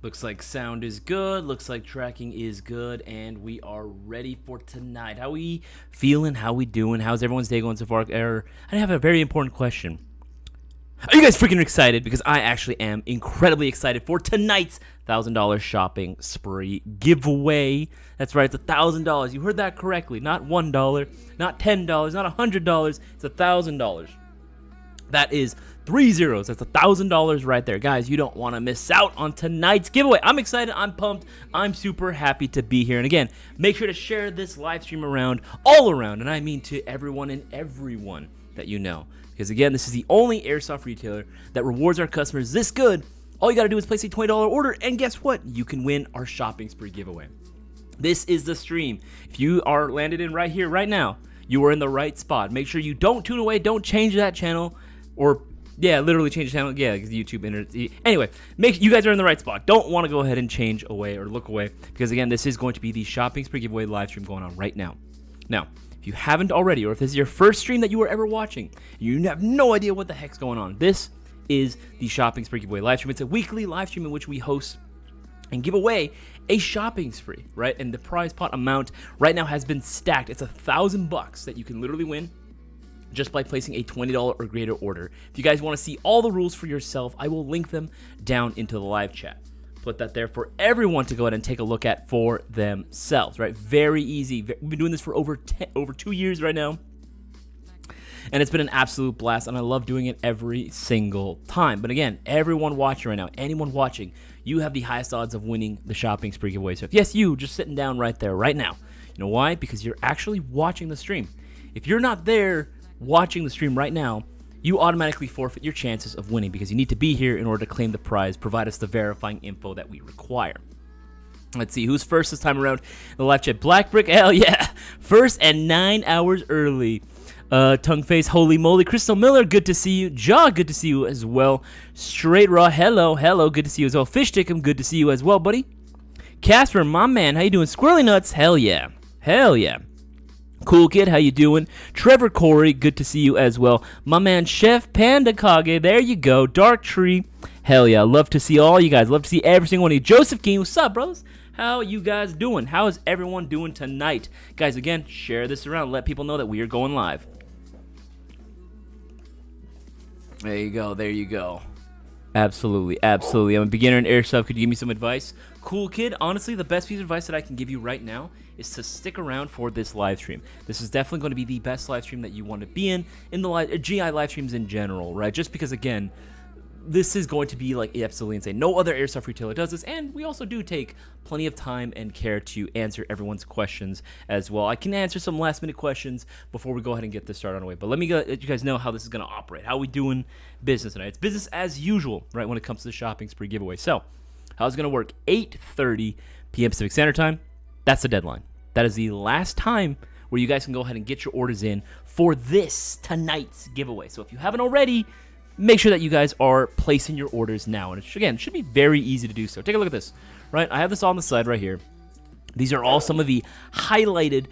Looks like sound is good, looks like tracking is good, and we are ready for tonight. How we feeling? How we doing? How's everyone's day going so far? I have a very important question. Are you guys freaking excited? Because I actually am incredibly excited for tonight's $1,000 shopping spree giveaway. That's right, it's $1,000. You heard that correctly. Not $1, not $10, not $100. It's $1,000. That is 3 zeros. That's $1,000 right there. Guys, you don't want to miss out on tonight's giveaway. I'm excited. I'm pumped. I'm super happy to be here. And again, make sure to share this live stream around, all around, and I mean to everyone and everyone that you know. Because again, this is the only airsoft retailer that rewards our customers this good. All you got to do is place a $20 order, and guess what? You can win our shopping spree giveaway. This is the stream. If you are landed in right here, right now, you are in the right spot. Make sure you don't tune away. Don't change that channel. Or, yeah, literally change the channel. Yeah, because YouTube, internet. Anyway, you guys are in the right spot. Don't want to go ahead and change away or look away. Because, again, this is going to be the shopping spree giveaway live stream going on right now. Now, if you haven't already, or if this is your first stream that you are ever watching, you have no idea what the heck's going on. This is the shopping spree giveaway live stream. It's a weekly live stream in which we host and give away a shopping spree, right? And the prize pot amount right now has been stacked. It's $1,000 that you can literally win just by placing a $20 or greater order. If you guys want to see all the rules for yourself, I will link them down into the live chat. Put that there for everyone to go ahead and take a look at for themselves, right? Very easy. We've been doing this for over 2 years right now, and it's been an absolute blast, and I love doing it every single time. But again, everyone watching right now, anyone watching, you have the highest odds of winning the shopping spree giveaway. So if yes, you just sitting down right there right now. You know why? Because you're actually watching the stream. If you're not there watching the stream right now, you automatically forfeit your chances of winning because you need to be here in order to claim the prize. Provide us the verifying info that we require. Let's see, who's first this time around in the live chat? Black Brick, hell yeah. First and 9 hours early. Tongue Face, holy moly. Crystal Miller, good to see you. Jaw, good to see you as well. Straight Raw, hello, good to see you as well. Fish Stickum, good to see you as well, buddy. Casper, my man, how you doing? Squirrely Nuts, hell yeah. Cool Kid, how you doing? Trevor Corey, good to see you as well. My man Chef Panda Kage, there you go. Dark Tree, hell yeah. Love to see all you guys. Love to see every single one of you. Joseph King, what's up, brothers? How you guys doing? How is everyone doing tonight? Guys, again, share this around. Let people know that we are going live. There you go. Absolutely. I'm a beginner in airsoft. Could you give me some advice? Cool Kid, honestly, the best piece of advice that I can give you right now is to stick around for this live stream. This is definitely going to be the best live stream that you want to be in the GI live streams in general, right? Just because, again, this is going to be like absolutely insane. No other airsoft retailer does this, and we also do take plenty of time and care to answer everyone's questions as well. I can answer some last-minute questions before we go ahead and get this started on the way, but let me let you guys know how this is going to operate, how we doing business tonight. It's business as usual, right, when it comes to the shopping spree giveaway. So, how's it going to work? 8:30 p.m. Pacific Standard Time. That's the deadline. That is the last time where you guys can go ahead and get your orders in for tonight's giveaway. So if you haven't already, make sure that you guys are placing your orders now. And again, it should be very easy to do so. Take a look at this, right? I have this on the side right here. These are all some of the highlighted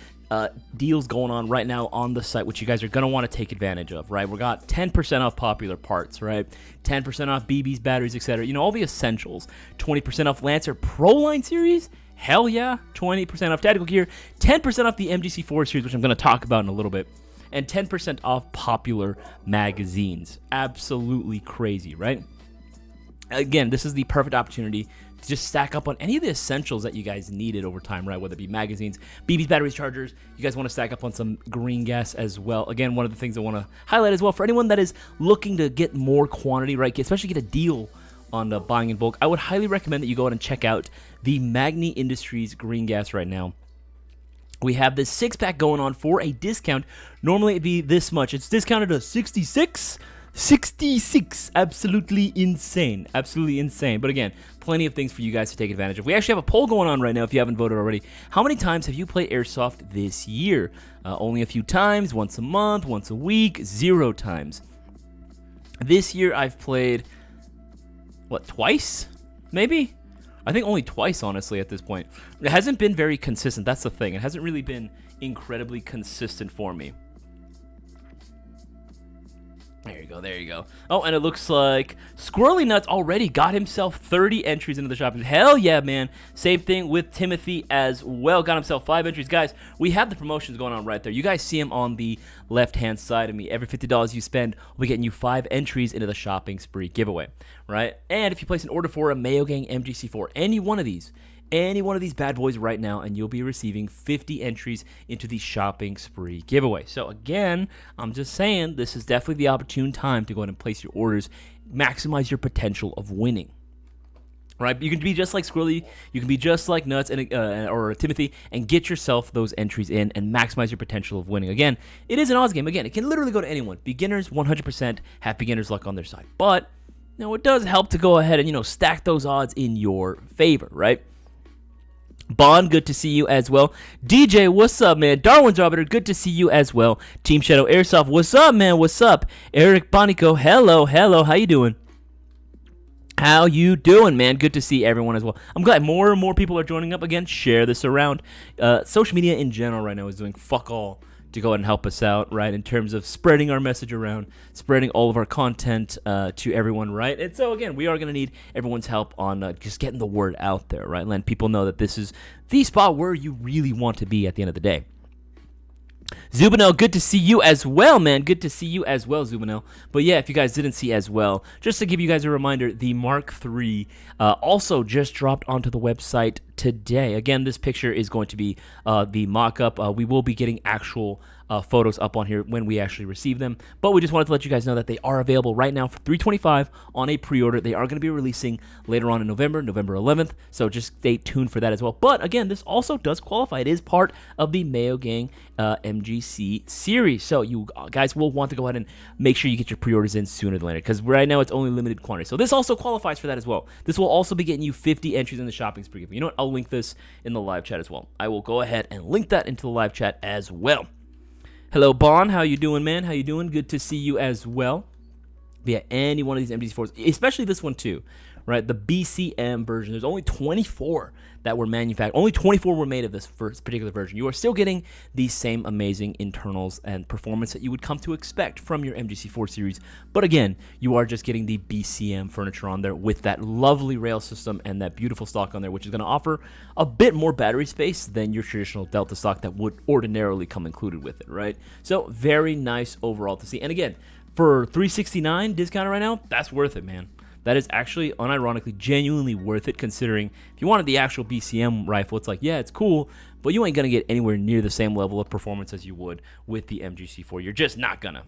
deals going on right now on the site, which you guys are going to want to take advantage of, right? We got 10% off popular parts, right? 10% off BBs, batteries, etc. You know, all the essentials. 20% off Lancer Pro Line Series. Hell yeah. 20% off tactical gear. 10% off the MGC4 series, which I'm going to talk about in a little bit. And 10% off popular magazines. Absolutely crazy, right? Again, this is the perfect opportunity to just stack up on any of the essentials that you guys needed over time, right? Whether it be magazines, BBs, batteries, chargers. You guys want to stack up on some green gas as well. Again, one of the things I want to highlight as well for anyone that is looking to get more quantity, right? Especially get a deal on the buying in bulk. I would highly recommend that you go ahead and check out the Magni Industries green gas right now. We have this 6-pack going on for a discount. Normally it'd be this much. It's discounted to 66. Absolutely insane. But again, plenty of things for you guys to take advantage of. We actually have a poll going on right now if you haven't voted already. How many times have you played airsoft this year? Only a few times, once a month, once a week, 0 times. This year I've played, twice? Maybe? I think only twice, honestly, at this point. It hasn't been very consistent. That's the thing. It hasn't really been incredibly consistent for me. There you go, there you go. Oh, and it looks like Squirrely Nuts already got himself 30 entries into the shopping. Hell yeah, man. Same thing with Timothy as well. Got himself 5 entries. Guys, we have the promotions going on right there. You guys see them on the left-hand side of me. Every $50 you spend, we'll be getting you 5 entries into the shopping spree giveaway, right? And if you place an order for a Mayo Gang MGC4, any one of these bad boys right now, and you'll be receiving 50 entries into the shopping spree giveaway. So again, I'm just saying, this is definitely the opportune time to go ahead and place your orders, maximize your potential of winning. Right? You can be just like Squirrely, you can be just like Nuts and or Timothy, and get yourself those entries in and maximize your potential of winning. Again, it is an odds game. Again, it can literally go to anyone. Beginners 100% have beginner's luck on their side, but it does help to go ahead and stack those odds in your favor, right? Bond, good to see you as well. DJ, what's up, man? Darwin's Arbiter, good to see you as well. Team Shadow Airsoft, what's up, man? What's up? Eric Bonico, hello. How you doing? How you doing, man? Good to see everyone as well. I'm glad more and more people are joining up again. Share this around. Social media in general right now is doing fuck all to go ahead and help us out, right, in terms of spreading our message around, spreading all of our content to everyone, right? And so, again, we are going to need everyone's help on just getting the word out there, right? Letting people know that this is the spot where you really want to be at the end of the day. Zubinel, good to see you as well, man. Good to see you as well, Zubinel. But yeah, if you guys didn't see as well, just to give you guys a reminder, the Mark III also just dropped onto the website today. Again, this picture is going to be the mock-up. We will be getting actual photos up on here when we actually receive them. But we just wanted to let you guys know that they are available right now for $325 on a pre-order. They are going to be releasing later on in November 11th. So just stay tuned for that as well. But again, this also does qualify. It is part of the Mayo Gang MGC series. So you guys will want to go ahead and make sure you get your pre-orders in sooner than later, because right now it's only limited quantity. So this also qualifies for that as well. This will also be getting you 50 entries in the shopping spree. You know what? I'll link this in the live chat as well. I will go ahead and link that into the live chat as well. Hello, Bon. How you doing, man? How you doing? Good to see you as well. But yeah, any one of these MGC4s, especially this one too, right? The BCM version. There's only 24 that were manufactured. Only 24 were made of this first particular version. You are still getting these same amazing internals and performance that you would come to expect from your MGC4 series. But again, you are just getting the BCM furniture on there with that lovely rail system and that beautiful stock on there, which is going to offer a bit more battery space than your traditional Delta stock that would ordinarily come included with it, right? So very nice overall to see. And again, for $369 discounted right now, that's worth it, man. That is actually, unironically, genuinely worth it, considering if you wanted the actual BCM rifle, it's like, yeah, it's cool, but you ain't going to get anywhere near the same level of performance as you would with the MGC4. You're just not going to.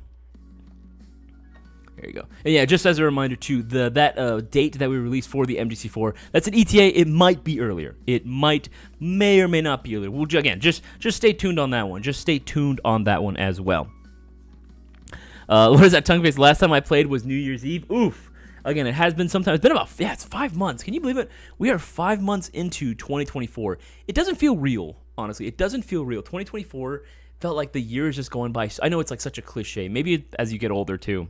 There you go. And yeah, just as a reminder, too, that date that we released for the MGC4, that's an ETA. It might be earlier. It may or may not be earlier. We'll, again, just stay tuned on that one. Just stay tuned on that one as well. What is that tongue face? Last time I played was New Year's Eve. Oof. Again, it has been some time. It's been about, it's 5 months. Can you believe it? We are 5 months into 2024. It doesn't feel real, honestly. It doesn't feel real. 2024 felt like the year is just going by. I know it's like such a cliche. Maybe as you get older, too.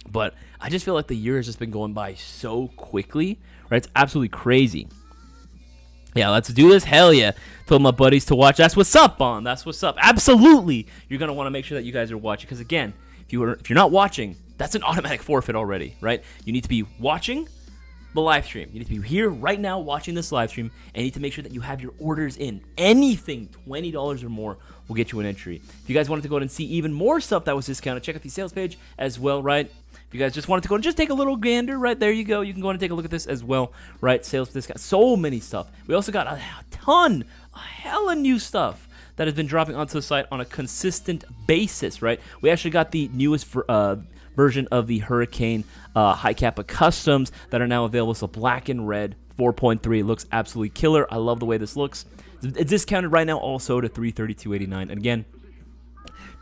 But I just feel like the year has just been going by so quickly, right? It's absolutely crazy. Yeah, let's do this. Hell yeah. Told my buddies to watch. That's what's up, Bon. That's what's up. Absolutely. You're going to want to make sure that you guys are watching. Because, again, if you're not watching, that's an automatic forfeit already, right? You need to be watching the live stream. You need to be here right now watching this live stream, and you need to make sure that you have your orders in. Anything $20 or more will get you an entry. If you guys wanted to go ahead and see even more stuff that was discounted, check out the sales page as well, right? If you guys just wanted to go and just take a little gander, right, there you go. You can go ahead and take a look at this as well, right? Sales discount, so many stuff. We also got a hella new stuff that has been dropping onto the site on a consistent basis, right? We actually got the newest version of the Hurricane High Kappa Customs that are now available. So black and red, 4.3, looks absolutely killer. I love the way this looks. It's discounted right now also to $332.89. And again,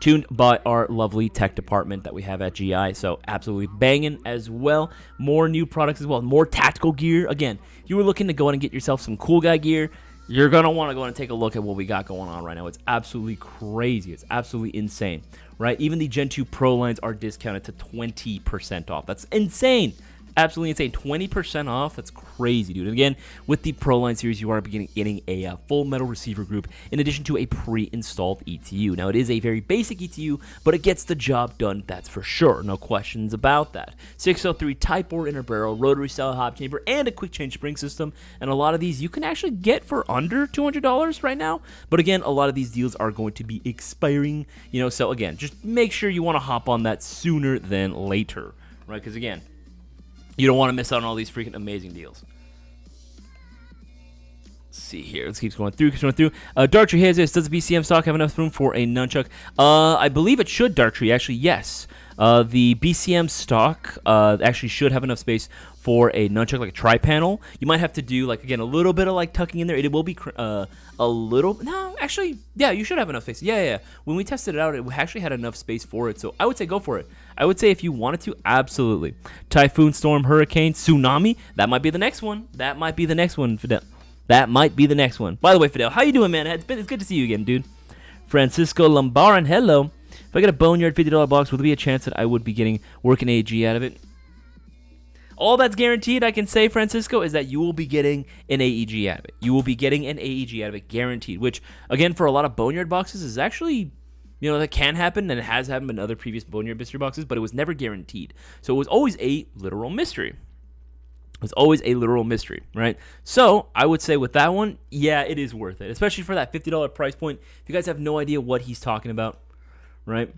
tuned by our lovely tech department that we have at GI. So absolutely banging as well. More new products as well. More tactical gear. Again, if you were looking to go in and get yourself some cool guy gear, you're going to want to go and take a look at what we got going on right now. It's absolutely crazy. It's absolutely insane, right? Even the Gen 2 Pro lines are discounted to 20% off. That's insane. absolutely insane. 20% off. That's crazy, dude. And again, with the Pro Line series, you are getting a full metal receiver group in addition to a pre-installed ETU. Now, it is a very basic ETU, but it gets the job done, that's for sure. No questions about that. 603 Type 4 inner barrel, rotary style hop chamber, and a quick change spring system. And a lot of these you can actually get for under $200 right now. But again, a lot of these deals are going to be expiring, so again, just make sure you want to hop on that sooner than later, right? Because again, you don't want to miss out on all these freaking amazing deals. Let's see here. Let's keep going through. Darktree, hey, does the BCM stock have enough room for a nunchuck? I believe it should, Darktree. Actually, yes. The BCM stock actually should have enough space for a nunchuck, like a tri-panel. You might have to do, again, a little bit of, tucking in there. It will be a little... No, actually, yeah, you should have enough space. Yeah. When we tested it out, it actually had enough space for it. So I would say go for it. I would say if you wanted to, absolutely. Typhoon, storm, hurricane, tsunami. That might be the next one. Fidel. That might be the next one. By the way, Fidel, how you doing, man? It's good to see you again, dude. Francisco Lombaran, hello. If I get a Boneyard $50 box, will there be a chance that I would be working AEG out of it? All that's guaranteed, I can say, Francisco, is that you will be getting an AEG out of it. You will be getting an AEG out of it, guaranteed. Which, again, for a lot of Boneyard boxes is actually, that can happen, and it has happened in other previous Boneyard mystery boxes, but it was never guaranteed. So it was always a literal mystery. Right? So I would say with that one, yeah, it is worth it, especially for that $50 price point. If you guys have no idea what he's talking about, right?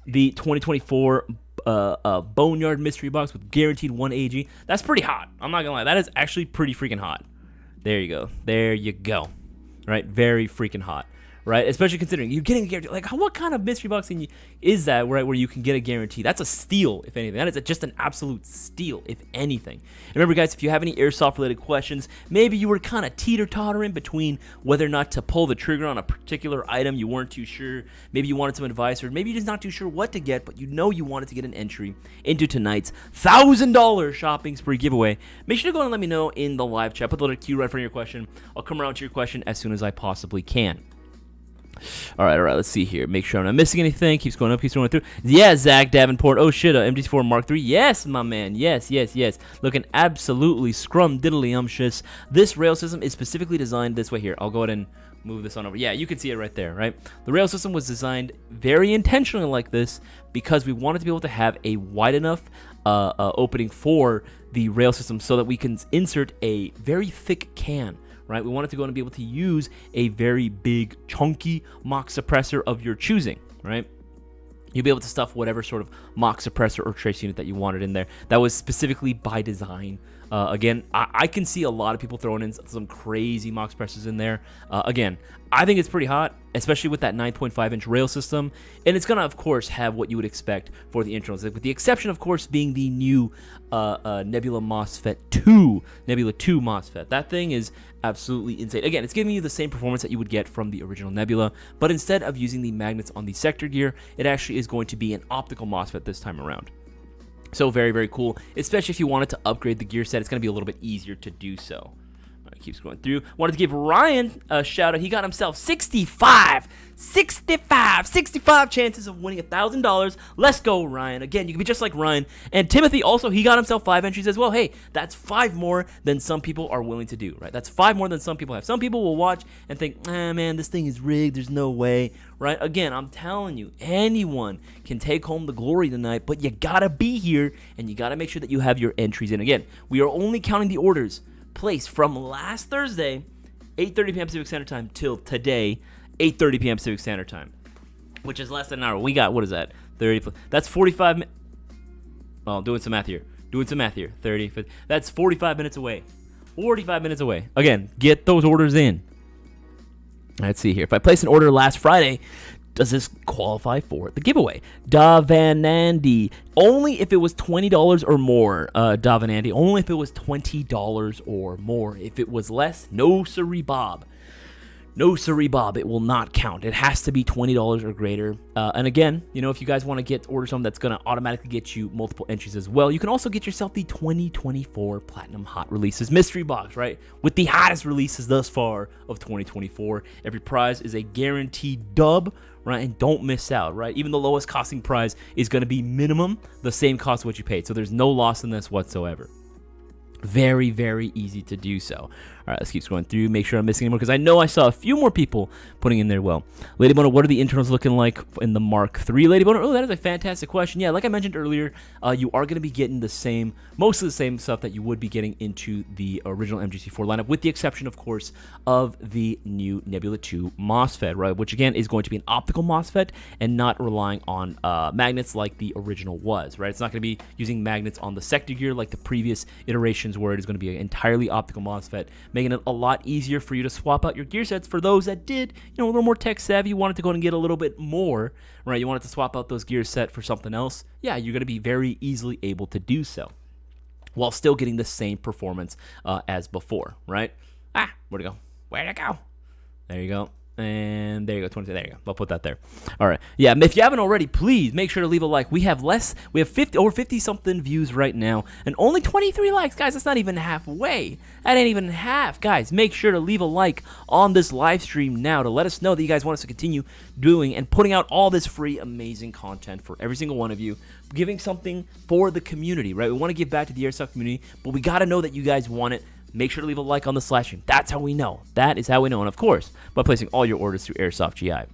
The 2024 Boneyard mystery box with guaranteed 1 AG. That's pretty hot. I'm not gonna lie. That is actually pretty freaking hot. There you go. Right? Very freaking hot. Right? Especially considering you're getting a guarantee. What kind of mystery box is that, right, where you can get a guarantee? That's a steal, if anything. That is just an absolute steal, if anything. And remember, guys, if you have any airsoft-related questions, maybe you were kind of teeter-tottering between whether or not to pull the trigger on a particular item, you weren't too sure, maybe you wanted some advice, or maybe you're just not too sure what to get, but you wanted to get an entry into tonight's $1,000 shopping spree giveaway, make sure to go and let me know in the live chat. Put the letter Q right in front of your question. I'll come around to your question as soon as I possibly can. All right, let's see here. Make sure I'm not missing anything. Keeps going up, keeps going through. Yeah, Zach Davenport. Oh, shit, MG4 Mark III. Yes, my man. Yes. Looking absolutely scrum-diddly-umptious. This rail system is specifically designed this way here. I'll go ahead and move this on over. Yeah, you can see it right there, right? The rail system was designed very intentionally like this because we wanted to be able to have a wide enough opening for the rail system so that we can insert a very thick can. Right, we wanted to go and be able to use a very big, chunky mock suppressor of your choosing, right? You'll be able to stuff whatever sort of mock suppressor or trace unit that you wanted in there. That was specifically by design. Again, I can see a lot of people throwing in some crazy mock suppressors in there. Again, I think it's pretty hot, especially with that 9.5-inch rail system. And it's going to, of course, have what you would expect for the internals, with the exception, of course, being the new Nebula MOSFET 2. Nebula 2 MOSFET. That thing is absolutely insane. Again, it's giving you the same performance that you would get from the original Nebula, but instead of using the magnets on the sector gear, it actually is going to be an optical MOSFET this time around. So very, very cool, especially if you wanted to upgrade the gear set. It's going to be a little bit easier to do so. All right, keeps going through. Wanted to give Ryan a shout out. He got himself 65 chances of winning $1,000. Let's go, Ryan. Again, you can be just like Ryan. And Timothy also, he got himself 5 entries as well. Hey, that's 5 more than some people are willing to do, right? That's 5 more than some people have. Some people will watch and think, man, this thing is rigged. There's no way, right? Again, I'm telling you, anyone can take home the glory tonight, but you gotta be here and you gotta make sure that you have your entries in. Again, we are only counting the orders placed from last Thursday, 8:30 p.m. Pacific Standard Time, till today, 8:30 p.m. Pacific Standard Time, which is less than an hour. We got, what is that? 30. That's 45 minutes. Oh, doing some math here. 30. 50. That's 45 minutes away. 45 minutes away. Again, get those orders in. Let's see here. If I place an order last Friday, does this qualify for the giveaway? Davanandi. Only if it was $20 or more, Davanandi. Only if it was $20 or more. If it was less, no siree, Bob. No siree, Bob, it will not count. It has to be $20 or greater. And again, if you guys want to order something that's going to automatically get you multiple entries as well, you can also get yourself the 2024 Platinum Hot Releases Mystery Box, right? With the hottest releases thus far of 2024. Every prize is a guaranteed dub, right? And don't miss out, right? Even the lowest costing prize is going to be minimum the same cost of what you paid. So there's no loss in this whatsoever. Very, very easy to do so. All right, let's keep scrolling through. Make sure I'm missing any more because I know I saw a few more people putting in there. Well, Lady Boner, what are the internals looking like in the Mark III? Lady Boner, that is a fantastic question. Yeah, like I mentioned earlier, you are going to be getting most of the same stuff that you would be getting into the original MGC4 lineup, with the exception, of course, of the new Nebula 2 MOSFET, right? Which again is going to be an optical MOSFET and not relying on magnets like the original was, right? It's not going to be using magnets on the sector gear like the previous iterations, where it is going to be an entirely optical MOSFET, making it a lot easier for you to swap out your gear sets for those that did, a little more tech savvy, wanted to go and get a little bit more, right? You wanted to swap out those gear set for something else. Yeah, you're going to be very easily able to do so while still getting the same performance as before, right? Where'd it go? Where'd it go? There you go. And there you go, 20. There you go. I'll put that there. All right. Yeah, if you haven't already, please make sure to leave a like. We have over 50 something views right now, and only 23 likes, guys. That's not even halfway. That ain't even half, guys. Make sure to leave a like on this live stream now to let us know that you guys want us to continue doing and putting out all this free, amazing content for every single one of you, giving something for the community, right? We want to give back to the Airsoft community, but we got to know that you guys want it. Make sure to leave a like on the live stream. That's how we know. That is how we know. And of course, by placing all your orders through Airsoft GI.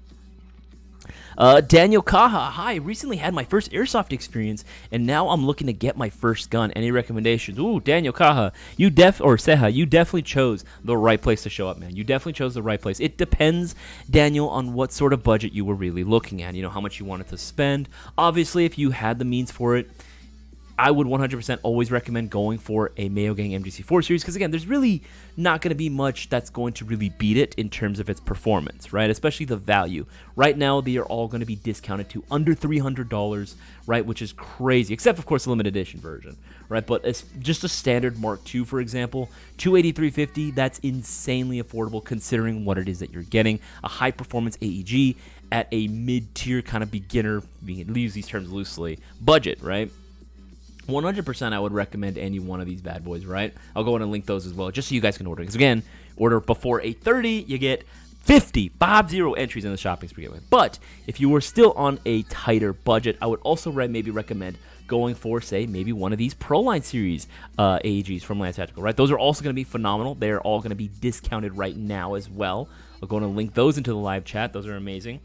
Daniel Kaha, hi. Recently had my first Airsoft experience, and now I'm looking to get my first gun. Any recommendations? Ooh, Daniel Kaha, Seha, you definitely chose the right place to show up, man. You definitely chose the right place. It depends, Daniel, on what sort of budget you were really looking at. How much you wanted to spend. Obviously, if you had the means for it, I would 100% always recommend going for a Mayo Gang MGC4 series because, again, there's really not going to be much that's going to really beat it in terms of its performance, right? Especially the value. Right now, they are all going to be discounted to under $300, right? Which is crazy, except, of course, the limited edition version, right? But it's just a standard Mark II, for example, $283.50. That's insanely affordable considering what it is that you're getting. A high-performance AEG at a mid-tier kind of beginner, use these terms loosely, budget, right? 100% I would recommend any one of these bad boys, right? I'll go ahead and link those as well, just so you guys can order. Because again, order before 8:30, you get 50 entries in the shopping spree. But if you were still on a tighter budget, I would also maybe recommend going for, say, maybe one of these Proline series AEGs from Lance Tactical, right? Those are also going to be phenomenal. They are all going to be discounted right now as well. I'll go ahead and link those into the live chat. Those are amazing.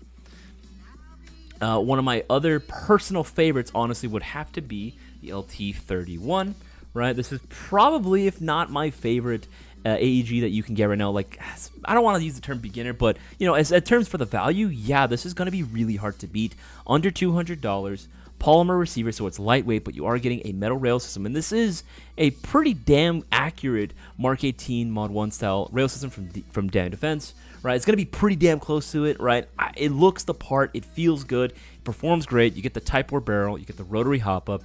One of my other personal favorites, honestly, would have to be the LT31, right? This is probably, if not my favorite AEG that you can get right now. Like, I don't want to use the term beginner, but, as terms for the value, yeah, this is going to be really hard to beat. Under $200, polymer receiver, so it's lightweight, but you are getting a metal rail system, and this is a pretty damn accurate Mark 18 Mod 1 style rail system from Damn Defense, right? It's going to be pretty damn close to it, right? It looks the part, it feels good, it performs great. You get the Type 4 barrel, you get the rotary hop-up,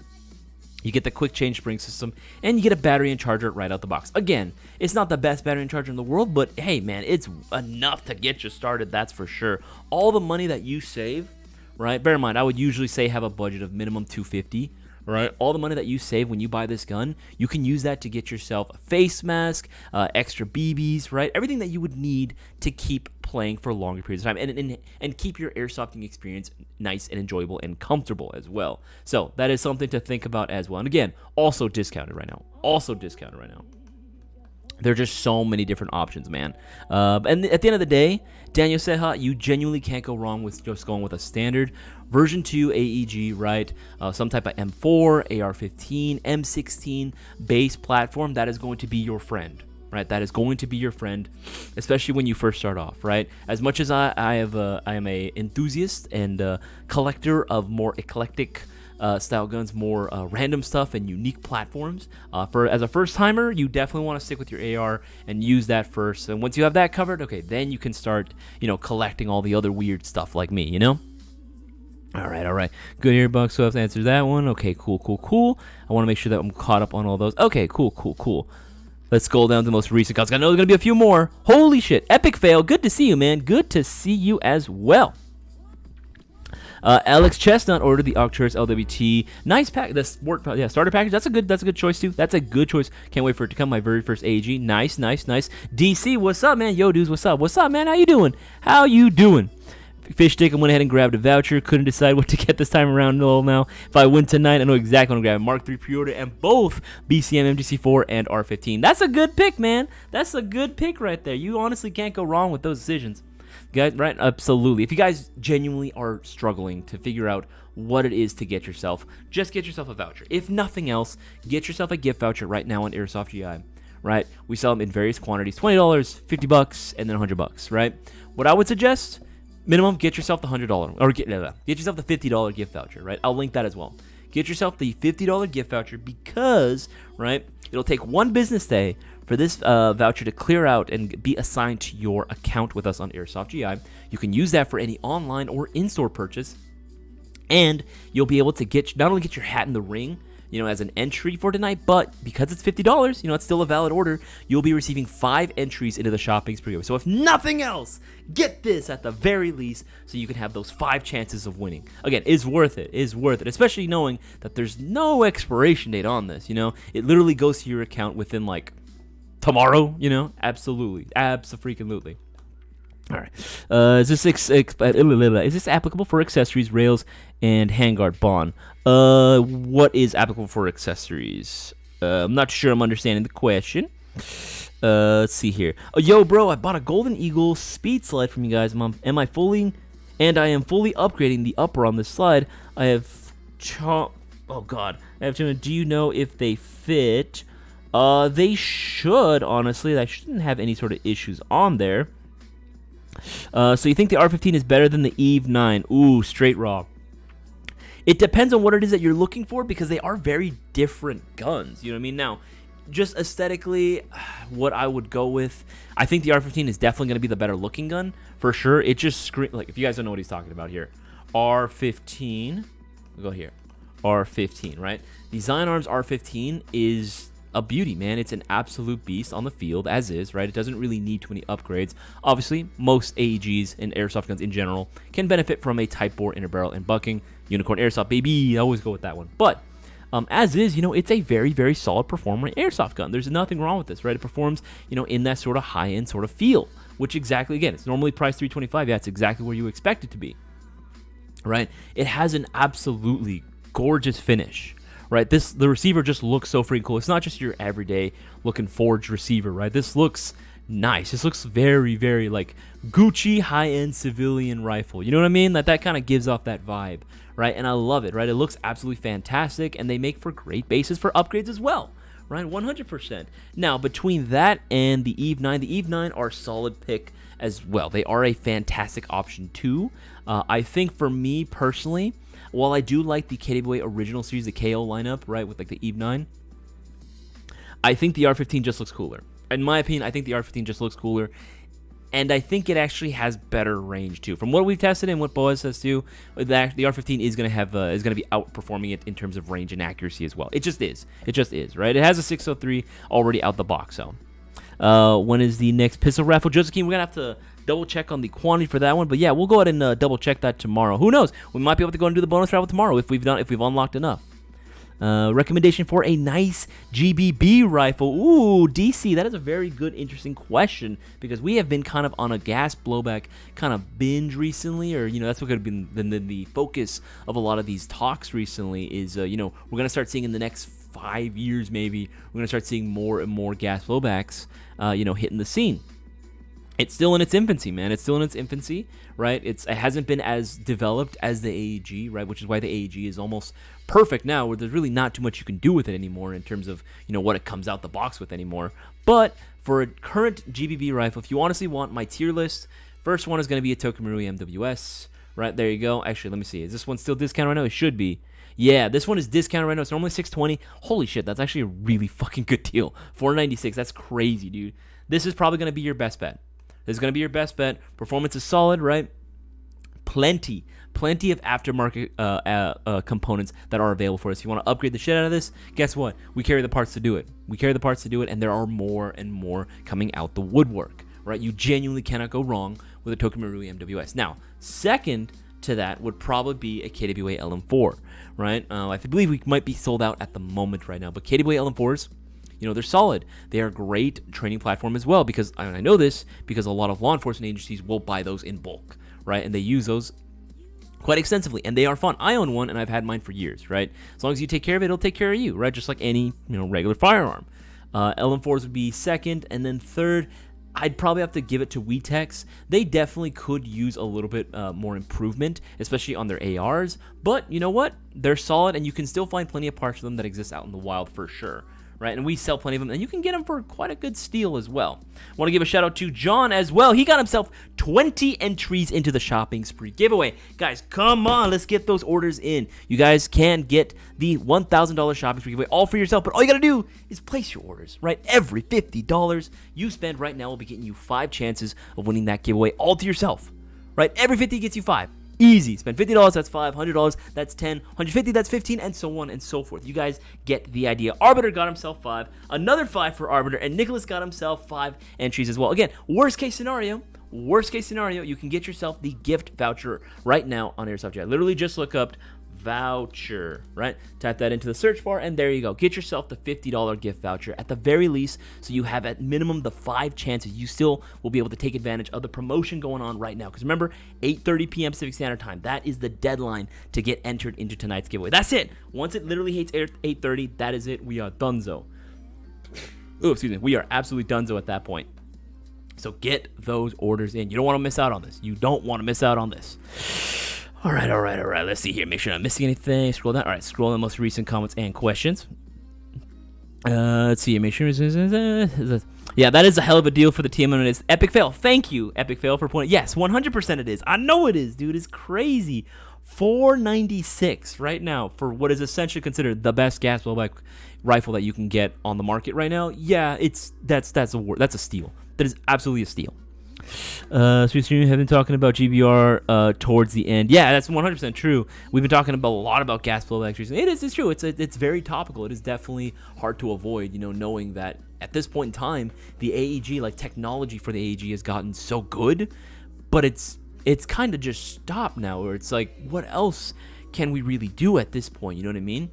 you get the quick change spring system, and you get a battery and charger right out the box. Again, it's not the best battery and charger in the world, but hey, man, it's enough to get you started, that's for sure. All the money that you save, right? Bear in mind, I would usually say have a budget of minimum $250, right? All the money that you save when you buy this gun, you can use that to get yourself a face mask, extra BBs, right? Everything that you would need to keep playing for longer periods of time and keep your airsofting experience nice and enjoyable and comfortable as well. So that is something to think about as well. And again, also discounted right now. There are just so many different options, man. And at the end of the day, Daniel Seha, you genuinely can't go wrong with just going with a standard version 2 AEG, right? Some type of M4, AR-15, M16 base platform. That is going to be your friend, right? That is going to be your friend, especially when you first start off, right? As much as I am a enthusiast and collector of more eclectic style guns, more random stuff and unique platforms. As a first timer, you definitely want to stick with your AR and use that first. And once you have that covered, okay, then you can start, collecting all the other weird stuff like me, All right. Good here, Buck Swift answers that one. Okay, cool. I want to make sure that I'm caught up on all those. Okay, cool. Let's scroll down to the most recent cards. I know there's going to be a few more. Holy shit. Epic fail. Good to see you, man. Good to see you as well. Alex Chestnut ordered the Arcturus LWT. Nice pack. The starter package. That's a good choice too. That's a good choice. Can't wait for it to come. My very first AG. Nice. DC, what's up, man? Yo, dudes, what's up? What's up, man? How you doing? Fish Stick, I went ahead and grabbed a voucher. Couldn't decide what to get this time around. No, now if I win tonight, I know exactly what I'm grabbing. Mark III pre-order and both BCM MGC4 and R15. That's a good pick, man. That's a good pick right there. You honestly can't go wrong with those decisions. Guys, right? Absolutely. If you guys genuinely are struggling to figure out what it is to get yourself, just get yourself a voucher. If nothing else, get yourself a gift voucher right now on Airsoft GI. Right? We sell them in various quantities: $20, $50, and then $100. Right? What I would suggest, minimum, get yourself the $100 or get yourself the $50 gift voucher. Right? I'll link that as well. Get yourself the $50 gift voucher because, right, it'll take one business day for this voucher to clear out and be assigned to your account with us on Airsoft GI. You can use that for any online or in-store purchase, and you'll be able to not only get your hat in the ring, as an entry for tonight, but because it's $50, it's still a valid order, you'll be receiving 5 entries into the shopping spree. So if nothing else, get this at the very least so you can have those 5 chances of winning. Again, is worth it, especially knowing that there's no expiration date on this, It literally goes to your account within, tomorrow, Absolutely. Abso-freaking-lutely. All right. Is this applicable for accessories, rails, and handguard bond? What is applicable for accessories? I'm not sure I'm understanding the question. Let's see here. Oh, yo, bro, I bought a Golden Eagle speed slide from you guys. I am fully upgrading the upper on this slide. I have do you know if they fit? They should, honestly. I shouldn't have any sort of issues on there. So you think the R15 is better than the Eve 9? Ooh, straight raw. It depends on what it is that you're looking for because they are very different guns. You know what I mean? Now, just aesthetically, what I would go with, I think the R15 is definitely going to be the better looking gun for sure. It just screams, if you guys don't know what he's talking about here, R15, we'll go here, R15, right? The Zion Arms R15 is a beauty, man. It's an absolute beast on the field, as is, right? It doesn't really need too many upgrades. Obviously, most AEGs and airsoft guns in general can benefit from a Type 4 inner barrel and bucking. Unicorn Airsoft, baby. I always go with that one. But as is, it's a very, very solid performer airsoft gun. There's nothing wrong with this, right? It performs, in that sort of high-end sort of feel, which exactly, again, it's normally priced $325. Yeah, it's exactly where you expect it to be, right? It has an absolutely gorgeous finish. Right, the receiver just looks so freaking cool. It's not just your everyday looking forged receiver, right? This looks nice. This looks very, very Gucci high-end civilian rifle. You know what I mean? That kind of gives off that vibe, right? And I love it, right? It looks absolutely fantastic, and they make for great bases for upgrades as well, right? 100%. Now, between that and the Eve 9 are a solid pick as well. They are a fantastic option too. I think for me personally, while I do like the KWA original series, the KO lineup, right, with the Eve 9, I think the R15 just looks cooler. In my opinion, I think the R15 just looks cooler, and I think it actually has better range too. From what we've tested and what Boaz says too, the R15 is going to be outperforming it in terms of range and accuracy as well. It just is, right? It has a 603 already out the box. So, when is the next pistol raffle, Josephine? We're gonna have to double check on the quantity for that one, but yeah, we'll go ahead and double check that tomorrow. Who knows? We might be able to go and do the bonus raffle tomorrow if we've unlocked enough. Recommendation for a nice GBB rifle. Ooh, DC, that is a very good, interesting question because we have been kind of on a gas blowback kind of binge recently, or that's what could have been the focus of a lot of these talks recently. Is we're gonna start seeing in the next 5 years maybe we're gonna start seeing more and more gas blowbacks, hitting the scene. It's still in its infancy, man. It's still in its infancy, right? It hasn't been as developed as the AEG, right? Which is why the AEG is almost perfect now, where there's really not too much you can do with it anymore in terms of, what it comes out the box with anymore. But for a current GBB rifle, if you honestly want my tier list, first one is going to be a Tokamarui MWS, right? There you go. Actually, let me see. Is this one still discounted right now? It should be. Yeah, this one is discounted right now. It's normally $620. Holy shit, that's actually a really fucking good deal. $496. That's crazy, dude. This is probably going to be your best bet. This is going to be your best bet. Performance is solid, right? Plenty Plenty of aftermarket components that are available for us. If you want to upgrade the shit out of this, guess what? We carry the parts to do it. And there are more and more coming out the woodwork, right? You genuinely cannot go wrong with a Tokumarui MWS. Now, second to that would probably be a KWA LM4, right? I believe we might be sold out at the moment right now, but KWA LM4s, they're solid. They are a great training platform as well, because I know this because a lot of law enforcement agencies will buy those in bulk, right? And they use those quite extensively, and they are fun. I own one, and I've had mine for years, right? As long as you take care of it, it'll take care of you, right? Just like any, regular firearm. LM4s would be second, and then third, I'd probably have to give it to Wetex. They definitely could use a little bit more improvement, especially on their ARs, but you know what? They're solid, and you can still find plenty of parts of them that exist out in the wild for sure. Right, and we sell plenty of them, and you can get them for quite a good steal as well. Want to give a shout out to John as well. He got himself 20 entries into the shopping spree giveaway. Guys, come on, let's get those orders in. You guys can get the $1,000 shopping spree giveaway all for yourself, but all you got to do is place your orders, right? Every $50 you spend right now will be getting you 5 chances of winning that giveaway all to yourself, right? Every 50 gets you 5. Easy. Spend $50, that's $5. $100, that's $10. $150, that's $15, and so on and so forth. You guys get the idea. Arbiter got himself 5. Another 5 for Arbiter, and Nicholas got himself 5 entries as well. Again, worst case scenario, you can get yourself the gift voucher right now on Airsoft GI. Literally just look up voucher, right? Type that into the search bar, and there you go. Get yourself the $50 gift voucher at the very least, so you have at minimum the 5 chances. You still will be able to take advantage of the promotion going on right now, because remember, 8:30 p.m. Pacific Standard Time, that is the deadline to get entered into tonight's giveaway. That's it. Once it literally hits 8:30, that is it. We are donezo. Oh, excuse me. We are absolutely donezo at that point. So get those orders in. You don't want to miss out on this. All right. Let's see here. Make sure I'm not missing anything. Scroll down. All right, scroll down most recent comments and questions. Let's see. Make sure. Yeah, that is a hell of a deal for the team, and it's epic fail. Thank you, epic fail, for pointing. Yes, 100% it is. I know it is, dude. It's crazy. $496 right now for what is essentially considered the best gas blowback rifle that you can get on the market right now. Yeah, that's a steal. That is absolutely a steal. So we have been talking about GBR towards the end. Yeah, that's 100% true. We've been talking about a lot about gas blowbacks recently. It's true. It's very topical. It is definitely hard to avoid, knowing that at this point in time, the AEG, like technology for the AEG, has gotten so good, but it's kind of just stopped now, where it's like, what else can we really do at this point? You know what I mean?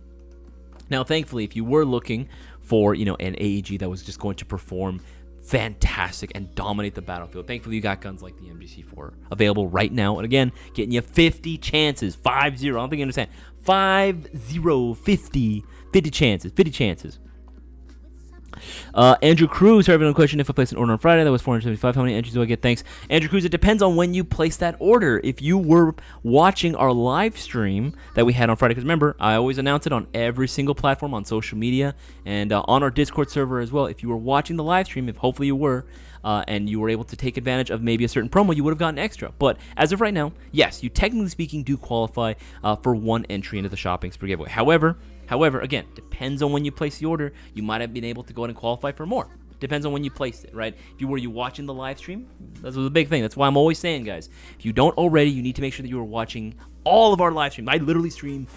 Now, thankfully, if you were looking for, an AEG that was just going to perform fantastic and dominate the battlefield, thankfully you got guns like the MGC4 available right now, and again, getting you 50 chances, 50. I don't think you understand. 50 chances. Andrew Cruz, sorry, a question. If I place an order on Friday that was 475, how many entries do I get? Thanks, Andrew Cruz. It depends on when you place that order. If you were watching our live stream that we had on Friday, because remember, I always announce it on every single platform on social media and on our Discord server as well. If you were watching the live stream, if hopefully you were, and you were able to take advantage of maybe a certain promo, you would have gotten extra. But as of right now, yes, you technically speaking do qualify for 1 entry into the shopping spree giveaway. However, again, depends on when you place the order. You might have been able to go ahead and qualify for more. Depends on when you placed it, right? If you were watching the live stream, that was a big thing. That's why I'm always saying, guys, if you don't already, you need to make sure that you are watching all of our live streams. I literally stream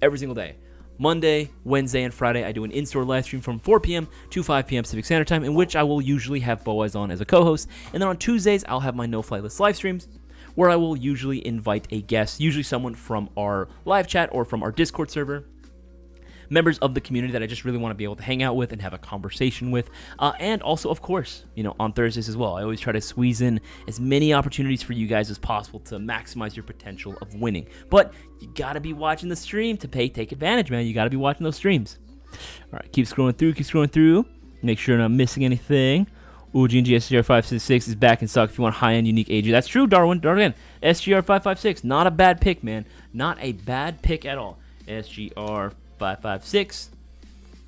every single day. Monday, Wednesday, and Friday, I do an in-store live stream from 4 p.m. to 5 p.m. Pacific Standard Time, in which I will usually have Boaz on as a co-host. And then on Tuesdays, I'll have my No Flight List live streams, where I will usually invite a guest, usually someone from our live chat or from our Discord server, members of the community that I just really want to be able to hang out with and have a conversation with. And also, of course, on Thursdays as well, I always try to squeeze in as many opportunities for you guys as possible to maximize your potential of winning. But you got to be watching the stream to take advantage, man. You got to be watching those streams. All right, keep scrolling through. Make sure I'm not missing anything. Ooh, G&G SGR 566 is back in stock if you want high-end unique AG. That's true, Darwin. SGR 556, not a bad pick, man. Not a bad pick at all. SGR 556.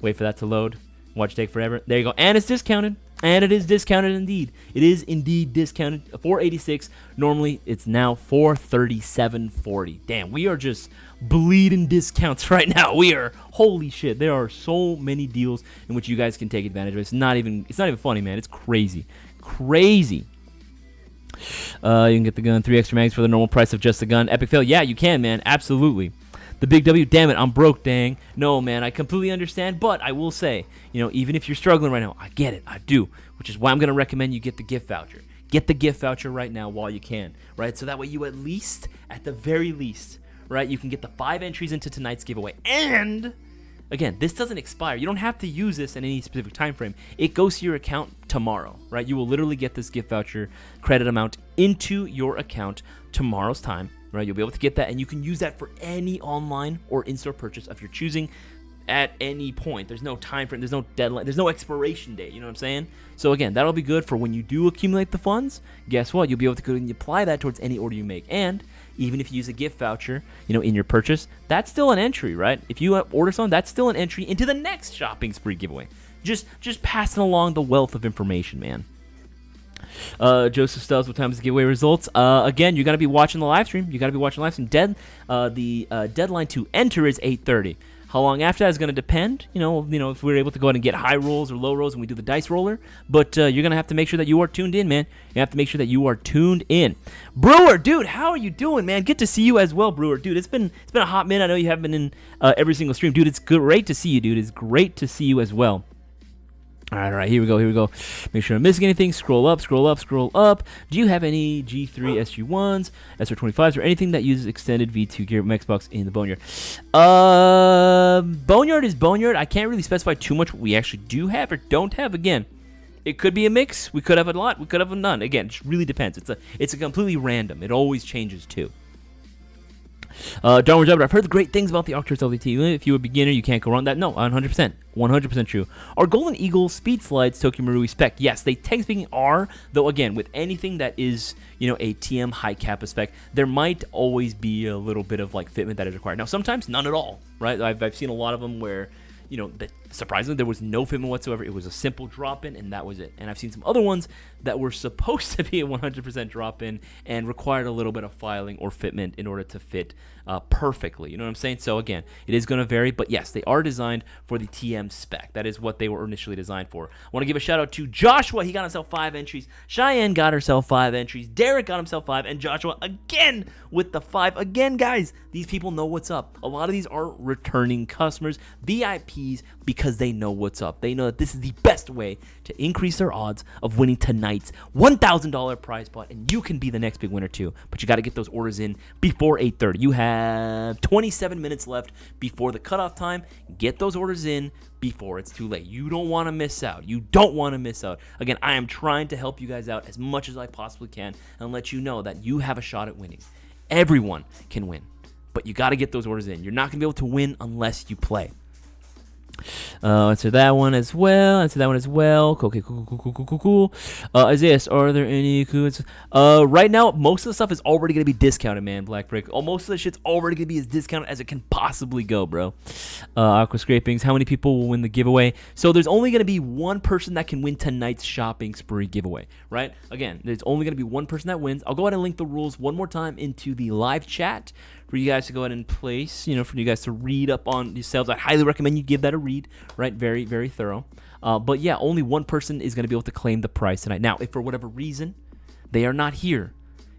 Wait for that to load. Watch it take forever. There you go. And it's discounted. And it is discounted indeed. It is indeed discounted. $486. Normally, it's now $437.40. Damn, we are just bleeding discounts right now. We are, holy shit. There are so many deals in which you guys can take advantage of. It's not even funny, man. It's crazy. Crazy. You can get the gun 3 extra mags for the normal price of just the gun. Epic fail. Yeah, you can, man. Absolutely. The Big W, damn it, I'm broke, dang. No, man, I completely understand, but I will say, even if you're struggling right now, I get it, I do, which is why I'm going to recommend you get the gift voucher. Get the gift voucher right now while you can, right? So that way you at the very least, right, you can get the 5 entries into tonight's giveaway. And, again, this doesn't expire. You don't have to use this in any specific time frame. It goes to your account tomorrow, right? You will literally get this gift voucher credit amount into your account tomorrow's time. Right, you'll be able to get that, and you can use that for any online or in-store purchase of your choosing at any point. There's no time frame, there's no deadline, there's no expiration date, you know what I'm saying? So again, that'll be good for when you do accumulate the funds. Guess what? You'll be able to go and apply that towards any order you make. And even if you use a gift voucher, in your purchase, that's still an entry, right? If you order something, that's still an entry into the next shopping spree giveaway. Just passing along the wealth of information, man. Joseph Stubbs, what time is the giveaway results? Again, you got to be watching the live stream. The deadline to enter is 8:30. How long after that is going to depend. If we're able to go ahead and get high rolls or low rolls and we do the dice roller. But you're going to have to make sure that you are tuned in, man. You have to make sure that you are tuned in. Brewer, dude, how are you doing, man? Good to see you as well, Brewer. Dude, it's been a hot minute. I know you haven't been in every single stream. Dude, it's great to see you, dude. It's great to see you as well. All right, here we go. Make sure I'm missing anything. Scroll up. Do you have any G3 SG1s, SR25s, or anything that uses extended V2 gear from Xbox in the Boneyard? Boneyard is Boneyard. I can't really specify too much what we actually do have or don't have. Again, it could be a mix. We could have a lot. We could have none. Again, it really depends. It's a completely random. It always changes too. Darwin Jabber, I've heard the great things about the Octors LVT. If you're a beginner, you can't go wrong. That no, 100% true. Are Golden Eagle speed slides Tokyo Marui spec? Yes, they technically speaking are. Though again, with anything that is a TM high kappa spec, there might always be a little bit of fitment that is required. Now sometimes none at all, right? I've seen a lot of them where that surprisingly there was no fitment whatsoever. It was a simple drop-in and that was it. And I've seen some other ones that were supposed to be a 100% drop-in and required a little bit of filing or fitment in order to fit perfectly. You know what I'm saying? So again, it is going to vary, but yes, they are designed for the TM spec. That is what they were initially designed for. I want to give a shout out to Joshua. He got himself 5 entries. Cheyenne got herself 5 entries. Derek got himself 5, and Joshua again with the 5. Again, guys, these people know what's up. A lot of these are returning customers, VIPs, because they know what's up. They know that this is the best way to increase their odds of winning tonight's $1,000 prize pot, and you can be the next big winner too. But you got to get those orders in before 8:30. You have 27 minutes left before the cutoff time. Get those orders in before it's too late. You don't want to miss out. Again, I am trying to help you guys out as much as I possibly can and let you know that you have a shot at winning. Everyone can win, but you got to get those orders in. You're not going to be able to win unless you play. Answer that one as well. Okay, cool. Isaias, are there any coupons? Right now, most of the stuff is already going to be discounted, man, Black Brick. Most of the shit's already going to be as discounted as it can possibly go, bro. Aqua Scrapings, how many people will win the giveaway? So there's only going to be one person that can win tonight's shopping spree giveaway, right? Again, there's only going to be one person that wins. I'll go ahead and link the rules one more time into the live chat for you guys to go ahead and place, for you guys to read up on yourselves. I highly recommend you give that a read, right? Very, very thorough. But yeah, only one person is going to be able to claim the prize tonight. Now, if for whatever reason they are not here,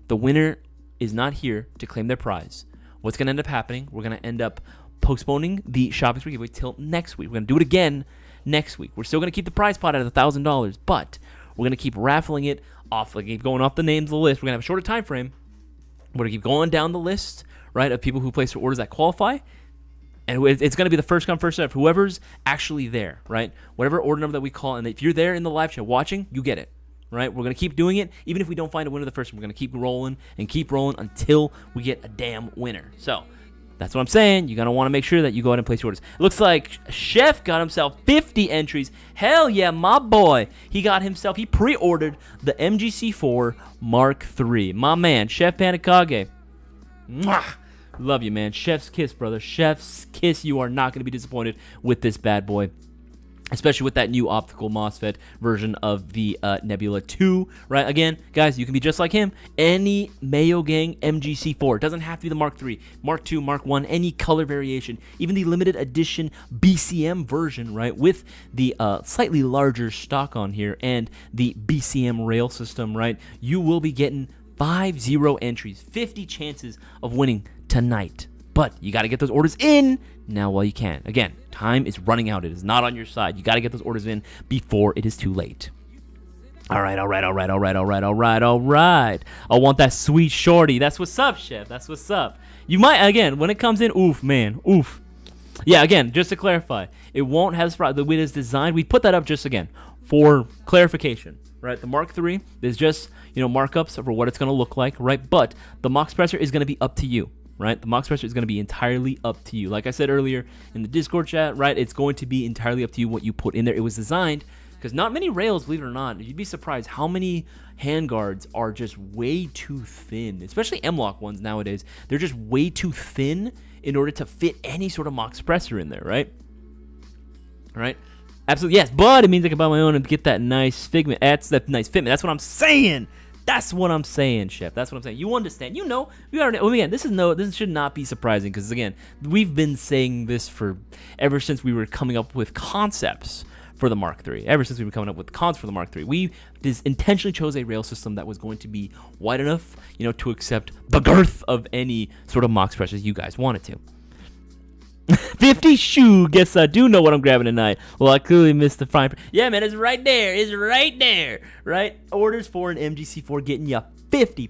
the winner is not here to claim their prize, what's going to end up happening, we're going to end up postponing the shopping spree giveaway till next week. We're going to do it again next week. We're still going to keep the prize pot at $1,000, but we're going to keep raffling it off, keep going off the names of the list. We're going to have a shorter time frame. We're going to keep going down the list, right, of people who place their orders that qualify, and it's going to be the first come, first serve. Whoever's actually there, right, whatever order number that we call, and if you're there in the live chat watching, you get it, right? We're going to keep doing it. Even if we don't find a winner the first one, we're going to keep rolling until we get a damn winner. So that's what I'm saying. You're going to want to make sure that you go ahead and place your orders. It looks like Chef got himself 50 entries. Hell yeah, my boy. He pre-ordered the MGC4 Mark III. My man, Chef Panikage. Mwah! Love you, man. Chef's kiss, brother. Chef's kiss. You are not going to be disappointed with this bad boy. especially with that new optical MOSFET version of the Nebula 2, right? Again, guys, you can be just like him. Any Mayo Gang MGC4. It doesn't have to be the Mark III, Mark II, Mark I, any color variation. Even the limited edition BCM version, right? With the slightly larger stock on here and the BCM rail system, right? You will be getting 50 entries, 50 chances of winning tonight. But you got to get those orders in now while you can. Again, time is running out. It is not on your side. You got to get those orders in before it is too late. All right. I want that sweet shorty. That's what's up, Chef. That's what's up. You might, again, when it comes in, oof, man, oof. Yeah, again, just to clarify, it won't have the way it's designed. We put that up just, again, for clarification, right? The Mark III is just, markups for what it's going to look like, right? But the Mox Presser is going to be up to you. Right, the Mox Presser is going to be entirely up to you. Like I said earlier in the Discord chat, right, it's going to be entirely up to you what you put in there. It was designed because not many rails, believe it or not, you'd be surprised how many handguards are just way too thin, especially M-Lock ones nowadays. They're just way too thin in order to fit any sort of Mox Presser in there, right? Right? Absolutely, yes, but it means I can buy my own and get that nice figment. That's that nice fitment. That's what I'm saying. That's what I'm saying, Chef. That's what I'm saying. You understand. We already. Again, this should not be surprising because again, we've been saying this ever since we were coming up with concepts for the Mark III. Ever since we were coming up with concepts for the Mark III, we just intentionally chose a rail system that was going to be wide enough, to accept the girth of any sort of Mox Pressures you guys wanted to. 50 shoe. Guess I do know what I'm grabbing tonight. Well, I clearly missed the fine print. Yeah, man, it's right there. It's right there. Right? Orders for an MGC4 getting you 50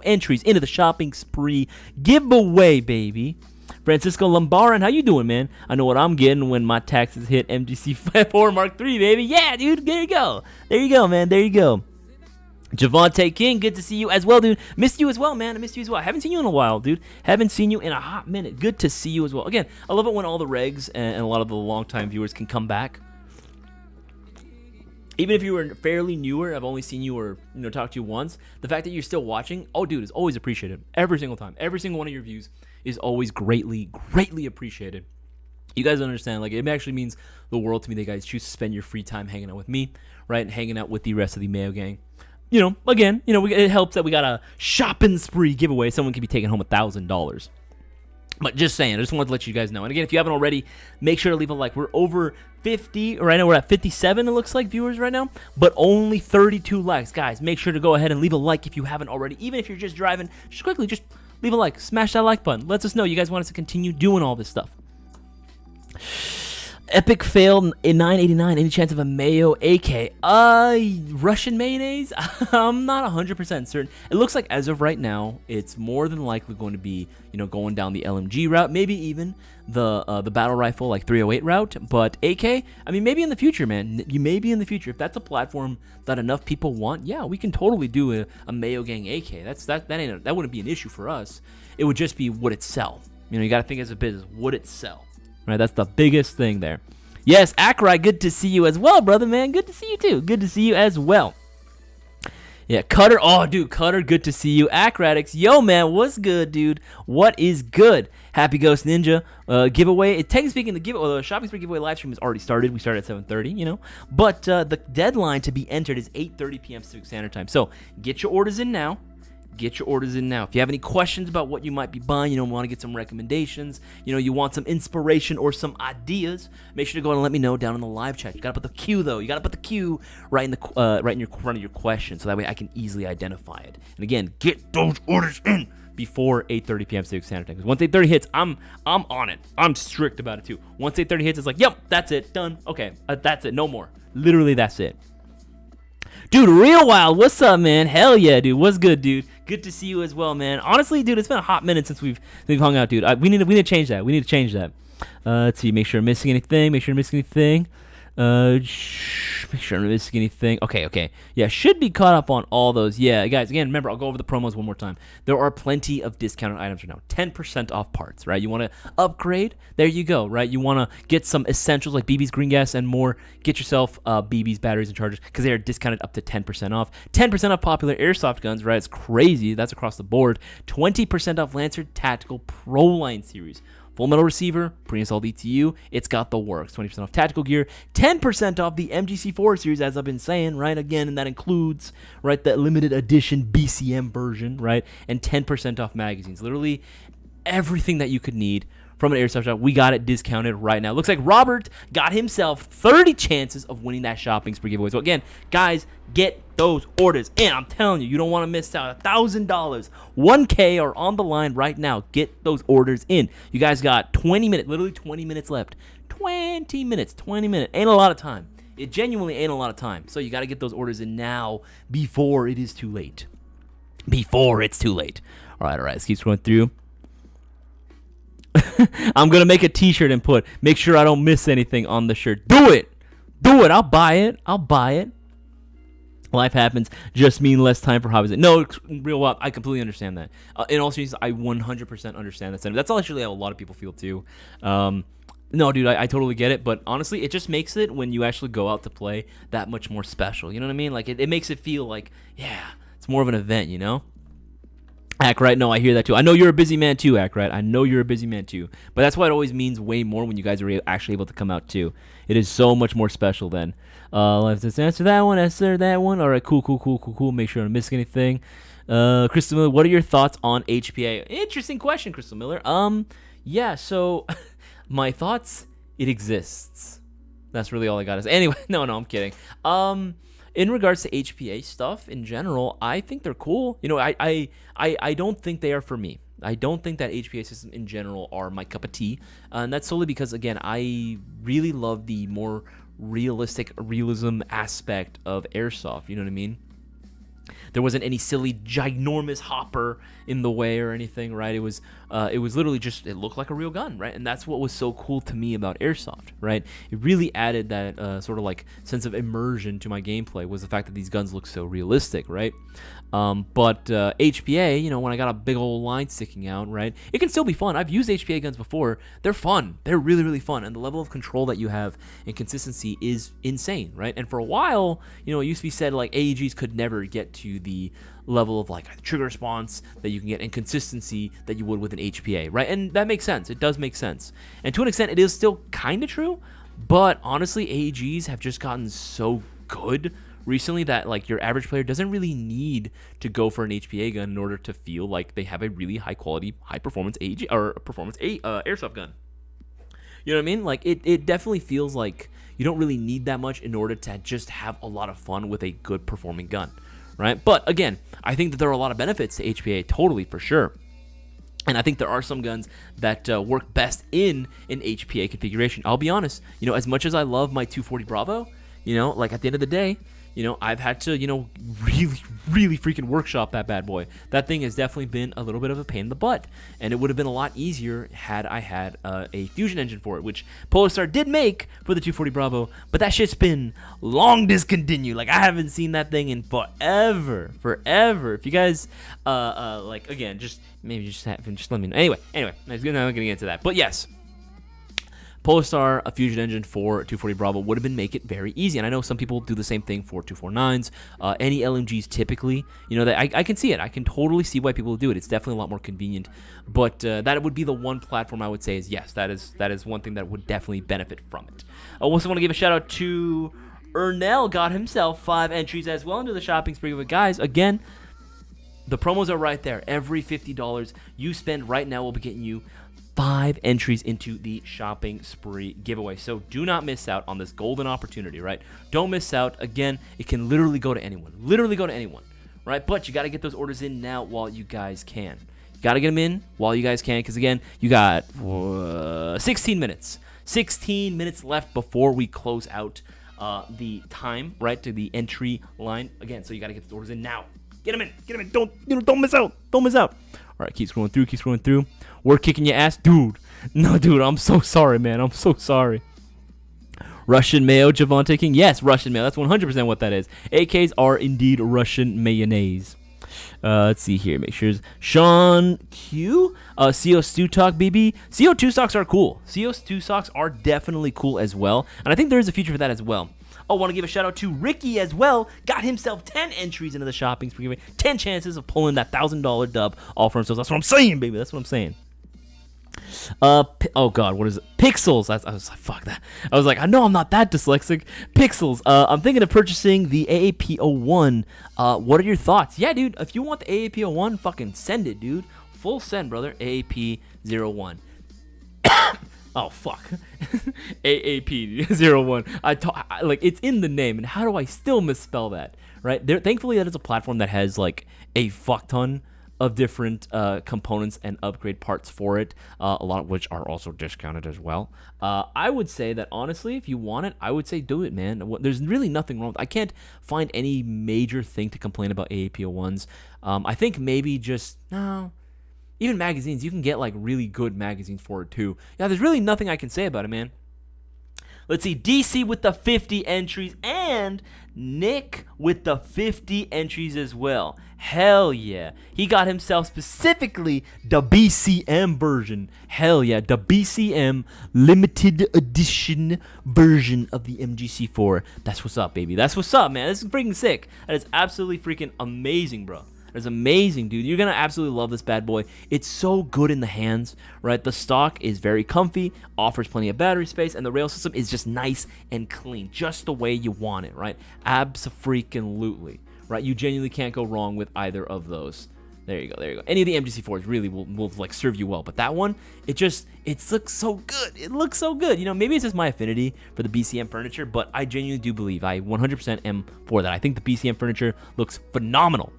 entries into the shopping spree giveaway, baby. Francisco Lombaran, how you doing, man? I know what I'm getting when my taxes hit MGC4 Mark III, baby. Yeah, dude. There you go. There you go, man. There you go. Javante King, good to see you as well, dude. Missed you as well, man. I missed you as well. I haven't seen you in a while, dude. Haven't seen you in a hot minute. Good to see you as well. Again, I love it when all the regs and a lot of the longtime viewers can come back. Even if you were fairly newer, I've only seen you or talked to you once. The fact that you're still watching, dude, is always appreciated. Every single time. Every single one of your views is always greatly appreciated. You guys understand, it actually means the world to me that you guys choose to spend your free time hanging out with me, right, and hanging out with the rest of the Mayo Gang. Again, it helps that we got a shopping spree giveaway. Someone could be taking home $1,000. But just saying, I just wanted to let you guys know. And again, if you haven't already, make sure to leave a like. We're over 50, right now we're at 57, it looks like, viewers right now. But only 32 likes. Guys, make sure to go ahead and leave a like if you haven't already. Even if you're just driving, just leave a like. Smash that like button. Lets us know you guys want us to continue doing all this stuff. Epic fail in 989. Any chance of a Mayo AK? Russian mayonnaise? I'm not 100% certain. It looks like as of right now, it's more than likely going to be, going down the LMG route, maybe even the battle rifle like 308 route. But AK, I mean, maybe in the future, man. You maybe in the future, if that's a platform that enough people want, yeah, we can totally do a Mayo Gang AK. That wouldn't be an issue for us. It would just be would it sell? You got to think as a business, would it sell? Right, that's the biggest thing there. Yes, Akrai, good to see you as well, brother, man. Good to see you, too. Good to see you as well. Yeah, Cutter. Oh, dude, Cutter, good to see you. Acradix, yo, man, what's good, dude? What is good? Happy Ghost Ninja giveaway. Technically speaking, the shopping spree giveaway live stream has already started. We started at 7:30, But the deadline to be entered is 8:30 p.m. Pacific Standard Time. So get your orders in now. Get your orders in now. If you have any questions about what you might be buying, want to get some recommendations, you want some inspiration or some ideas, make sure to go ahead and let me know down in the live chat. You got to put the Q, though. You got to put the Q right in your front of your question, so that way I can easily identify it. And again, get those orders in before 8:30 p.m. Pacific Standard Time. Because once 8:30 hits, I'm on it. I'm strict about it too. Once 8:30 hits, it's like, yep, that's it, done. Okay, that's it, no more. Literally, that's it. Dude, Real Wild, what's up, man? Hell yeah, dude. What's good, dude? Good to see you as well, man. Honestly, dude, it's been a hot minute since we've hung out, dude. We need to change that. Let's see. Make sure I'm missing anything. Make sure I'm missing anything. Make sure I'm not missing anything. Okay. Yeah, should be caught up on all those. Yeah, guys, again, remember, I'll go over the promos one more time. There are plenty of discounted items right now. 10% off parts, right? You want to upgrade? There you go, right? You want to get some essentials like BB's green gas and more. Get yourself BB's batteries and chargers because they are discounted up to 10% off. 10% off popular airsoft guns, right? It's crazy. That's across the board. 20% off Lancer Tactical Pro Line Series. Full Metal Receiver, pre-installed ETU, it's got the works. 20% off tactical gear, 10% off the MGC4 series, as I've been saying, right? Again, and that includes, right, the limited edition BCM version, right? And 10% off magazines. Literally everything that you could need from an airsoft shop. We got it discounted right now. Looks like Robert got himself 30 chances of winning that shopping spree giveaway. So again, guys, get those orders in. I'm telling you, you don't want to miss out. $1,000, $1K are on the line right now. Get those orders in. You guys got 20 minutes, literally 20 minutes left. 20 minutes. Ain't a lot of time. It genuinely ain't a lot of time. So you got to get those orders in now before it is too late. Before it's too late. All right, let's keep scrolling through. I'm going to make a t-shirt and put, make sure I don't miss anything on the shirt. Do it. I'll buy it. Life happens. Just mean less time for hobbies. No, real well, I completely understand that. In all seriousness, I 100% understand that sentiment. That's actually how a lot of people feel too. No, dude, I totally get it. But honestly, it just makes it, when you actually go out to play, that much more special. You know what I mean? Like, it makes it feel like, yeah, it's more of an event, you know? Ackright, no, I hear that too. I know you're a busy man too, Ackright. I know you're a busy man too. But that's why it always means way more when you guys are actually able to come out too. It is so much more special then. Let's answer that one, answer that one. All right, cool. Make sure I don't miss anything. Crystal Miller, what are your thoughts on HPA? Interesting question, Crystal Miller. Yeah, so my thoughts, it exists. That's really all I got to say. Anyway, no, I'm kidding. In regards to HPA stuff in general, I think they're cool. You know, I don't think they are for me. I don't think that HPA systems in general are my cup of tea. And that's solely because, again, I really love the more realistic realism aspect of airsoft. You know what I mean? There wasn't any silly, ginormous hopper in the way or anything, right? It was literally just, it looked like a real gun, right? And that's what was so cool to me about airsoft, right? It really added that sort of like sense of immersion to my gameplay, was the fact that these guns look so realistic, right? But HPA, you know, when I got a big old line sticking out, right, it can still be fun. I've used HPA guns before. They're fun. They're really, really fun. And the level of control that you have and consistency is insane, right? And for a while, you know, it used to be said like AEGs could never get to the level of like trigger response that you can get and consistency that you would with an HPA, right? And that makes sense. It does make sense. And to an extent, it is still kind of true. But honestly, AEGs have just gotten so good recently that like your average player doesn't really need to go for an HPA gun in order to feel like they have a really high quality, high performance AEG or performance airsoft gun. You know what I mean? Like it definitely feels like you don't really need that much in order to just have a lot of fun with a good performing gun, right? But again, I think that there are a lot of benefits to HPA, totally, for sure. And I think there are some guns that work best in an HPA configuration. I'll be honest, you know, as much as I love my 240 Bravo, you know, like at the end of the day, you know, I've had to, you know, really freaking workshop that bad boy. That thing has definitely been a little bit of a pain in the butt. And it would have been a lot easier had I had a fusion engine for it, which Polestar did make for the 240 Bravo. But that shit's been long discontinued. Like, I haven't seen that thing in forever. If you guys, like, again, just let me know. Anyway, I'm not going to get into that. But yes. Polestar, a fusion engine for 240 Bravo would have been make it very easy. And I know some people do the same thing for 249s. Any LMGs typically, you know, that I can see it. I can totally see why people do it. It's definitely a lot more convenient. But that would be the one platform I would say is yes, that is one thing that would definitely benefit from it. I also want to give a shout out to Ernell, got himself 5 entries as well into the shopping spree. But guys, again, the promos are right there. Every $50 you spend right now will be getting you 5 entries into the shopping spree giveaway. So do not miss out on this golden opportunity, right? Don't miss out. Again, it can literally go to anyone. Right? But you got to get those orders in now while you guys can. You got to get them in while you guys can, because again, you got 16 minutes. 16 minutes left before we close out the time, right, to the entry line. Again, so you got to get those orders in now. Get them in. Don't miss out. All right, keep scrolling through. We're kicking your ass, dude. No, dude, I'm so sorry, man. I'm so sorry. Russian mayo, Javante King. Yes, Russian mayo. That's 100% what that is. AKs are indeed Russian mayonnaise. Let's see here. Make sure. Sean Q. CO2 Talk, BB. CO2 socks are cool. CO2 socks are definitely cool as well. And I think there is a future for that as well. I want to give a shout out to Ricky as well. Got himself 10 entries into the shopping spree. 10 chances of pulling that $1,000 dub all for himself. That's what I'm saying, baby. That's what I'm saying. Oh god, what is it? Pixels. I was like, fuck that. I was like, I know I'm not that dyslexic. Pixels. I'm thinking of purchasing the AAP01. What are your thoughts? Yeah, dude. If you want the AAP01, fucking send it, dude. Full send, brother. AAP01. Oh fuck. AAP01. Like it's in the name, and how do I still misspell that? Right? Thankfully, that is a platform that has like a fuck ton of different components and upgrade parts for it, a lot of which are also discounted as well. I would say that honestly, if you want it, I would say do it, man. There's really nothing wrong. I can't find any major thing to complain about AAP01s. I think maybe just no. Even magazines, you can get like really good magazines for it too. Yeah, there's really nothing I can say about it, man. Let's see, DC with the 50 entries and Nick with the 50 entries as well. Hell yeah. He got himself specifically the BCM version. Hell yeah, the BCM limited edition version of the MGC4. That's what's up, baby. That's what's up, man. This is freaking sick. That is absolutely freaking amazing, bro. It's amazing, dude. You're going to absolutely love this bad boy. It's so good in the hands, right? The stock is very comfy, offers plenty of battery space, and the rail system is just nice and clean, just the way you want it, right? Abso-freaking-lutely, right? You genuinely can't go wrong with either of those. There you go, there you go. Any of the MGC4s really will like serve you well, but that one, it looks so good. It looks so good. You know, maybe it's just my affinity for the BCM furniture, but I genuinely do believe I 100% am for that. I think the BCM furniture looks phenomenal.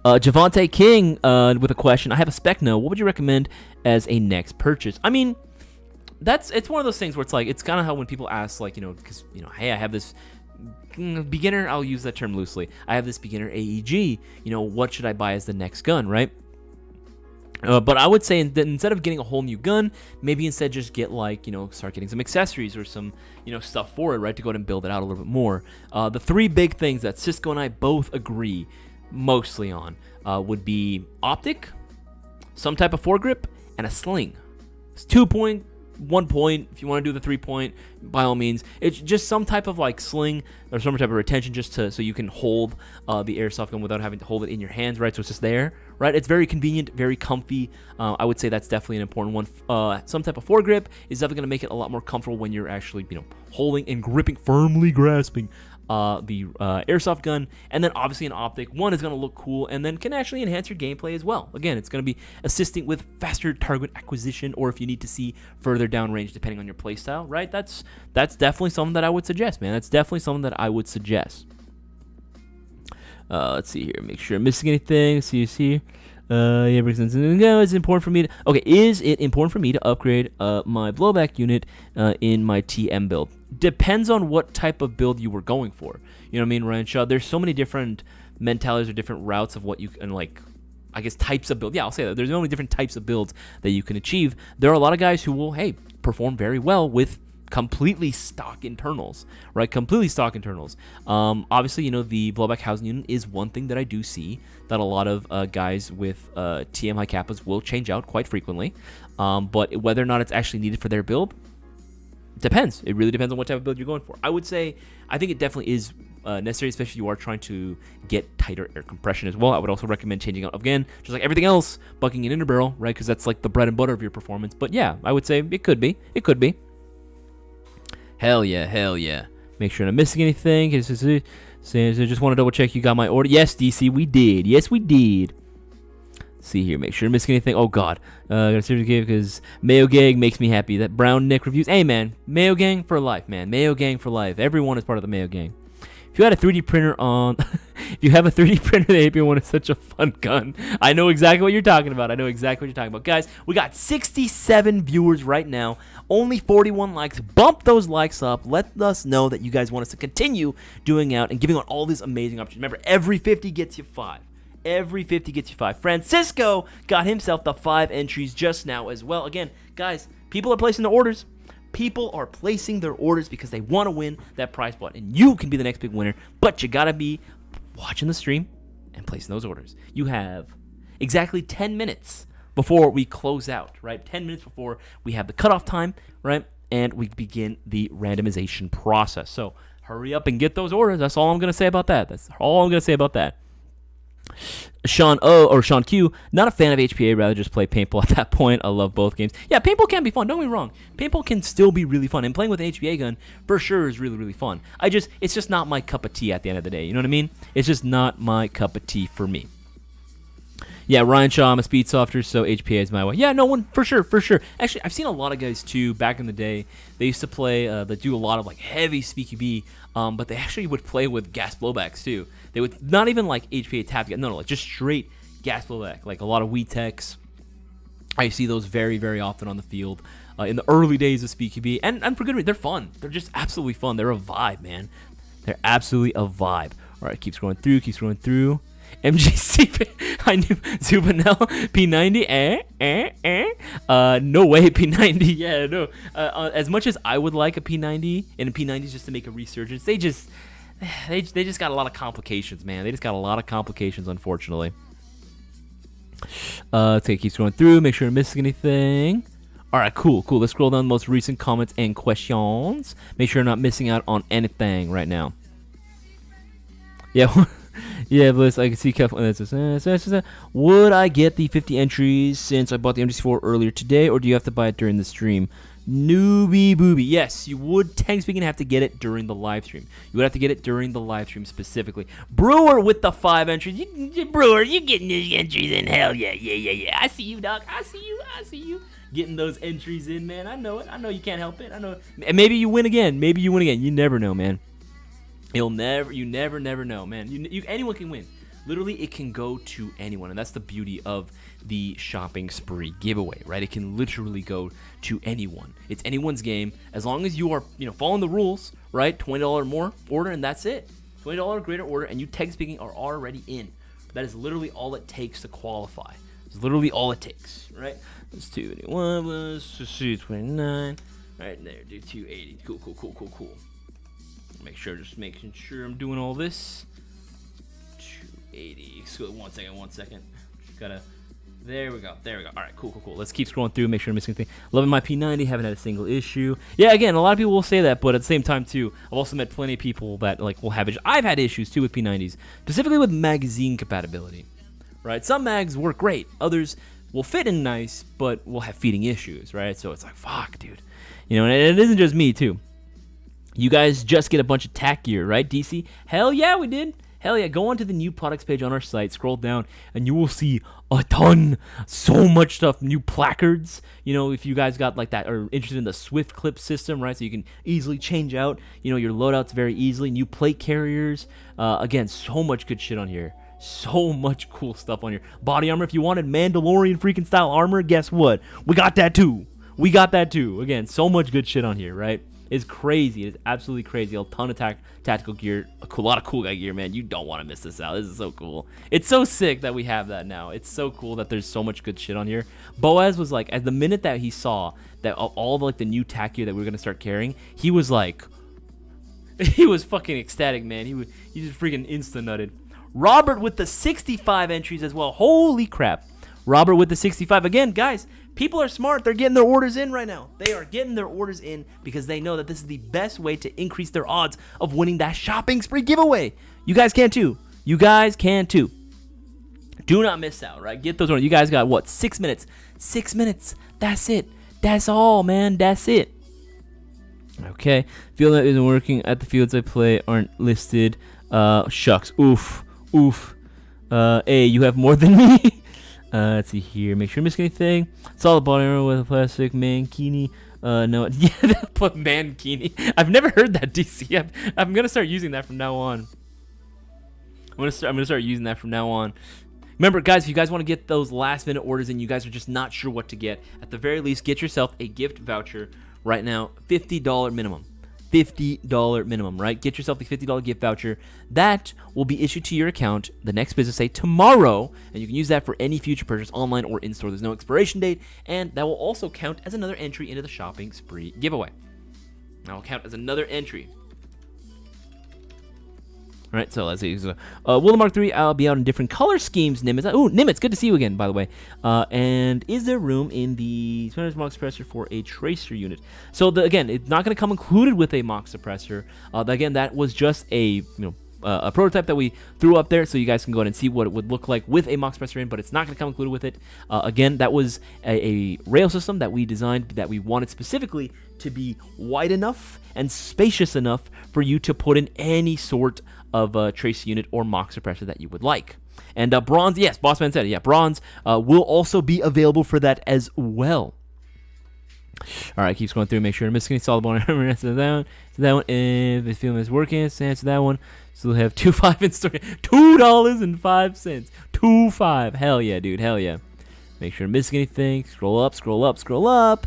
Javante King with a question. I have a Specno. What would you recommend as a next purchase? I mean, it's one of those things where it's like, it's kind of how when people ask, like, because, hey, I have this beginner, I'll use that term loosely. I have this beginner AEG, what should I buy as the next gun, right? But I would say that instead of getting a whole new gun, maybe instead just get start getting some accessories or some, stuff for it, right? To go ahead and build it out a little bit more. The three big things that Cisco and I both agree mostly on would be optic, some type of foregrip, and a sling. It's 2 point, 1 point. If you want to do the 3 point, by all means. It's just some type of like sling or some type of retention just so you can hold the airsoft gun without having to hold it in your hands, right? So it's just there, right? It's very convenient, very comfy. I would say that's definitely an important one. Some type of foregrip is definitely going to make it a lot more comfortable when you're actually, holding and gripping, firmly grasping the airsoft gun. And then obviously an optic. One is going to look cool and then can actually enhance your gameplay as well. Again, it's going to be assisting with faster target acquisition, or if you need to see further down range depending on your playstyle, right? That's definitely something that I would suggest, man. That's definitely something that I would suggest. Let's see here. Make sure I'm missing anything. See. Yeah, because it's important for me to. Okay, is it important for me to upgrade my blowback unit in my TM build? Depends on what type of build you were going for. You know what I mean, Ryan? There's so many different mentalities or different routes of what you can types of build. Yeah, I'll say that. There's so many different types of builds that you can achieve. There are a lot of guys who will, perform very well with completely stock internals, right? Completely stock internals. Obviously, the blowback housing unit is one thing that I do see that a lot of guys with TM high kappas will change out quite frequently. But whether or not it's actually needed for their build, depends. It really depends on what type of build you're going for. I would say, I think it definitely is necessary, especially if you are trying to get tighter air compression as well. I would also recommend changing out, again, just like everything else, bucking an inner barrel, right? Because that's like the bread and butter of your performance. But yeah, I would say it could be. It could be. Hell yeah. Make sure I'm not missing anything. Just want to double check you got my order. Yes, DC, we did. Yes, we did. See here, make sure I'm missing anything. Oh god, I gotta seriously give because Mayo Gang makes me happy. That Brown Nick reviews. Hey man, Mayo Gang for life, man. Mayo Gang for life. Everyone is part of the Mayo Gang. If you had a 3D printer on, if you have a 3D printer, the AP1 is such a fun gun. I know exactly what you're talking about. Guys, we got 67 viewers right now. Only 41 likes. Bump those likes up. Let us know that you guys want us to continue doing out and giving out all these amazing options. Remember, every 50 gets you 5. Every 50 gets you 5. Francisco got himself the 5 entries just now as well. Again, guys, people are placing their orders. People are placing their orders because they want to win that prize pot. And you can be the next big winner, but you got to be watching the stream and placing those orders. You have exactly 10 minutes before we close out, right? 10 minutes before we have the cutoff time, right? And we begin the randomization process. So hurry up and get those orders. That's all I'm going to say about that. Sean O or Sean Q, not a fan of HPA, rather just play paintball at that point. I love both games. Yeah, paintball can be fun. Don't get me wrong. Paintball can still be really fun, and playing with an HPA gun for sure is really, really fun. It's just not my cup of tea at the end of the day. You know what I mean? It's just not my cup of tea for me. Yeah, Ryan Shaw, I'm a speed softer, so HPA is my way. Yeah, no one, for sure. Actually, I've seen a lot of guys, too, back in the day. They used to play, they do a lot of, like, heavy SpeakyB, but they actually would play with gas blowbacks, too. They would, not even, like, HPA tap, no, like, just straight gas blowback. Like, a lot of WeTechs. I see those very, very often on the field in the early days of SpeakyB, and for good reason. They're fun. They're just absolutely fun. They're a vibe, man. They're absolutely a vibe. All right, keeps going through. MGC, I knew Zubanel, P90, no way, P90, yeah, no, as much as I would like a P90, and a P90 just to make a resurgence, they just got a lot of complications, man, they just got a lot of complications, unfortunately. Let's see, it keeps going through, make sure I'm missing anything. Alright, cool, let's scroll down the most recent comments and questions, make sure I'm not missing out on anything right now. Yeah, yeah, Bliss, I can see would I get the 50 entries since I bought the MGC4 earlier today, or do you have to buy it during the stream? Newbie booby. Yes, you would, technically speaking, have to get it during the live stream. You would have to get it during the live stream specifically. Brewer with the 5 entries. Brewer, you getting these entries in? Hell yeah. I see you, Doc. I see you. Getting those entries in, man. I know it. I know you can't help it. I know. And maybe you win again. You never know, man. You never know, man. Anyone can win. Literally, it can go to anyone, and that's the beauty of the shopping spree giveaway, right? It can literally go to anyone. It's anyone's game, as long as you are, following the rules, right? $20 more order, and that's it. $20 greater order, and you tech speaking are already in. That is literally all it takes to qualify. It's literally all it takes, right? Let's 281 plus 229. Right there, do 280. Cool. Just making sure I'm doing all this. 280. So one second. Just gotta. There we go. All right, cool. Let's keep scrolling through. Make sure I'm missing anything. Loving my P90. Haven't had a single issue. Yeah, again, a lot of people will say that, but at the same time too, I've also met plenty of people that will have issues. I've had issues too with P90s, specifically with magazine compatibility. Right? Some mags work great. Others will fit in nice, but will have feeding issues. Right? So it's like, fuck, dude. And it isn't just me too. You guys just get a bunch of tack gear, right, DC? Hell yeah, we did. Hell yeah. Go onto the new products page on our site, scroll down, and you will see a ton, so much stuff. New placards, if you guys got like that, or interested in the Swift clip system, right? So you can easily change out, your loadouts very easily. New plate carriers. Again, so much good shit on here. So much cool stuff on here. Body armor, if you wanted Mandalorian freaking style armor, guess what? We got that too. Again, so much good shit on here, right? It's crazy. It's absolutely crazy. A ton of tactical gear. A lot of cool guy gear, man. You don't want to miss this out. This is so cool. It's so sick that we have that now. It's so cool that there's so much good shit on here. Boaz was like, at the minute that he saw that all of like the new tack gear that we were going to start carrying, he was like, he was fucking ecstatic, man. He just freaking insta-nutted. Robert with the 65 entries as well. Holy crap. Robert with the 65. Again, guys, people are smart. They're getting their orders in right now. They are getting their orders in because they know that this is the best way to increase their odds of winning that shopping spree giveaway. You guys can too. Do not miss out, right? Get those orders. You guys got what? 6 minutes. 6 minutes. That's it. That's all, man. That's it. Okay. Field that isn't working at the fields I play aren't listed. Shucks. Oof. Hey, you have more than me. Let's see here. Make sure I'm missing anything. Solid body armor with a plastic mankini. No, yeah, put mankini. I've never heard that, DC. I'm gonna start using that from now on. I'm gonna start using that from now on. Remember, guys, if you guys want to get those last minute orders and you guys are just not sure what to get, at the very least, get yourself a gift voucher right now. $50 minimum. $50 minimum, right? Get yourself the $50 gift voucher. That will be issued to your account the next business day tomorrow, and you can use that for any future purchase online or in-store. There's no expiration date, and that will also count as another entry into the shopping spree giveaway. That will count as another entry. All right, so let's see. Will the Mark III be out in different color schemes, Nimitz? Oh, Nimitz, good to see you again, by the way. And is there room in the Mock Suppressor for a tracer unit? So, again, it's not going to come included with a Mock Suppressor. Again, that was just a a prototype that we threw up there, so you guys can go ahead and see what it would look like with a mock suppressor in, but it's not going to come included with it. Again, that was a rail system that we designed that we wanted specifically to be wide enough and spacious enough for you to put in any sort of trace unit or mock suppressor that you would like. And bronze, yes, Bossman said it. Yeah, bronze will also be available for that as well. All right, keeps going through. Make sure to miss any solid bone. Answer that one. So that one. If the film is working, answer that one. So we'll have $2.5 in store. $2.05. 2.5. Hell yeah, dude. Hell yeah. Make sure to miss anything. Scroll up. Scroll up. Scroll up.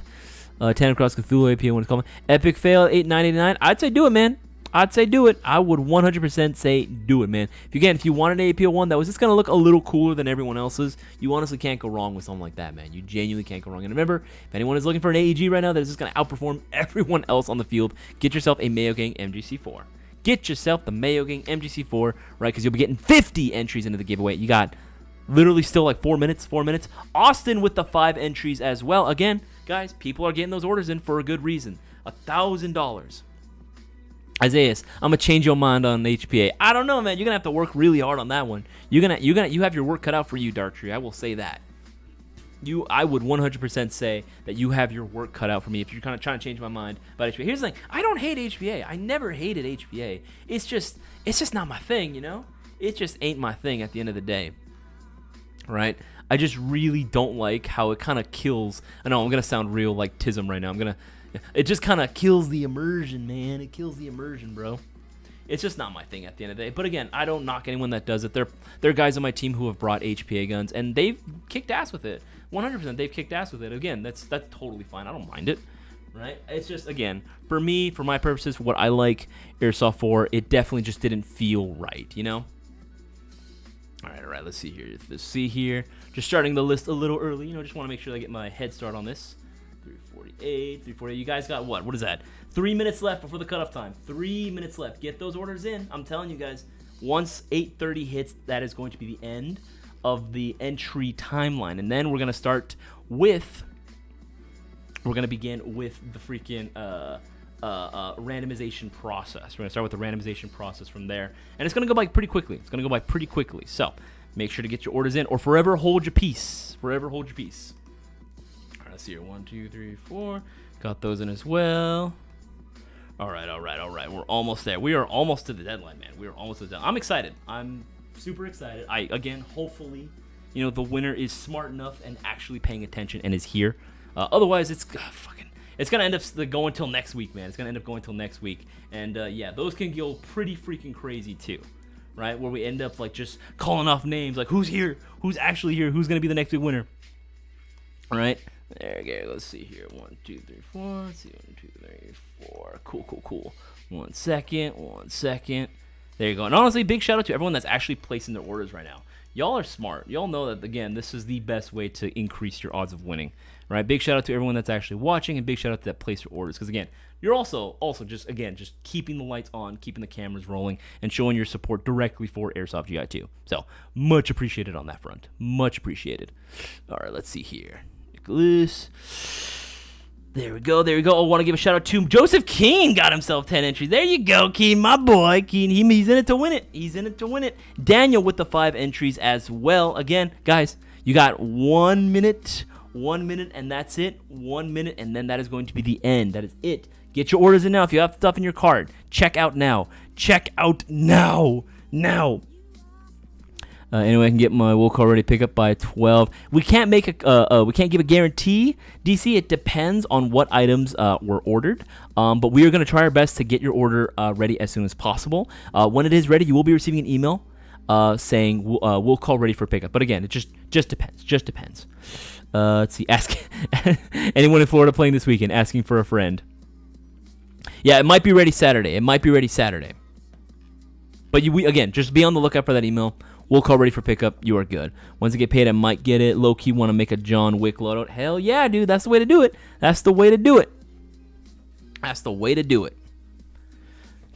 10 across Cthulhu APO when it's called. Epic fail 8.989. I'd say do it, man. I'd say do it. I would 100% say do it, man. If you wanted an APO one that was just going to look a little cooler than everyone else's, you honestly can't go wrong with something like that, man. You genuinely can't go wrong. And remember, if anyone is looking for an AEG right now that is just going to outperform everyone else on the field, get yourself a Mayo Gang MGC4. Get yourself the Mayo Gang MGC4, right? Because you'll be getting 50 entries into the giveaway. You got literally still like 4 minutes. Austin with the 5 entries as well. Again, guys, people are getting those orders in for a good reason. $1,000. Isaias, I'm gonna change your mind on HPA. I don't know, man. You're gonna have to work really hard on that one. You have your work cut out for you, Darktree. I will say that. I would 100% say that you have your work cut out for me if you're kind of trying to change my mind about HPA. Here's the thing: I don't hate HPA. I never hated HPA. It's just not my thing, you know. It just ain't my thing at the end of the day, right? I just really don't like how it kind of kills. I know I'm gonna sound real like Tism right now. It just kind of kills the immersion, man. It kills the immersion, bro. It's just not my thing at the end of the day. But again, I don't knock anyone that does it. There are guys on my team who have brought HPA guns, and they've kicked ass with it. 100%, they've kicked ass with it. Again, that's totally fine. I don't mind it, right? It's just, again, for me, for my purposes, for what I like Airsoft for, it definitely just didn't feel right, you know? All right, let's see here. Just starting the list a little early, you know, just want to make sure I get my head start on this. 348. You guys got what? What is that? 3 minutes left before the cutoff time. 3 minutes left. Get those orders in. I'm telling you guys, once 8:30 hits, that is going to be the end of the entry timeline. And then we're going to begin with the freaking randomization process. We're going to start with the randomization process from there. And it's going to go by pretty quickly. So make sure to get your orders in or forever hold your peace. Let's see here. 1, 2, 3, 4. Got those in as well. All right. We're almost there. We are almost to the deadline, man. I'm excited. I'm super excited. Hopefully, you know, the winner is smart enough and actually paying attention and is here. Otherwise, it's gonna end up going till next week, man. And yeah, those can go pretty freaking crazy too, right? Where we end up like just calling off names, like who's here, who's actually here, who's gonna be the next big winner, all right? There we go. Let's see here. 1, 2, 3, 4. Let's see. 1, 2, 3, 4. Cool. 1 second. There you go. And honestly, big shout out to everyone that's actually placing their orders right now. Y'all are smart. Y'all know that, again, this is the best way to increase your odds of winning, right? Big shout out to everyone that's actually watching, and big shout out to that place your orders. Because, again, you're also just keeping the lights on, keeping the cameras rolling, and showing your support directly for Airsoft GI 2. So, much appreciated on that front. Much appreciated. All right, let's see here. Loose. There we go. I want to give a shout out to Joseph Keene. Got himself 10 entries. There you go, Keene, my boy. Keene, he's in it to win it. Daniel with the 5 entries as well. Again, guys, you got 1 minute, and that's it. 1 minute, and then that is going to be the end. That is it. Get your orders in now. If you have stuff in your cart, check out now. Anyway, I can get my will call ready pick up by 12. We can't give a guarantee, DC. It depends on what items were ordered. But we are going to try our best to get your order ready as soon as possible. When it is ready, you will be receiving an email saying will call ready for pickup. But again, it just depends. Let's see. Ask anyone in Florida playing this weekend, asking for a friend. Yeah, it might be ready Saturday. But again, just be on the lookout for that email. We'll call ready for pickup. You are good. Once I get paid, I might get it. Low-key want to make a John Wick loadout. Hell yeah, dude. That's the way to do it.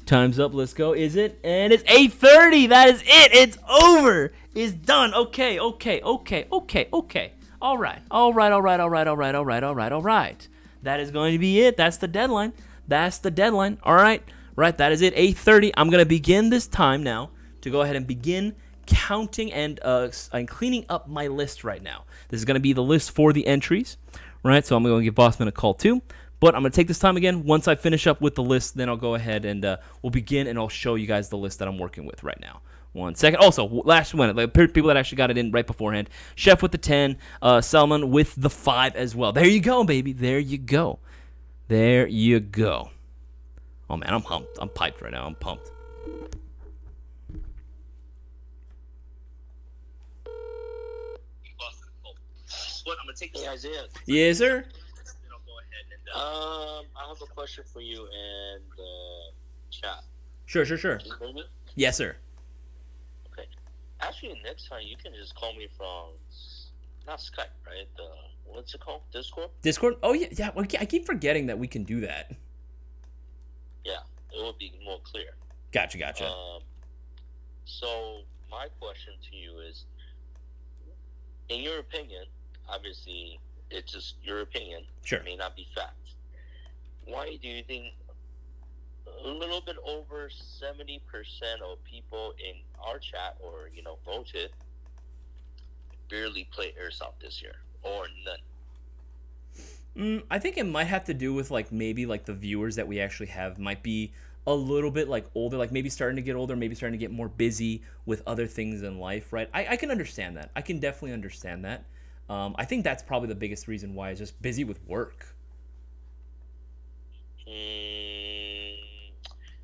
Time's up. Let's go. Is it? And it's 8:30. That is it. It's over. It's done. Okay. All right. That is going to be it. That's the deadline. All right. Right, that is it. 8:30. I'm gonna begin this time now to go ahead and begin counting and cleaning up my list right now. This is gonna be the list for the entries, right? So I'm gonna give Bossman a call too. But I'm gonna take this time again. Once I finish up with the list, then I'll go ahead and we'll begin, and I'll show you guys the list that I'm working with right now. 1 second. Also, last one, like people that actually got it in right beforehand. Chef with the 10, Salman with the 5 as well. There you go, baby. There you go. There you go. Oh man, I'm pumped. I'm piped right now. I'm pumped. What, I'm gonna take this. Hey, Isaias. Yes, sir. Then I'll go ahead and I have a question for you and chat. Sure. Can you hear me? Yes, sir. Okay. Actually, next time you can just call me from not Skype, right? What's it called? Discord. Discord. Oh yeah. Well, I keep forgetting that we can do that. Yeah, it would be more clear. Gotcha. So my question to you is, in your opinion, obviously it's just your opinion. Sure. It may not be fact. Why do you think a little bit over 70% of people in our chat or voted barely play Airsoft this year or none? I think it might have to do with maybe the viewers that we actually have might be a little bit older, maybe starting to get older, maybe starting to get more busy with other things in life, right? I can understand that. I can definitely understand that. I think that's probably the biggest reason why is just busy with work.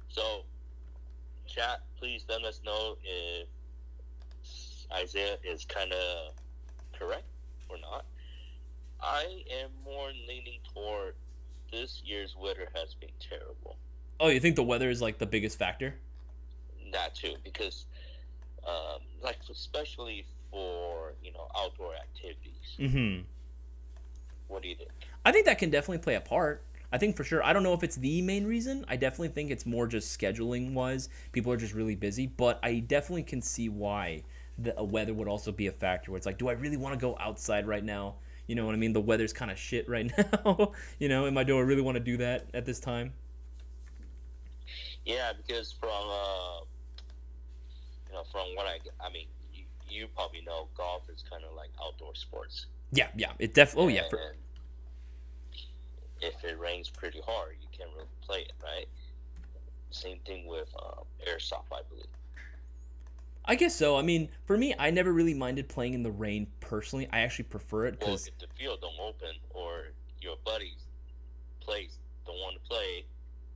So, chat, please let us know if Isaiah is kind of correct or not. I am more leaning toward this year's weather has been terrible. Oh, you think the weather is the biggest factor? That too, because especially for outdoor activities. Mm-hmm. What do you think? I think that can definitely play a part. I think for sure. I don't know if it's the main reason. I definitely think it's more just scheduling wise. People are just really busy, but I definitely can see why the weather would also be a factor. Where it's do I really want to go outside right now? You know what I mean? The weather's kind of shit right now. Do I really want to do that at this time? Yeah, because from what I mean, you probably know golf is kind of like outdoor sports. Yeah, it definitely. Oh yeah. If it rains pretty hard, you can't really play it, right? Same thing with Airsoft, I believe. I guess so. I mean, for me, I never really minded playing in the rain personally. I actually prefer it because if the field don't open or your buddies don't want to play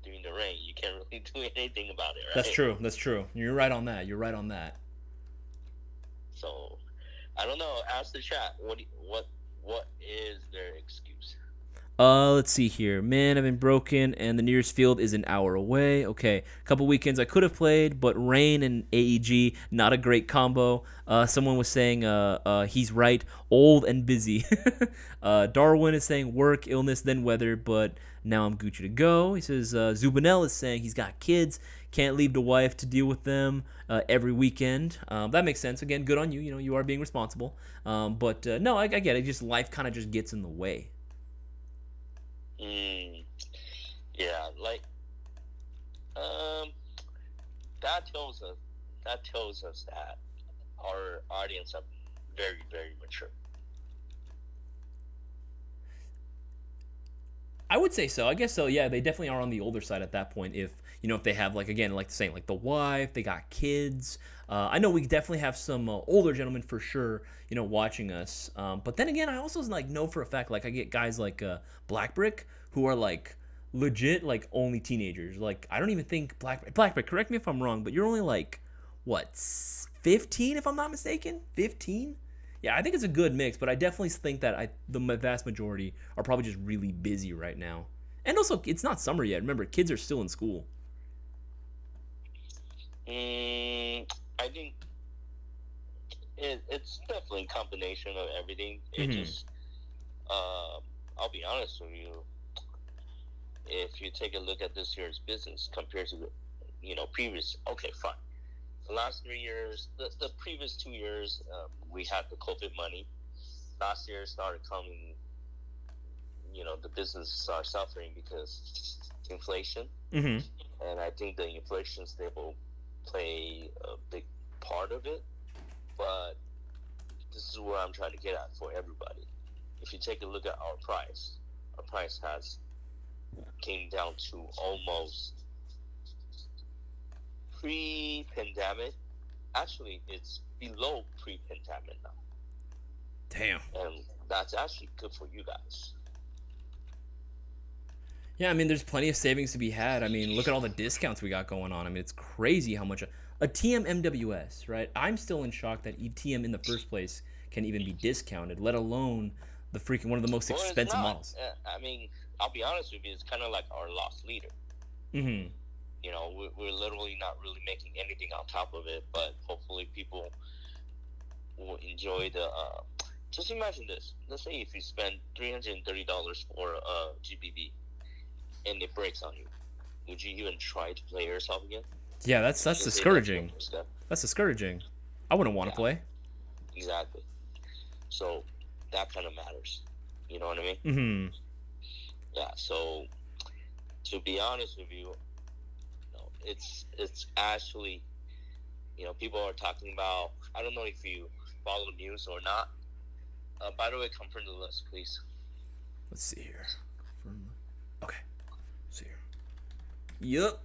during the rain, you can't really do anything about it, right? That's true. You're right on that. So, I don't know. Ask the chat. What is their excuse? Let's see here. Man, I've been broken, and the nearest field is an hour away. Okay, a couple weekends I could have played, but rain and AEG, not a great combo. Someone was saying he's right, old and busy. Darwin is saying work, illness, then weather, but now I'm Gucci to go. He says Zubinel is saying he's got kids, can't leave the wife to deal with them every weekend. That makes sense. Again, good on you. You are being responsible. But no, I get it. Just life kind of just gets in the way. Yeah, that tells us that our audience are very, very mature. I would say so. I guess so. Yeah, they definitely are on the older side at that point. If they have the wife, they got kids. I know we definitely have some older gentlemen for sure, watching us. But then again, I also know for a fact, I get guys like Black Brick who are legit only teenagers. I don't even think Black Brick. Correct me if I'm wrong, but you're only what, 15 if I'm not mistaken? 15? Yeah, I think it's a good mix, but I definitely think that the vast majority are probably just really busy right now. And also, it's not summer yet. Remember, kids are still in school. I think it's definitely a combination of everything. It just, I'll be honest with you, if you take a look at this year's business compared to, previous, okay, fine. The last 3 years, the previous 2 years, we had the COVID money. Last year started coming, the businesses are suffering because inflation. and I think the inflation stable play a big part of it. But this is where I'm trying to get at for everybody. If you take a look at our price has came down to almost pre-pandemic. Actually, it's below pre-pandemic now. Damn. And that's actually good for you guys. Yeah, I mean, there's plenty of savings to be had. I mean, look at all the discounts we got going on. I mean, it's crazy how much a TM MWS, right? I'm still in shock that TM in the first place can even be discounted, let alone the freaking one of the most expensive models. I mean, I'll be honest with you, it's kind of like our lost leader. Mm-hmm. You know, we're literally not really making anything on top of it, but hopefully people will enjoy the. Just imagine this. Let's say if you spend $330 for a GBB and it breaks on you, would you even try to play Airsoft again? Yeah, that's discouraging. That's discouraging. I wouldn't want to play. Exactly. So that kind of matters. You know what I mean? Mm-hmm. Yeah. So to be honest with you, it's actually, people are talking about. I don't know if you follow the news or not. By the way, confirm the list, please. Let's see here. Okay. Let's see here. Yep.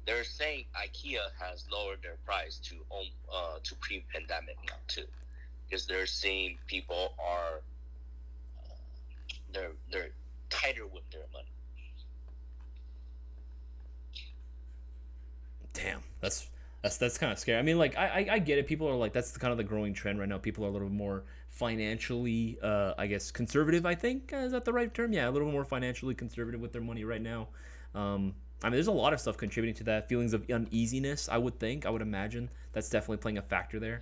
They're saying IKEA has lowered their price to pre-pandemic now too, because they're seeing people are they're tighter with their money. Damn, that's kind of scary. I mean, like I get it. People are like, that's kind of the growing trend right now. People are a little bit more financially, I guess, conservative. I think is that the right term? Yeah, a little more financially conservative with their money right now. I mean, there's a lot of stuff contributing to that. Feelings of uneasiness, I would imagine that's definitely playing a factor there.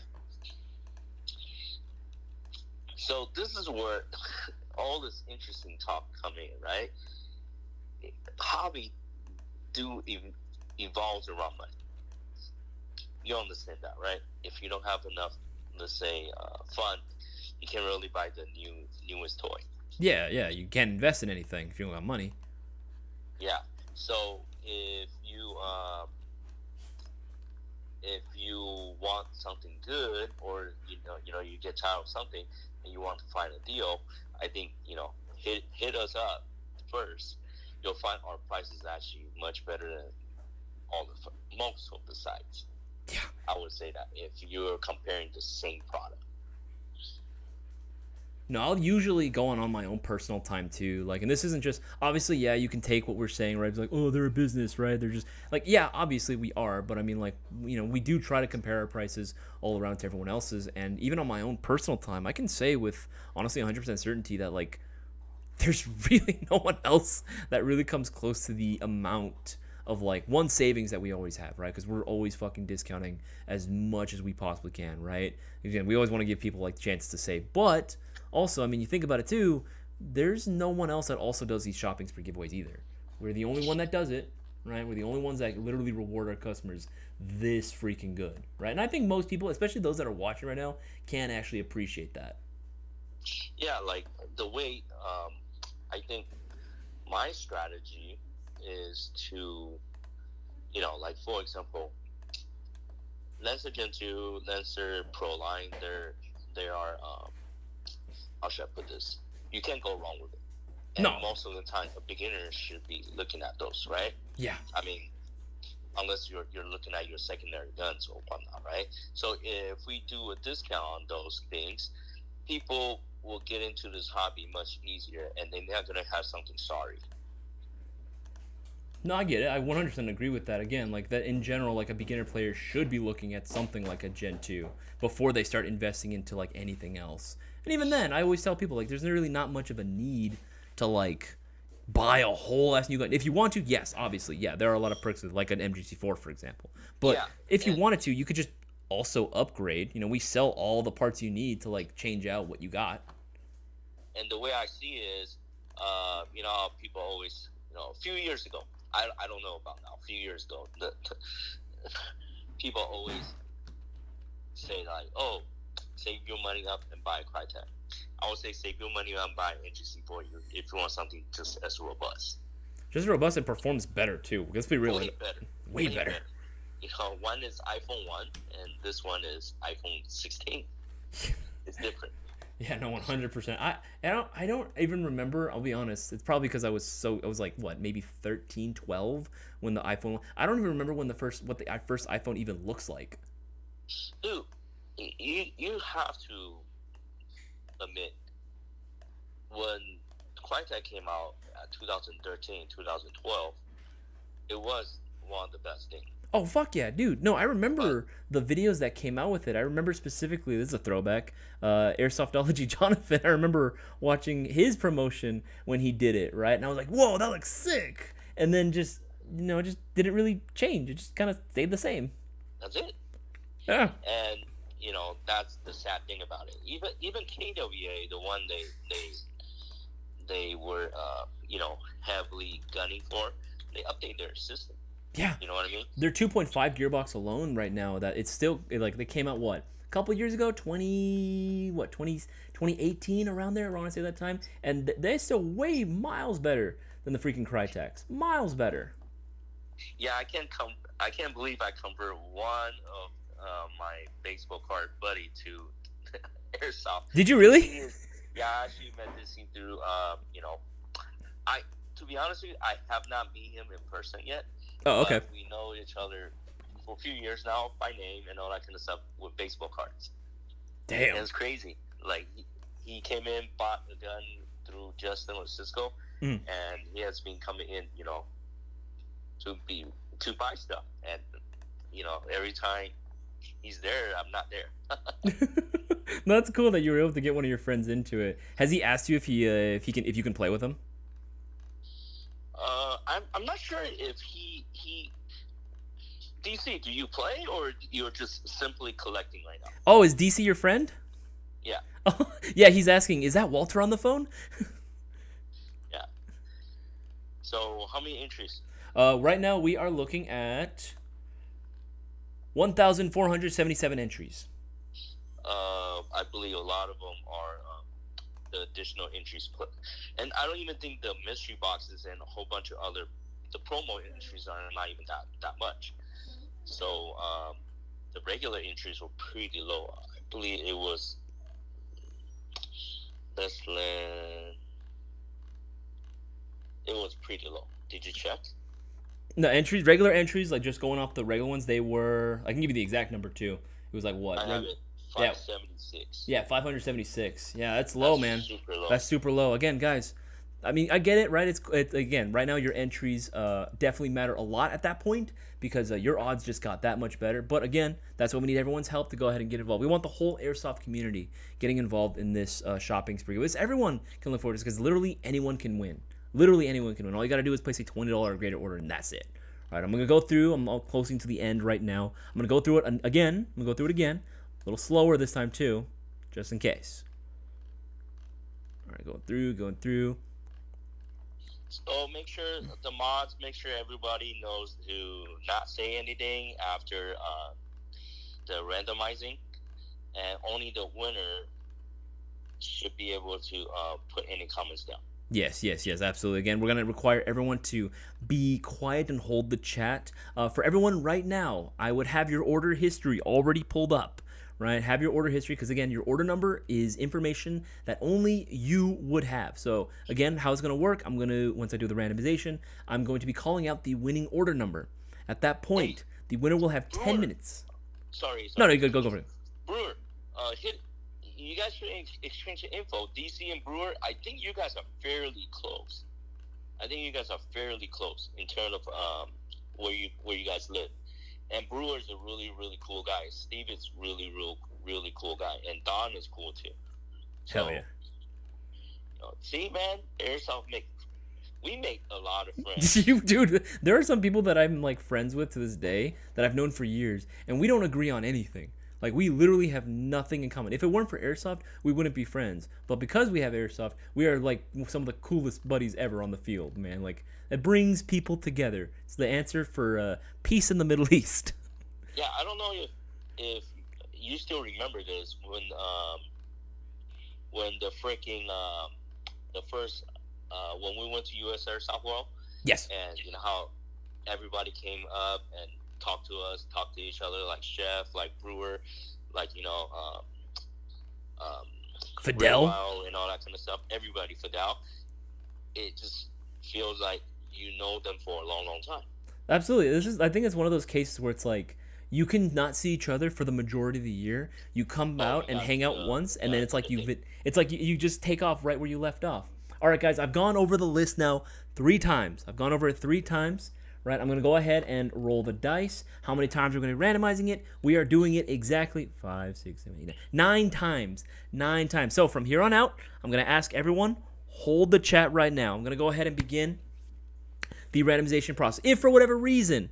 So this is where all this interesting talk come in, right? Hobby evolves around money. You understand that, right? If you don't have enough, let's say, fun, you can't really buy the newest toy. Yeah, you can't invest in anything if you don't have money. Yeah. So if you want something good, or you get tired of something and you want to find a deal, I think hit us up first. You'll find our prices actually much better than most of the sites. Yeah, I would say that if you're comparing the same product. No, I'll usually go on my own personal time too. Like, and this isn't just, obviously, yeah, you can take what we're saying, right? It's like, oh, they're a business, right? They're just like, yeah, obviously we are, but I mean, like, we do try to compare our prices all around to everyone else's, and even on my own personal time, I can say with honestly 100% certainty that like, there's really no one else that really comes close to the amount of like one savings that we always have, right? Because we're always fucking discounting as much as we possibly can, right? Again, we always want to give people like chances to save, but also, I mean, you think about it too, there's no one else that also does these shopping spree giveaways either. We're the only one that does it, right? We're the only ones that literally reward our customers this freaking good, right? And I think most people, especially those that are watching right now, can actually appreciate that. Yeah, like the way I think my strategy is to, like for example, Lancer Gen 2, Lancer Pro line, they are how should I put this? You can't go wrong with it. And no. Most of the time, a beginner should be looking at those, right? Yeah. I mean, unless you're looking at your secondary guns or whatnot, right? So if we do a discount on those things, people will get into this hobby much easier, and they're not going to have something sorry. No, I get it. I 100% agree with that. Again, like that in general, like a beginner player should be looking at something like a Gen 2 before they start investing into like anything else. And even then, I always tell people like there's really not much of a need to like buy a whole ass new gun. If you want to, yes, obviously, yeah, there are a lot of perks with like an MGC4, for example. But yeah, if you wanted to, you could just also upgrade. We sell all the parts you need to like change out what you got. And the way I see it is, people always, a few years ago, I don't know about now, a few years ago, people always say like, oh, save your money up and buy a Crytek. I would say save your money up and buy an NGC for you if you want something just as robust. Just robust and performs better too. Let's be real. Way better. Way better. You know, one is iPhone 1, and this one is iPhone 16. It's different. Yeah, no, 100%. I don't even remember. I'll be honest. It's probably because I was like what, maybe 13, 12 when the iPhone. I don't even remember when the first iPhone even looks like. Dude, you have to admit, when Crytek came out at 2013, 2012, it was one of the best things. Oh, fuck yeah, dude. No, I remember the videos that came out with it. I remember specifically, this is a throwback, Airsoftology Jonathan. I remember watching his promotion when he did it, right? And I was like, whoa, that looks sick. And then just, it just didn't really change. It just kind of stayed the same. That's it. Yeah. And, that's the sad thing about it. Even KWA, the one they were, heavily gunning for, they update their system. Yeah. You know what I mean? Their 2.5 gearbox alone right now, that it's still, like, they came out, what, a couple years ago? 2018, around there, I want to say that time. And they're still way miles better than the freaking Crytek's. Miles better. Yeah, I can't believe I converted one of my baseball card buddy to Airsoft. Did you really? Yeah, I actually met this thing through, to be honest with you, I have not met him in person yet. Oh, okay. But we know each other for a few years now by name and all that kind of stuff with baseball cards. Damn. And it's crazy. Like, he came in, bought a gun through Justin with Cisco, and he has been coming in, to buy stuff. And, every time he's there, I'm not there. No, that's cool that you were able to get one of your friends into it. Has he asked you if you can play with him? I'm not sure if he DC, do you play or you're just simply collecting right now? Oh, is DC your friend? Yeah. Oh, yeah, he's asking, is that Walter on the phone? Yeah. So how many entries? Right now we are looking at 1,477 entries. I believe a lot of them are the additional entries put, and I don't even think the mystery boxes and a whole bunch of other the promo entries are not even that much. So the regular entries were pretty low. I believe it was less than. It was pretty low. Did you check? No, regular entries, like just going off the regular ones, they were. I can give you the exact number too. It was like what? I have it. 576. Yeah, 576. Yeah, that's low, man. Super low. That's super low. Again, guys, I mean, I get it, right? It's again, right now your entries definitely matter a lot at that point because your odds just got that much better. But again, that's why we need everyone's help to go ahead and get involved. We want the whole Airsoft community getting involved in this shopping spree. Everyone can look forward to this because literally anyone can win. Literally anyone can win. All you got to do is place a $20 or greater order, and that's it. All right, I'm going to go through. I'm closing to the end right now. I'm going to go through it again. I'm going to go through it again. A little slower this time too, just in case. All right, going through. So make sure make sure everybody knows to not say anything after the randomizing, and only the winner should be able to put any comments down. Yes, absolutely. Again, we're going to require everyone to be quiet and hold the chat. For everyone right now, I would have your order history already pulled up. Right, have your order history because again, your order number is information that only you would have. So again, how it's going to work? Once I do the randomization, I'm going to be calling out the winning order number. At that point, the winner will have 10 minutes. Sorry. No, go for it. Brewer, you guys should exchange your info. DC and Brewer, I think you guys are fairly close. In terms of where you guys live. And Brewer is a really, really cool guy. Steve is really cool guy. And Don is cool too. Hell yeah. See, man, Airsoft we make a lot of friends. Dude, there are some people that I'm like friends with to this day that I've known for years, and we don't agree on anything. Like, we literally have nothing in common. If it weren't for Airsoft, we wouldn't be friends. But because we have Airsoft, we are like some of the coolest buddies ever on the field, man. Like, it brings people together. It's the answer for peace in the Middle East. Yeah, I don't know if you still remember this when the freaking the first when we went to US Airsoft World, Yes. And you know how everybody came up and talked to us, talked to each other, like chef, like brewer, like um, Fidel. Raywell and all that kind of stuff. Everybody, Fidel. It just feels like you know them for a long, long time. Absolutely. I think it's one of those cases where it's like you can not see each other for the majority of the year. You come out and hang out once, and then it's like you just take off right where you left off. All right, guys, I've gone over the list now 3 times. I've gone over it 3 times. Right, I'm going to go ahead and roll the dice. How many times we're going to be randomizing it? We are doing it exactly 5, 6, 7, 8, 9 times. 9 times. So from here on out, I'm going to ask everyone, hold the chat right now. I'm going to go ahead and begin the randomization process. If for whatever reason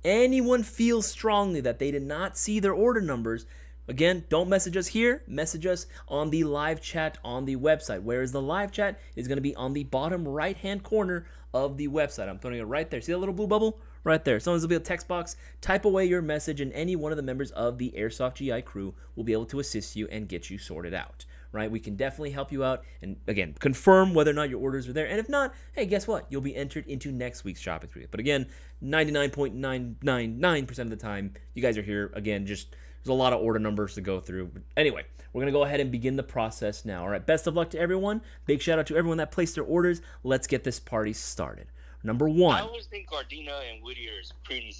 anyone feels strongly that they did not see their order numbers, again, don't message us here. Message us on the live chat on the website. Whereas the live chat is going to be on the bottom right-hand corner of the website. I'm throwing it right there. See that little blue bubble? Right there. Someone's will be a text box. Type away your message, and any one of the members of the Airsoft GI crew will be able to assist you and get you sorted out. Right? We can definitely help you out and, again, confirm whether or not your orders are there. And if not, hey, guess what? You'll be entered into next week's shopping spree. But again, 99.999% of the time, you guys are here. Again, just there's a lot of order numbers to go through. But anyway, we're going to go ahead and begin the process now. All right, best of luck to everyone. Big shout out to everyone that placed their orders. Let's get this party started. Number 1. I always think Gardena and Whittier is pretty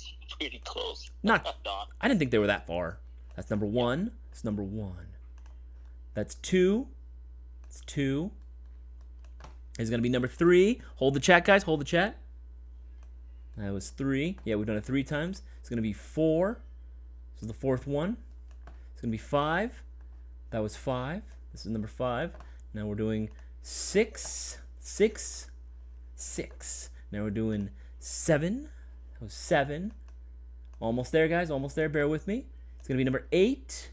close. I didn't think they were that far. That's number 1. That's number 1. That's 2. That's 2. It's going to be number 3. Hold the chat, guys. Hold the chat. That was 3. Yeah, we've done it 3 times. It's going to be 4. This is the 4th one. It's going to be 5. That was 5. This is number 5. Now we're doing 6. 6. 6. Now we're doing 7. That was 7. Almost there, guys. Almost there. Bear with me. It's going to be number 8.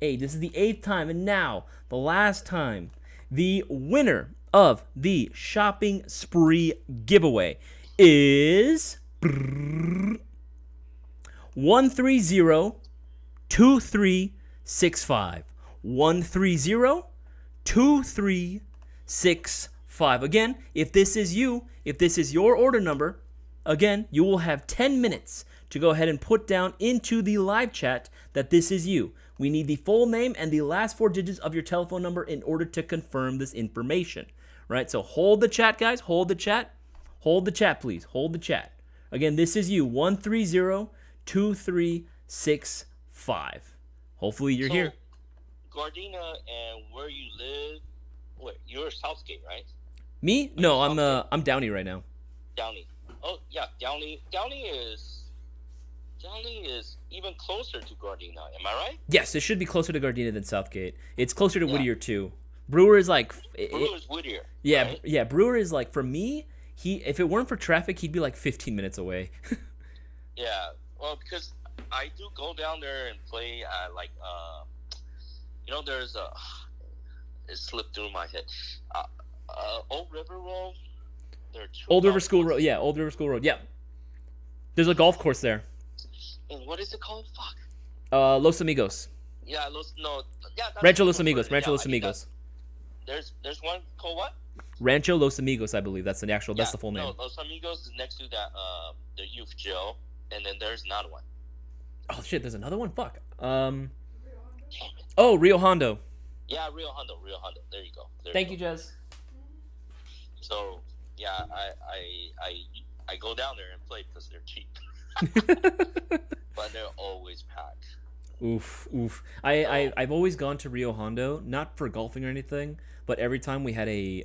8. This is the 8th time. And now, the last time, the winner of the shopping spree giveaway is 1302365. 1302365. Again, if this is you, if this is your order number, again, you will have 10 minutes to go ahead and put down into the live chat that this is you. We need the full name and the last 4 digits of your telephone number in order to confirm this information. Right? So hold the chat, guys. Hold the chat. Hold the chat, please. Hold the chat. Again, this is you. 1302365. Hopefully you're here. Gardena and where you live. Wait, you're Southgate, right? Me? No, I'm Downey right now. Downey. Oh yeah, Downey. Downey is even closer to Gardena. Am I right? Yes, it should be closer to Gardena than Southgate. It's closer to Whittier too. Brewer is like Brewer's Whittier. Yeah, right? Yeah. Brewer is like, for me, if it weren't for traffic, he'd be like 15 minutes away. Yeah, well, because I do go down there and play at there's it slipped through my head. Old River Road. Old River School Road. Yeah, Old River School Road. Yeah. There's a golf course there. And what is it called? Fuck. Los Amigos. Yeah, Rancho Los Amigos. Rancho Los Amigos. There's one called what? Rancho Los Amigos, I believe. That's that's the full name. No, Los Amigos is next to that the youth jail, and then there's another one. Oh shit, there's another one. Fuck. Oh, Rio Hondo. Yeah, Rio Hondo. There you go. Thank you, Jez. So yeah, I go down there and play because they're cheap, but they're always packed. Oof. I've always gone to Rio Hondo, not for golfing or anything, but every time we had a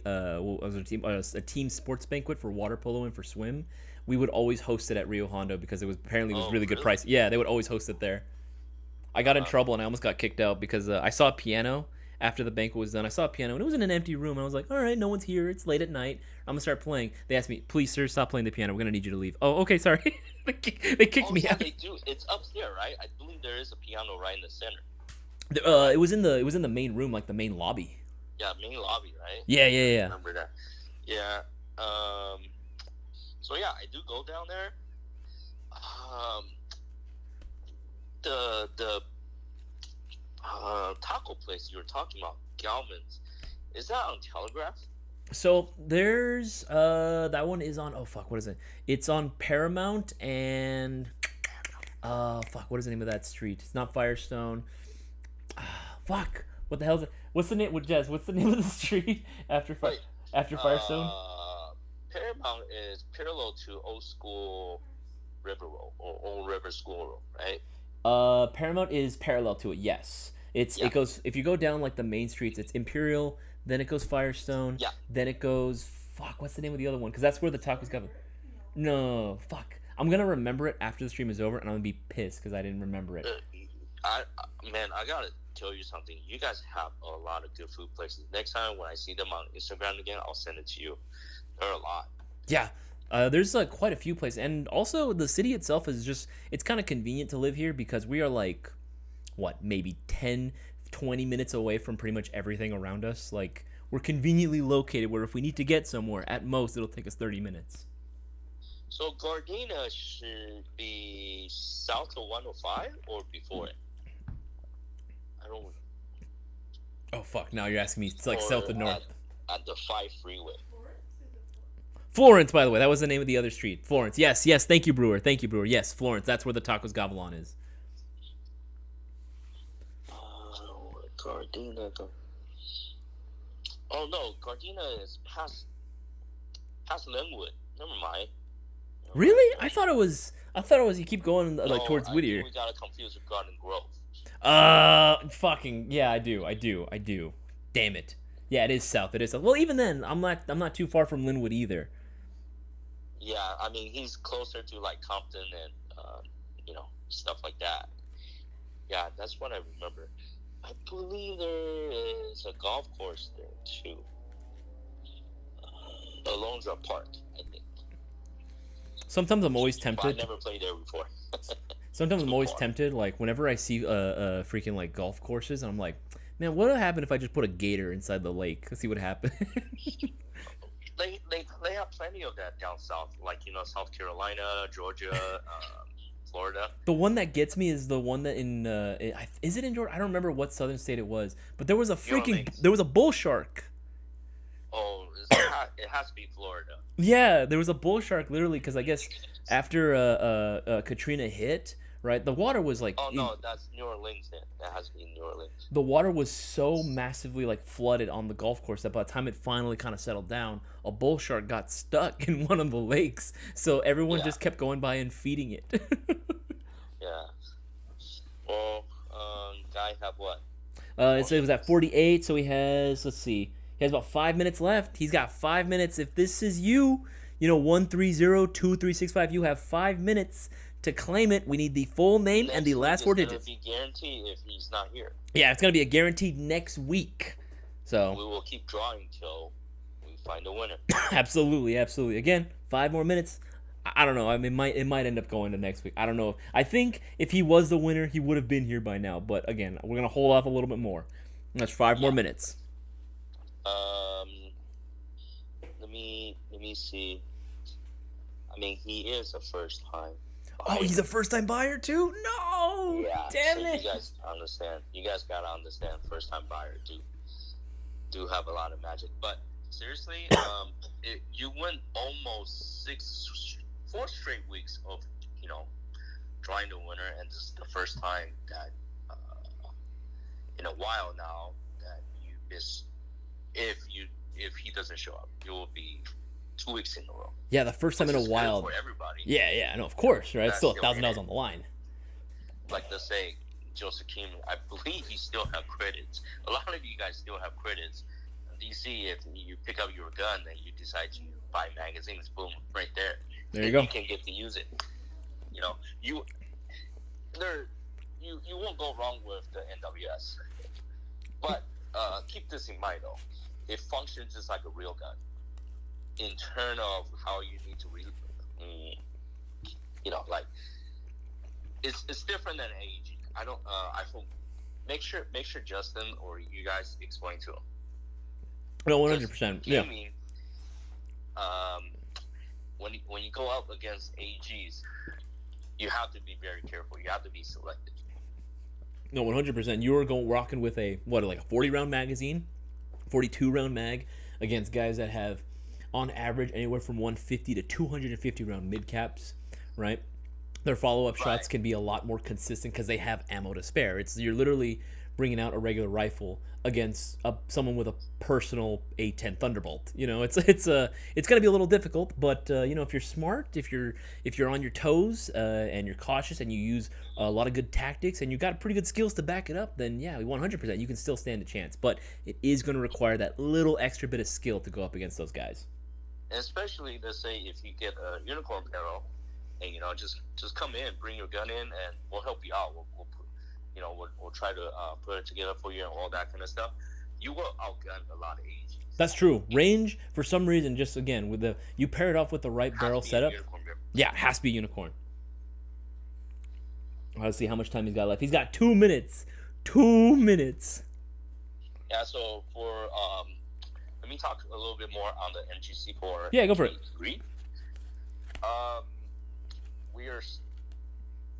team sports banquet for water polo and for swim, we would always host it at Rio Hondo because it was really good price. Yeah, they would always host it there. I got in trouble and I almost got kicked out because I saw a piano after the banquet was done. I saw a piano and it was in an empty room. I was like, all right, no one's here. It's late at night. I'm gonna start playing. They asked me, please, sir, stop playing the piano. We're gonna need you to leave. Oh, okay, sorry. They kicked me out. They do. It's up there, right? I believe there is a piano right in the center. It was in the main room, like the main lobby. Yeah, main lobby, right? Yeah. I remember that. Yeah. So yeah, I do go down there. The taco place you were talking about, Galvin's, is that on Telegraph? So there's that one is on, oh fuck, what is it? It's on Paramount and fuck, what is the name of that street? It's not Firestone. Fuck. What the hell is it? What's the name with Jess? What's the name of the street Wait, after Firestone? Paramount is parallel to Old School River Road or Old River School Road, right? Paramount is parallel to it. Yes. Yeah. It goes, if you go down like the main streets, it's Imperial, then it goes Firestone, Yeah. then it goes fuck, what's the name of the other one? Cuz that's where the tacos come. No, fuck. I'm going to remember it after the stream is over and I'm going to be pissed cuz I didn't remember it. Man, I got to tell you something. You guys have a lot of good food places. Next time when I see them on Instagram again, I'll send it to you. There are a lot. Yeah. There's quite a few places, and also the city itself is just, it's kind of convenient to live here because we are like, what, maybe 10, 20 minutes away from pretty much everything around us. Like, we're conveniently located where if we need to get somewhere, at most it'll take us 30 minutes. So Gardena should be south of 105 or before it? I don't. Oh fuck! Now you're asking me. It's like or south and north. At the 5 freeway. Florence, by the way, that was the name of the other street. Florence. Yes, yes. Thank you, Brewer. Thank you, Brewer. Yes, Florence. That's where the Tacos Gavilan is. Gardena. Oh no, Gardena is past Linwood. Never mind. Really? I thought it was. You keep going like No, towards I Whittier. think we got it confused with Garden Grove. Fucking yeah, I do. Damn it. Yeah, it is south. It is south. Well, even then, I'm not too far from Linwood either. Yeah, I mean he's closer to like Compton and stuff like that. Yeah, that's what I remember. I believe there is a golf course there too. Alondra Park, I think. Sometimes I'm always But tempted. I never played there before. Sometimes I'm Too always far. tempted. Like whenever I see freaking like golf courses, and I'm like, man, what would happen if I just put a gator inside the lake? Let's see what happens. They have plenty of that down south, like South Carolina, Georgia, Florida. The one that gets me is the one that in is it in Georgia? I don't remember what southern state it was, but there was a Links. there was a bull shark. Oh, it has to be Florida. Yeah, there was a bull shark literally because I guess after Katrina hit, right, the water was like Oh no, that's New Orleans. Then that has to be New Orleans. the water was so massively like flooded on the golf course that by the time it finally kind of settled down, a bull shark got stuck in one of the lakes. So everyone Yeah. just kept going by and feeding it. Yeah. Well, guy have what? It was at 48, so he has, let's see, he has about 5 minutes left. He's got 5 minutes. If this is you, 1302365, you have 5 minutes to claim it. We need the full name and the last four digits. It's gonna be guaranteed if he's not here. Yeah, it's gonna be a guaranteed next week. So We will keep drawing till we find a winner. absolutely. Again, 5 more minutes. I don't know. I mean, it might end up going to next week. I don't know. I think if he was the winner, he would have been here by now. But again, we're gonna hold off a little bit more. That's 5 more minutes. Let me see. I mean, he is a first time. Oh, he's a first-time buyer too? No! Yeah. Damn so it! You guys understand. You guys gotta understand. First time buyer do have a lot of magic. But seriously, you went almost 4 straight weeks of drawing the winner, and this is the first time that in a while now that you miss. If he doesn't show up, it will be 2 weeks in a row. Yeah, the first time in a Which is good while. for everybody. Yeah, no, of course, right? That's Still the $1,000 winner. on the line. Like let's say Joseph Kim, I believe he still have credits. A lot of you guys still have credits. DC, if you pick up your gun and you decide to buy magazines, boom, right there. There you go. You can get to use it. You won't go wrong with the NWS. But keep this in mind though. It functions just like a real gun. In terms of how you need to like it's different than AEG. I don't. I hope make sure Justin or you guys explain to him. No, 100%. Yeah. Gaming, when you go up against AGs, you have to be very careful. You have to be selective. No, 100%. You were rocking with a 40 round magazine, 42 round mag, against guys that have, on average, anywhere from 150 to 250 round mid caps, right? Their follow-up shots can be a lot more consistent because they have ammo to spare. You're literally bringing out a regular rifle against someone with a personal A10 Thunderbolt. It's going to be a little difficult, but if you're smart, if you're on your toes and you're cautious and you use a lot of good tactics and you got pretty good skills to back it up, then yeah, 100% you can still stand a chance. But it is going to require that little extra bit of skill to go up against those guys. Especially, let's say, if you get a unicorn barrel, and just come in, bring your gun in, and we'll help you out. We'll try to put it together for you and all that kind of stuff. You will outgun a lot of AGs. That's true. Range, for some reason, just again you pair it off with the right barrel setup. Yeah, it has to be a unicorn. Let's see how much time he's got left. He's got 2 minutes. 2 minutes. Yeah. So let me talk a little bit more on the MG4. Yeah, go for it. We are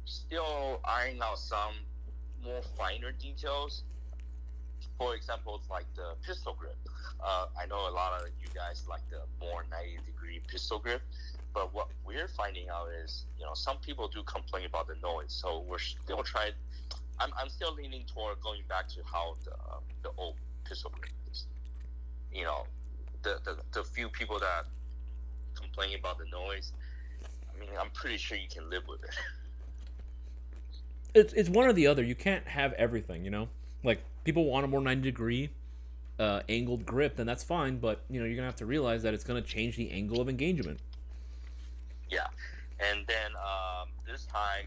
still ironing out some more finer details. For example, it's like the pistol grip. I know a lot of you guys like the more 90-degree pistol grip, but what we're finding out is, some people do complain about the noise. So we're still trying. I'm still leaning toward going back to how the old pistol grip is. The few people that complain about the noise, I'm pretty sure you can live with it. It's one or the other. You can't have everything, Like, people want a more 90-degree angled grip, then that's fine, but, you're going to have to realize that it's going to change the angle of engagement. Yeah. And then this time,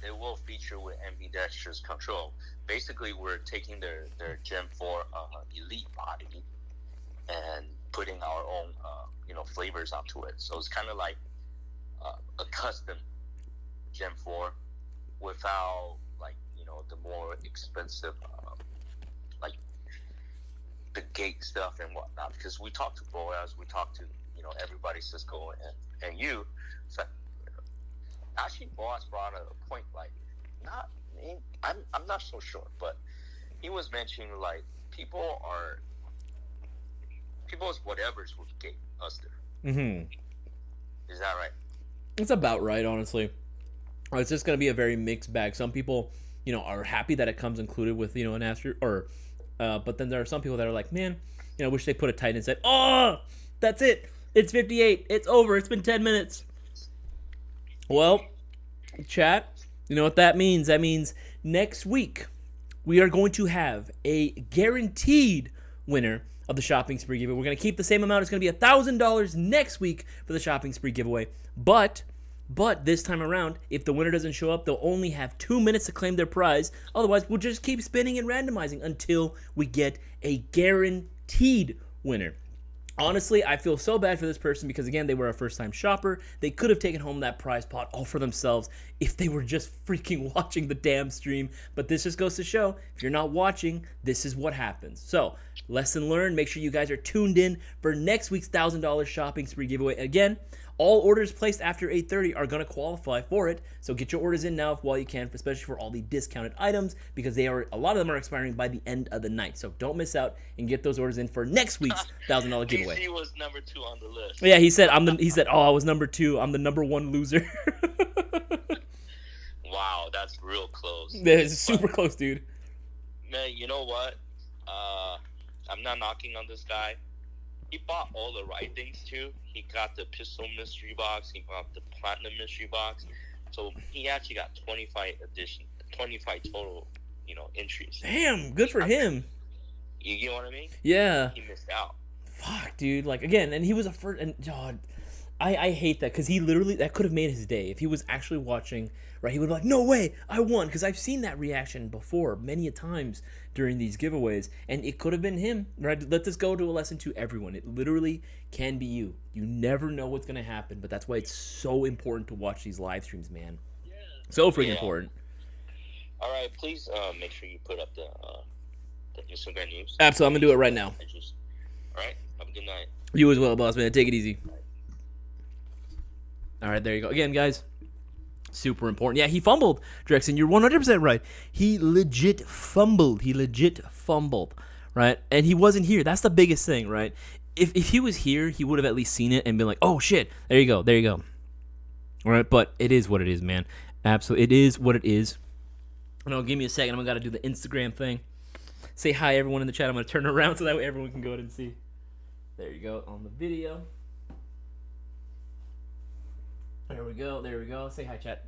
they will feature with ambidextrous control. Basically, we're taking their Gen 4 Elite body and putting our own, flavors onto it. So it's kind of like a custom Gen 4 without, the more expensive, the gate stuff and whatnot. Because we talked to Boaz, we talked to, everybody, Cisco and you. So, actually, Boaz brought a point, I'm not so sure, but he was mentioning, people's whatever's would get us there. Mm-hmm. Is that right? It's about right, honestly. It's just going to be a very mixed bag. Some people, are happy that it comes included with, an Astro, but then there are some people that are like, man, wish they put a Titan and said, oh, that's it. It's 58. It's over. It's been 10 minutes. Well, chat, you know what that means? That means next week we are going to have a guaranteed winner of the shopping spree giveaway. We're going to keep the same amount. It's going to be $1,000 next week for the shopping spree giveaway. But this time around, if the winner doesn't show up, they'll only have 2 minutes to claim their prize. Otherwise, we'll just keep spinning and randomizing until we get a guaranteed winner. Honestly, I feel so bad for this person because, again, they were a first-time shopper. They could have taken home that prize pot all for themselves if they were just freaking watching the damn stream. But this just goes to show, if you're not watching, this is what happens. So, lesson learned. Make sure you guys are tuned in for next week's $1,000 shopping spree giveaway. Again, all orders placed after 8:30 are going to qualify for it. So get your orders in now while you can, especially for all the discounted items, because a lot of them are expiring by the end of the night. So don't miss out and get those orders in for next week's $1,000 giveaway. He was number 2 on the list. Yeah, he said I was number 2. I'm the number 1 loser. Wow, that's real close. It's super close, dude. Man, you know what? I'm not knocking on this guy. He bought all the right things too. He got the pistol mystery box. He bought the platinum mystery box. So he actually got 25 total, entries. Damn, good for him. You know what I mean? Yeah. He missed out. Fuck, dude. Again, and he was a first, and God, I hate that because he literally, that could have made his day if he was actually watching. Right, he would be like, no way, I won, because I've seen that reaction before many a times during these giveaways, and it could have been him. Right, let this go to a lesson to everyone. It literally can be you. You never know what's gonna happen, but that's why it's so important to watch these live streams, man. Yeah. So freaking important. All right, please make sure you put up the Instagram news. Absolutely, I'm gonna do it right now. All right, have a good night. You as well, boss man. Take it easy. All right, there you go. Again, guys. Super important. Yeah, he fumbled, Drexen. You're 100% right. He legit fumbled, right? And he wasn't here. That's the biggest thing, right? if he was here, he would have at least seen it and been like, oh shit, there you go, there you go. All right, but it is what it is, man. Absolutely, it is what it is. No, give me a second. I'm gonna do the Instagram thing. Say hi, everyone in the chat. I'm gonna turn it around so that way everyone can go ahead and see. There you go on the video. There we go. There we go. Say hi, chat.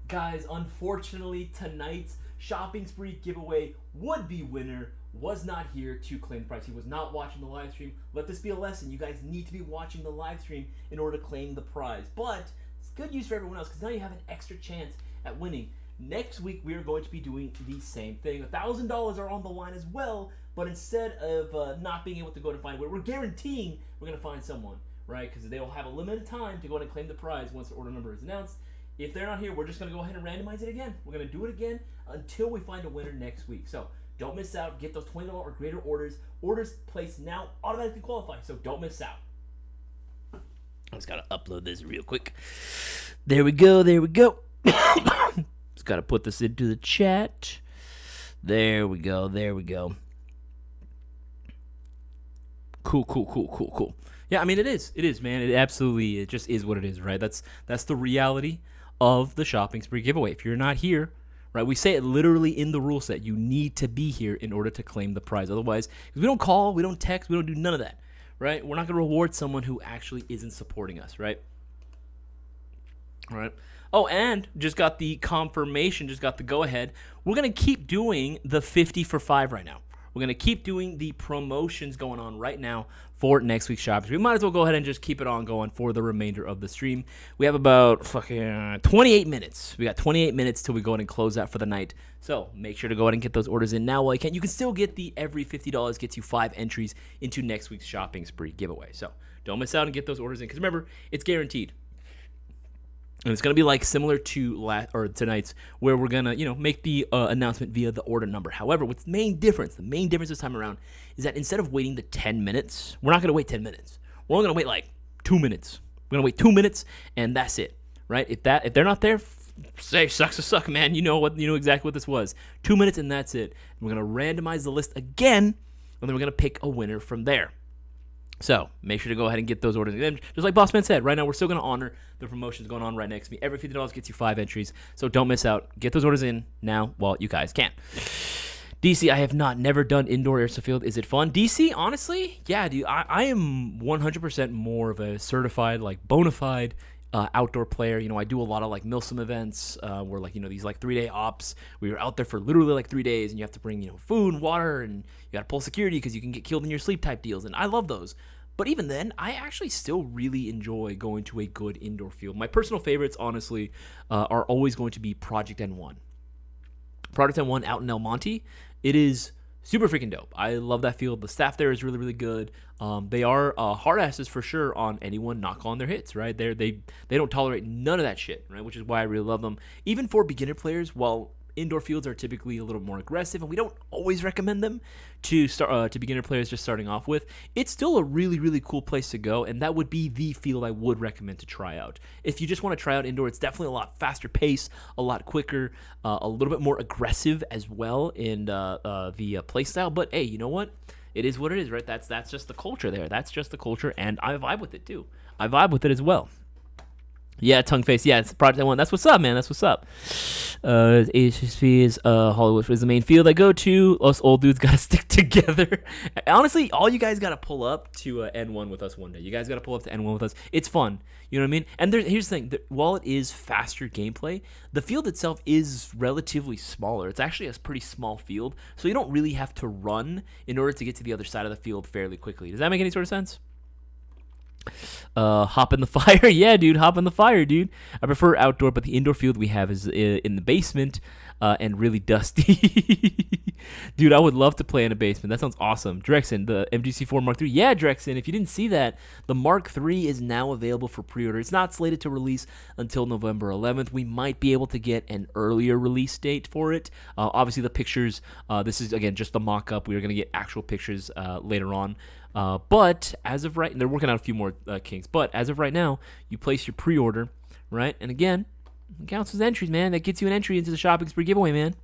Guys, unfortunately, tonight's shopping spree giveaway would-be winner was not here to claim the prize. He was not watching the live stream. Let this be a lesson. You guys need to be watching the live stream in order to claim the prize. But it's good news for everyone else because now you have an extra chance at winning. Next week, we are going to be doing the same thing. $1,000 are on the line as well, but instead of not being able to go and find a winner, we're guaranteeing we're going to find someone, right? Because they will have a limited time to go and claim the prize once the order number is announced. If they're not here, we're just going to go ahead and randomize it again. We're going to do it again until we find a winner next week. So don't miss out. Get those $20 or greater orders. Orders placed now automatically qualify, so don't miss out. I just got to upload this real quick. There we go. There we go. Just got to put this into the chat. There we go. There we go. Cool. Yeah, I mean, it is. It is, man. It absolutely, it just is what it is, right? That's the reality of the shopping spree giveaway. If you're not here, right, we say it literally in the rule set. You need to be here in order to claim the prize. Otherwise, because we don't call, we don't text, we don't do none of that, right? We're not going to reward someone who actually isn't supporting us, right? All right. Oh, and just got the confirmation, just got the go-ahead. We're going to keep doing the 50 for 5 right now. We're going to keep doing the promotions going on right now for next week's shopping. We might as well go ahead and just keep it on going for the remainder of the stream. We have about 28 minutes. We got 28 minutes till we go ahead and close out for the night. So make sure to go ahead and get those orders in now while you can. You can still get the every $50 gets you 5 entries into next week's shopping spree giveaway. So don't miss out and get those orders in because remember, it's guaranteed. And it's going to be like similar to tonight's where we're going to, make the announcement via the order number. However, what's the main difference this time around is that instead of waiting the 10 minutes, we're not going to wait 10 minutes. We're only going to wait like 2 minutes. We're going to wait 2 minutes and that's it, right? If they're not there, say sucks to suck, man. You know exactly what this was. 2 minutes and that's it. And we're going to randomize the list again and then we're going to pick a winner from there. So make sure to go ahead and get those orders in. Just like Bossman said, right now we're still going to honor the promotions going on right next to me. Every $50 gets you 5 entries. So don't miss out. Get those orders in now while you guys can. DC, I have never done indoor airsoft field. Is it fun? DC, honestly, yeah, dude. I am 100% more of a certified, like bona fide outdoor player. I do a lot of like MILSIM events where like, these like 3-day ops. We were out there for literally like 3 days and you have to bring, food and water and you got to pull security because you can get killed in your sleep type deals. And I love those. But even then, I actually still really enjoy going to a good indoor field. My personal favorites, honestly, are always going to be Project N1. Project N1 out in El Monte. It is super freaking dope. I love that field. The staff there is really, really good. They are hard asses for sure on anyone not calling their hits, right? They don't tolerate none of that shit, right? Which is why I really love them. Even for beginner players, while indoor fields are typically a little more aggressive, and we don't always recommend them to start to beginner players just starting off with. It's still a really, really cool place to go, and that would be the field I would recommend to try out. If you just want to try out indoor, it's definitely a lot faster pace, a lot quicker, a little bit more aggressive as well in the play style. But hey, you know what? It is what it is, right? That's just the culture there. That's just the culture, and I vibe with it too. I vibe with it as well. Yeah, tongue face. Yeah, it's Project N1. That's what's up, man. That's what's up. HSP is Hollywood is the main field I go to. Us old dudes got to stick together. Honestly, all you guys got to pull up to N1 with us one day. You guys got to pull up to N1 with us. It's fun. You know what I mean? And here's the thing. While it is faster gameplay, the field itself is relatively smaller. It's actually a pretty small field, so you don't really have to run in order to get to the other side of the field fairly quickly. Does that make any sort of sense? Hop in the fire. Yeah, dude, hop in the fire, dude. I prefer outdoor, but the indoor field we have is in the basement and really dusty. Dude, I would love to play in a basement. That sounds awesome. Drexen, the MGC4 Mark III. Yeah, Drexen, if you didn't see that, the Mark III is now available for pre-order. It's not slated to release until November 11th. We might be able to get an earlier release date for it. Obviously, the pictures, this is, again, just the mock-up. We are going to get actual pictures later on. But as of right, and they're working out a few more kinks, but as of right now, you place your pre-order, right? And again, it counts as entries, man. That gets you an entry into the shopping spree giveaway, man.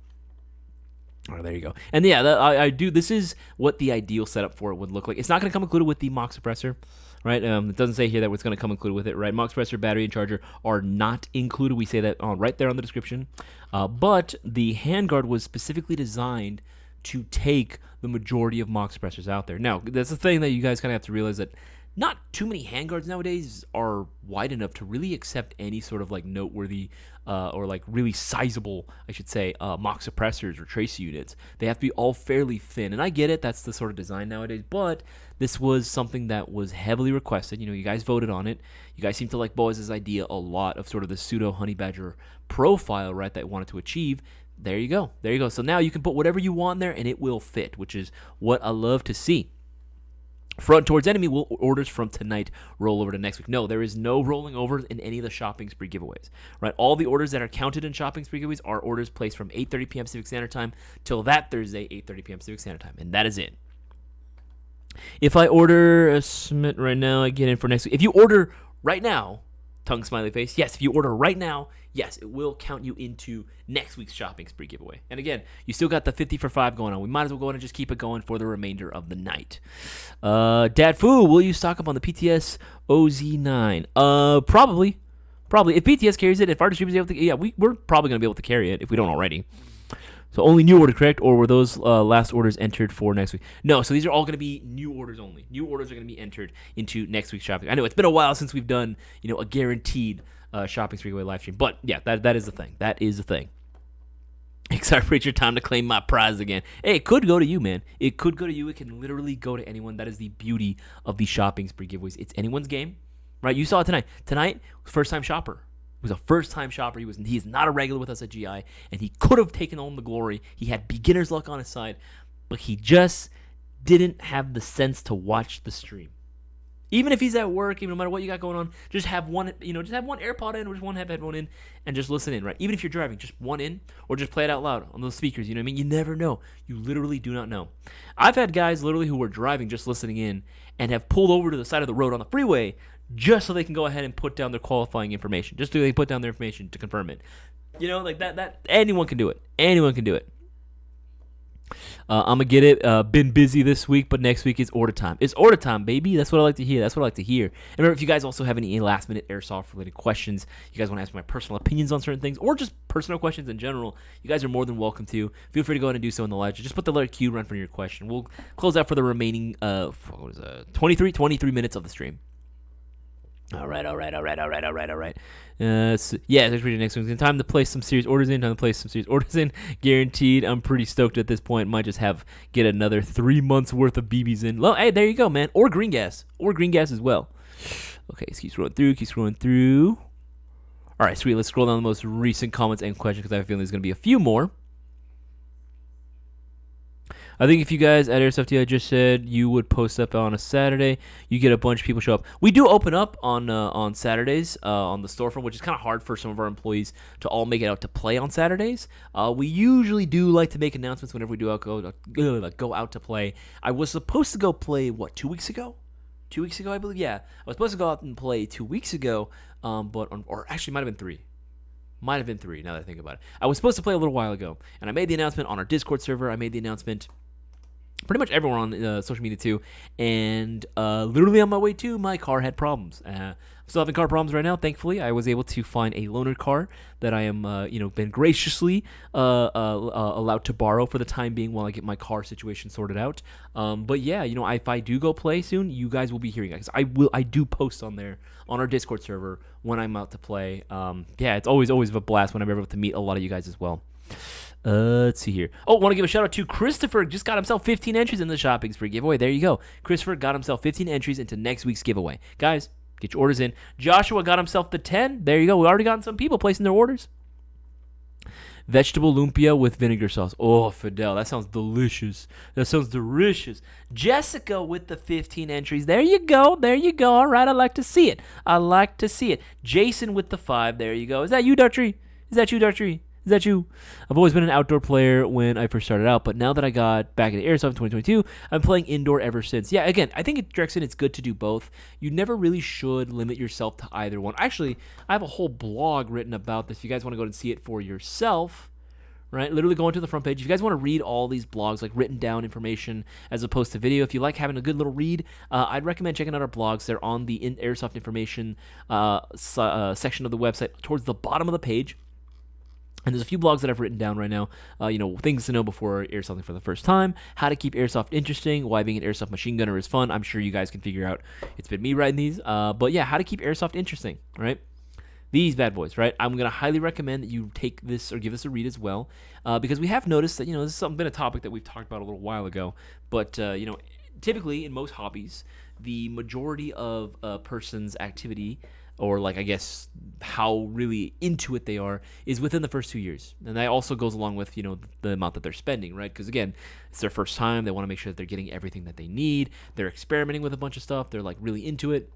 Oh, there you go. And yeah, I do. This is what the ideal setup for it would look like. It's not going to come included with the Mach suppressor, right? It doesn't say here that it's going to come included with it, right? Mach suppressor, battery, and charger are not included. We say that right there on the description. But the handguard was specifically designed to take the majority of Mach suppressors out there. Now, that's the thing that you guys kind of have to realize, that not too many handguards nowadays are wide enough to really accept any sort of like noteworthy or like really sizable, I should say, Mach suppressors or tracer units. They have to be all fairly thin, and I get it. That's the sort of design nowadays, but this was something that was heavily requested. You know, you guys voted on it. You guys seem to like Boaz's idea a lot of sort of the pseudo honey badger profile, right, that I wanted to achieve. There you go. There you go. So now you can put whatever you want there, and it will fit, which is what I love to see. Front towards enemy, will orders from tonight roll over to next week? No, there is no rolling over in any of the shopping spree giveaways. Right, all the orders that are counted in shopping spree giveaways are orders placed from 8:30 p.m. Pacific Standard Time till that Thursday, 8:30 p.m. Pacific Standard Time, and that is it. If I order a submit right now, I get in for next week. If you order right now, tongue smiley face, yes. If you order right now, yes, it will count you into next week's shopping spree giveaway. And again, you still got the 50 for 5 going on. We might as well go ahead and just keep it going for the remainder of the night. Dad Fu, will you stock up on the PTS OZ9? Probably. If PTS carries it, if our distributor's able to, yeah, we're probably going to be able to carry it if we don't already. So only new order, correct? Or were those last orders entered for next week? No, so these are all going to be new orders only. New orders are going to be entered into next week's shopping. I know it's been a while since we've done, a guaranteed shopping spree live stream. But yeah, that is the thing. That is the thing. Excited for your time to claim my prize again. Hey, it could go to you, man. It could go to you. It can literally go to anyone. That is the beauty of the shopping spree giveaways. It's anyone's game, right? You saw it tonight. Tonight, first time shopper. He was a first-time shopper. He is not a regular with us at GI, and he could have taken home the glory. He had beginner's luck on his side, but he just didn't have the sense to watch the stream. Even if he's at work, no matter what you got going on, just have one, just have one AirPod in or just one headphone in and just listen in, right? Even if you're driving, just one in or just play it out loud on those speakers. You know what I mean? You never know. You literally do not know. I've had guys literally who were driving just listening in and have pulled over to the side of the road on the freeway just so they can go ahead and put down their qualifying information. Just so they put down their information to confirm it. Like that anyone can do it. Anyone can do it. I'm going to get it. Been busy this week, but next week is order time. It's order time, baby. That's what I like to hear. And remember, if you guys also have any last-minute Airsoft-related questions, you guys want to ask my personal opinions on certain things, or just personal questions in general, you guys are more than welcome to. Feel free to go ahead and do so in the live. Just put the letter Q right for your question. We'll close out for the remaining 23 minutes of the stream. All right. Yeah, there's reading next week. Time to place some serious orders in. Guaranteed. I'm pretty stoked at this point. Might just get another 3 months worth of BBs in. Well, hey, there you go, man. Or green gas. As well. Okay, keep scrolling through. All right, sweet. Let's scroll down the most recent comments and questions because I have a feeling there's going to be a few more. I think if you guys at Airsoft GI just said you would post up on a Saturday, you get a bunch of people show up. We do open up on Saturdays on the storefront, which is kind of hard for some of our employees to all make it out to play on Saturdays. We usually do like to make announcements whenever we do go out to play. I was supposed to go play, 2 weeks ago? 2 weeks ago, I believe? Yeah. I was supposed to go out and play 2 weeks ago, or actually might have been 3. Might have been 3, now that I think about it. I was supposed to play a little while ago, and I made the announcement on our Discord server. I made the announcement pretty much everyone on social media too, and literally on my way to, my car had problems. I'm still having car problems right now. Thankfully, I was able to find a loaner car that I am, been graciously allowed to borrow for the time being while I get my car situation sorted out. But yeah, if I do go play soon, you guys will be hearing it. I do post on there on our Discord server when I'm out to play. Yeah, it's always a blast when I'm able to meet a lot of you guys as well. Let's see here. Oh, want to give a shout out to Christopher. Just got himself 15 entries in the shopping spree giveaway. There you go. Christopher got himself 15 entries into next week's giveaway. Guys, get your orders in. Joshua got himself the 10. There you go. We already gotten some people placing their orders. Vegetable lumpia with vinegar sauce. Oh, Fidel, that sounds delicious. Jessica with the 15 entries. There you go. All right, I like to see it. Jason with the 5. There you go. Is that you, Dartree? Is that you? I've always been an outdoor player when I first started out, but now that I got back into Airsoft in 2022, I'm playing indoor ever since. Yeah, again, I think Drexen, it's good to do both. You never really should limit yourself to either one. Actually, I have a whole blog written about this. If you guys want to go and see it for yourself, right? Literally go into the front page. If you guys want to read all these blogs, like written down information as opposed to video, if you like having a good little read, I'd recommend checking out our blogs. They're on the Airsoft information section of the website towards the bottom of the page. And there's a few blogs that I've written down right now. Things to know before airsofting for the first time, how to keep airsoft interesting, why being an airsoft machine gunner is fun. I'm sure you guys can figure out. It's been me writing these. But yeah, how to keep airsoft interesting, right? These bad boys, right? I'm going to highly recommend that you take this or give this a read as well, because we have noticed that, this has been a topic that we've talked about a little while ago. But, typically in most hobbies, the majority of a person's activity, or like I guess how really into it they are, is within the first 2 years. And that also goes along with, the amount that they're spending, right? Because again, it's their first time. They want to make sure that they're getting everything that they need. They're experimenting with a bunch of stuff. They're like really into it.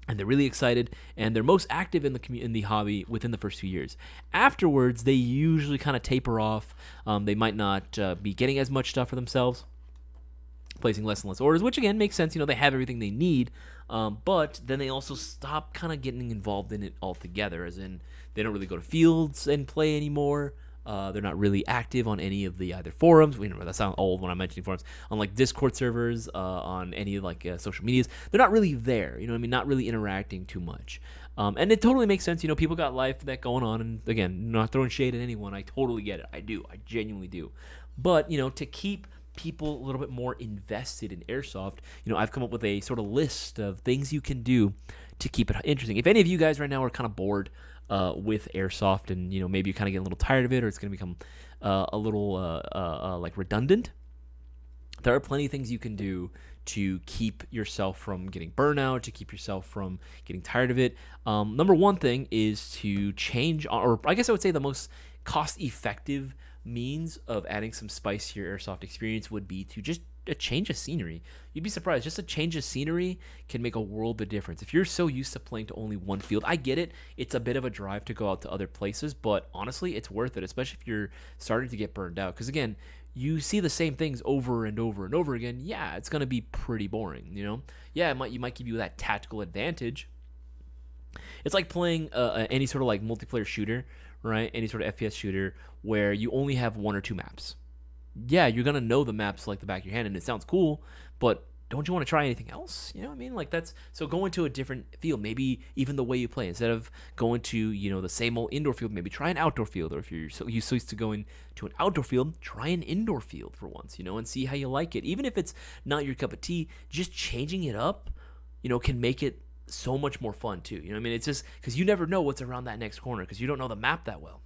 And they're really excited, and they're most active in the hobby within the first 2 years. Afterwards, they usually kind of taper off. They might not be getting as much stuff for themselves, placing less and less orders, which again makes sense. They have everything they need, but then they also stop kind of getting involved in it altogether, as in they don't really go to fields and play anymore. They're not really active on any of the either forums. That sounds old when I'm mentioning forums. On like Discord servers, on any social medias, they're not really there. Not really interacting too much. And it totally makes sense. People got life that going on, and again, not throwing shade at anyone. I totally get it. I do. I genuinely do. But to keep people a little bit more invested in airsoft, I've come up with a sort of list of things you can do to keep it interesting. If any of you guys right now are kind of bored with airsoft, and maybe you're kind of getting a little tired of it, or it's going to become a little like redundant, there are plenty of things you can do to keep yourself from getting burnout, to keep yourself from getting tired of it. Number one thing is to change, or I guess I would say the most cost-effective means of adding some spice to your airsoft experience would be to just a change of scenery. You'd be surprised. Just a change of scenery can make a world of difference. If you're so used to playing to only one field, I get it. It's a bit of a drive to go out to other places, but honestly, it's worth it, especially if you're starting to get burned out. Because again, you see the same things over and over and over again. Yeah, it's going to be pretty boring, Yeah, you might give you that tactical advantage. It's like playing any sort of like multiplayer shooter, right? Any sort of FPS shooter where you only have one or two maps. Yeah, you're going to know the maps like the back of your hand, and it sounds cool, but don't you want to try anything else? You know what I mean? So go into a different field, maybe even the way you play. Instead of going to, the same old indoor field, maybe try an outdoor field. Or if you're so used to going to an outdoor field, try an indoor field for once, and see how you like it. Even if it's not your cup of tea, just changing it up, can make it so much more fun too. It's just because you never know what's around that next corner because you don't know the map that well.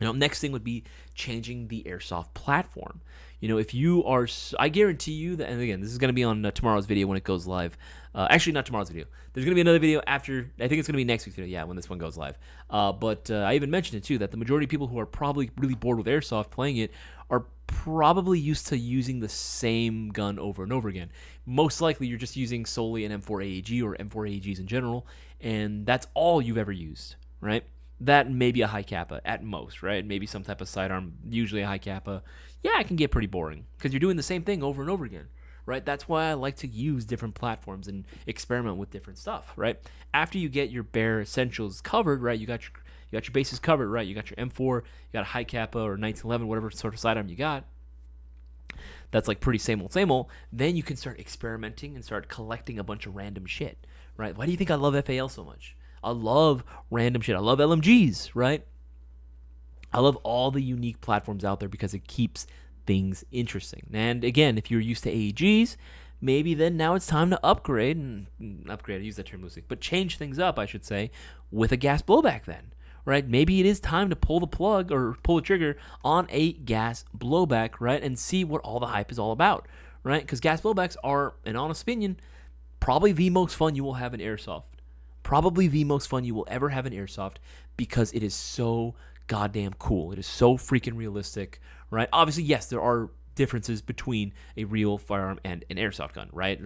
Next thing would be changing the airsoft platform. If you are, I guarantee you that, and again, this is going to be on tomorrow's video when it goes live. Actually, not tomorrow's video. There's going to be another video after, I think it's going to be next week's video, yeah, when this one goes live. But I even mentioned it too, that the majority of people who are probably really bored with airsoft playing it are probably used to using the same gun over and over again. Most likely, you're just using solely an M4 AAG or M4 AAGs in general, and that's all you've ever used, right? That may be a high kappa at most, right? Maybe some type of sidearm, usually a high kappa. Yeah, it can get pretty boring because you're doing the same thing over and over again, right? That's why I like to use different platforms and experiment with different stuff, right? After you get your bare essentials covered, right? You got your bases covered, right? You got your M4, you got a high kappa or 1911, whatever sort of sidearm you got. That's like pretty same old. Then you can start experimenting and start collecting a bunch of random shit, right? Why do you think I love FAL so much? I love random shit. I love LMGs, right? I love all the unique platforms out there because it keeps things interesting. And again, if you're used to AEGs, maybe then now it's time to upgrade, I use that term loosely, but change things up, I should say, with a gas blowback then, right? Maybe it is time to pull the plug or pull the trigger on a gas blowback, right? And see what all the hype is all about, right? Because gas blowbacks are, in honest opinion, probably the most fun you will have in airsoft. Probably the most fun you will ever have in airsoft because it is so goddamn cool. It is so freaking realistic, right? Obviously, yes, there are differences between a real firearm and an airsoft gun, right?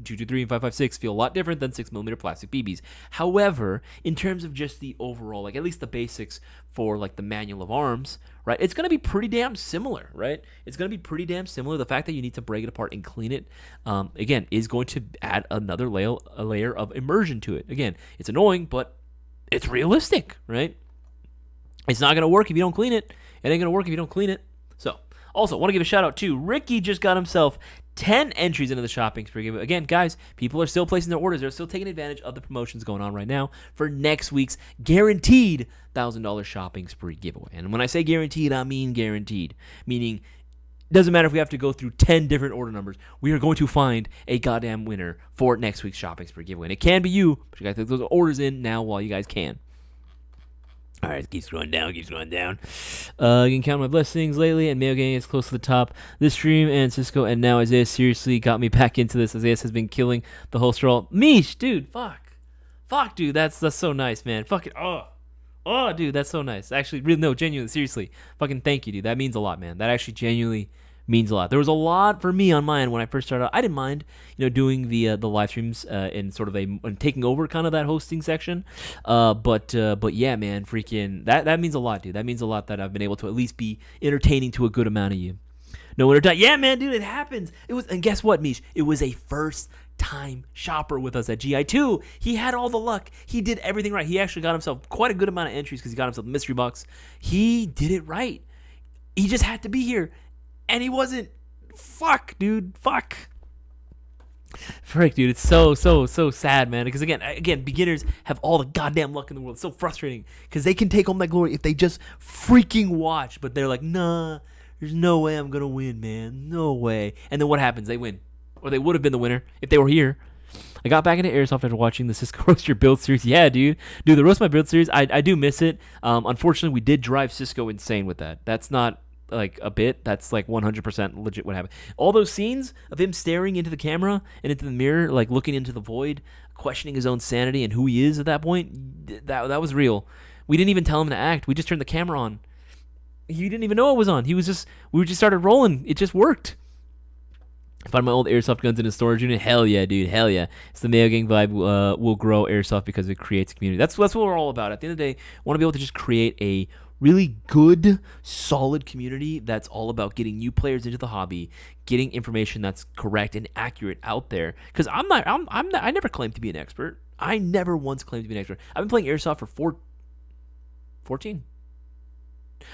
223 and 5.56 feel a lot different than 6mm plastic BBs. However, in terms of just the overall, like at least the basics for like the manual of arms, right? It's going to be pretty damn similar, right? It's going to be pretty damn similar. The fact that you need to break it apart and clean it, again, is going to add another layer of immersion to it. Again, it's annoying, but it's realistic, right? It's not going to work if you don't clean it. It ain't gonna work if you don't clean it. So, also, want to give a shout out to Ricky. Just got himself 10 entries into the shopping spree giveaway. Again, guys, people are still placing their orders. They're still taking advantage of the promotions going on right now for next week's guaranteed $1,000 shopping spree giveaway. And when I say guaranteed, I mean guaranteed, meaning doesn't matter if we have to go through 10 different order numbers. We are going to find a goddamn winner for next week's shopping spree giveaway. And it can be you, but you guys take those orders in now while you guys can. All right, keep scrolling down. You can count my blessings lately, and Mail Gang is close to the top. This stream and Cisco, and now Isaias seriously got me back into this. Isaias has been killing the whole stroll. Mish, dude, fuck, dude, that's so nice, man. Fuck it, oh, dude, that's so nice. Actually, really, no, genuinely, seriously, fucking thank you, dude. That means a lot, man. That actually genuinely means a lot. There was a lot for me on my end when I first started out. I didn't mind, doing the live streams and sort of and taking over kind of that hosting section. But yeah, man, freaking that means a lot, dude. That means a lot that I've been able to at least be entertaining to a good amount of you. No winter time. Yeah, man, dude, it happens. And guess what, Mish? It was a first time shopper with us at GI2. He had all the luck. He did everything right. He actually got himself quite a good amount of entries because he got himself a mystery box. He did it right. He just had to be here. And he wasn't. Fuck, dude. Fuck. Frick, dude. It's so sad, man. Because again, beginners have all the goddamn luck in the world. It's so frustrating. Because they can take home that glory if they just freaking watch. But they're like, nah, there's no way I'm going to win, man. No way. And then what happens? They win. Or they would have been the winner if they were here. I got back into Airsoft after watching the Cisco Roast Your Build series. Yeah, dude. The Roast My Build series, I do miss it. Unfortunately, we did drive Cisco insane with that. That's not like a bit, that's like 100% legit what happened. All those scenes of him staring into the camera and into the mirror, like looking into the void, questioning his own sanity and who he is at that point, that was real. We didn't even tell him to act. We just turned the camera on. He didn't even know it was on. We just started rolling. It just worked. Find my old Airsoft guns in a storage unit. Hell yeah, dude. Hell yeah. It's the Mail Gang vibe. Will grow Airsoft because it creates a community. That's what we're all about. At the end of the day, I want to be able to just create a really good, solid community that's all about getting new players into the hobby, getting information that's correct and accurate out there. Because I never claimed to be an expert. I never once claimed to be an expert. I've been playing Airsoft for 14.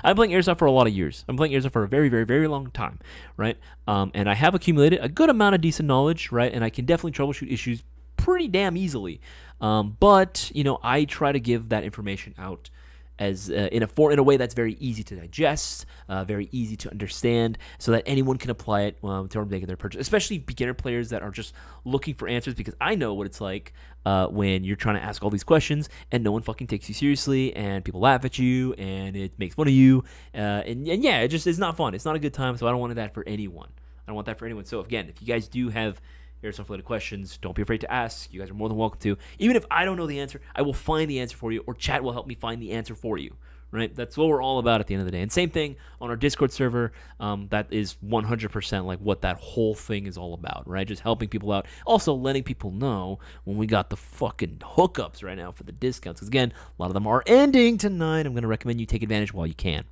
I've been playing Airsoft for a lot of years. I'm playing Airsoft for a very, very, very long time, right? And I have accumulated a good amount of decent knowledge, right? And I can definitely troubleshoot issues pretty damn easily. But I try to give that information out as in a way that's very easy to digest, very easy to understand, so that anyone can apply it to making their purchase, especially beginner players that are just looking for answers, because I know what it's like when you're trying to ask all these questions and no one fucking takes you seriously and people laugh at you and it makes fun of you, and yeah, it's not fun. It's not a good time, so I don't want that for anyone. I don't want that for anyone. So again, if you guys do have Airsoft related questions, don't be afraid to ask. You guys are more than welcome to. Even if I don't know the answer, I will find the answer for you, or chat will help me find the answer for you, right? That's what we're all about at the end of the day. And same thing on our Discord server. That is 100% like what that whole thing is all about, right? Just helping people out. Also letting people know when we got the fucking hookups right now for the discounts. Because again, a lot of them are ending tonight. I'm going to recommend you take advantage while you can.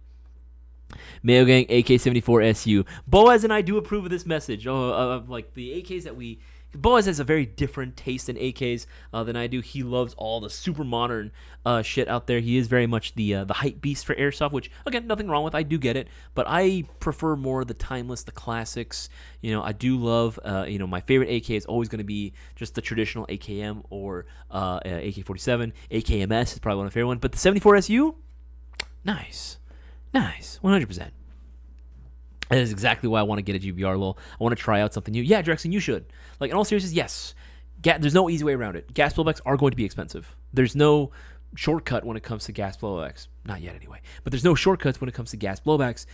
Mail Gang AK-74SU. Boaz and I do approve of this message. Like the AKs that Boaz has a very different taste in AKs than I do. He loves all the super modern shit out there. He is very much the hype beast for Airsoft, which, again, nothing wrong with. I do get it. But I prefer more the timeless, the classics. I do love, my favorite AK is always going to be just the traditional AKM or AK-47. AKMS is probably one of my favorite ones. But the 74SU, nice. 100%. That is exactly why I want to get a GBR lol. I want to try out something new. Yeah, Drexen, you should. Like, in all seriousness, yes. There's no easy way around it. Gas blowbacks are going to be expensive. There's no shortcut when it comes to gas blowbacks. Not yet, anyway. But there's no shortcuts when it comes to gas blowbacks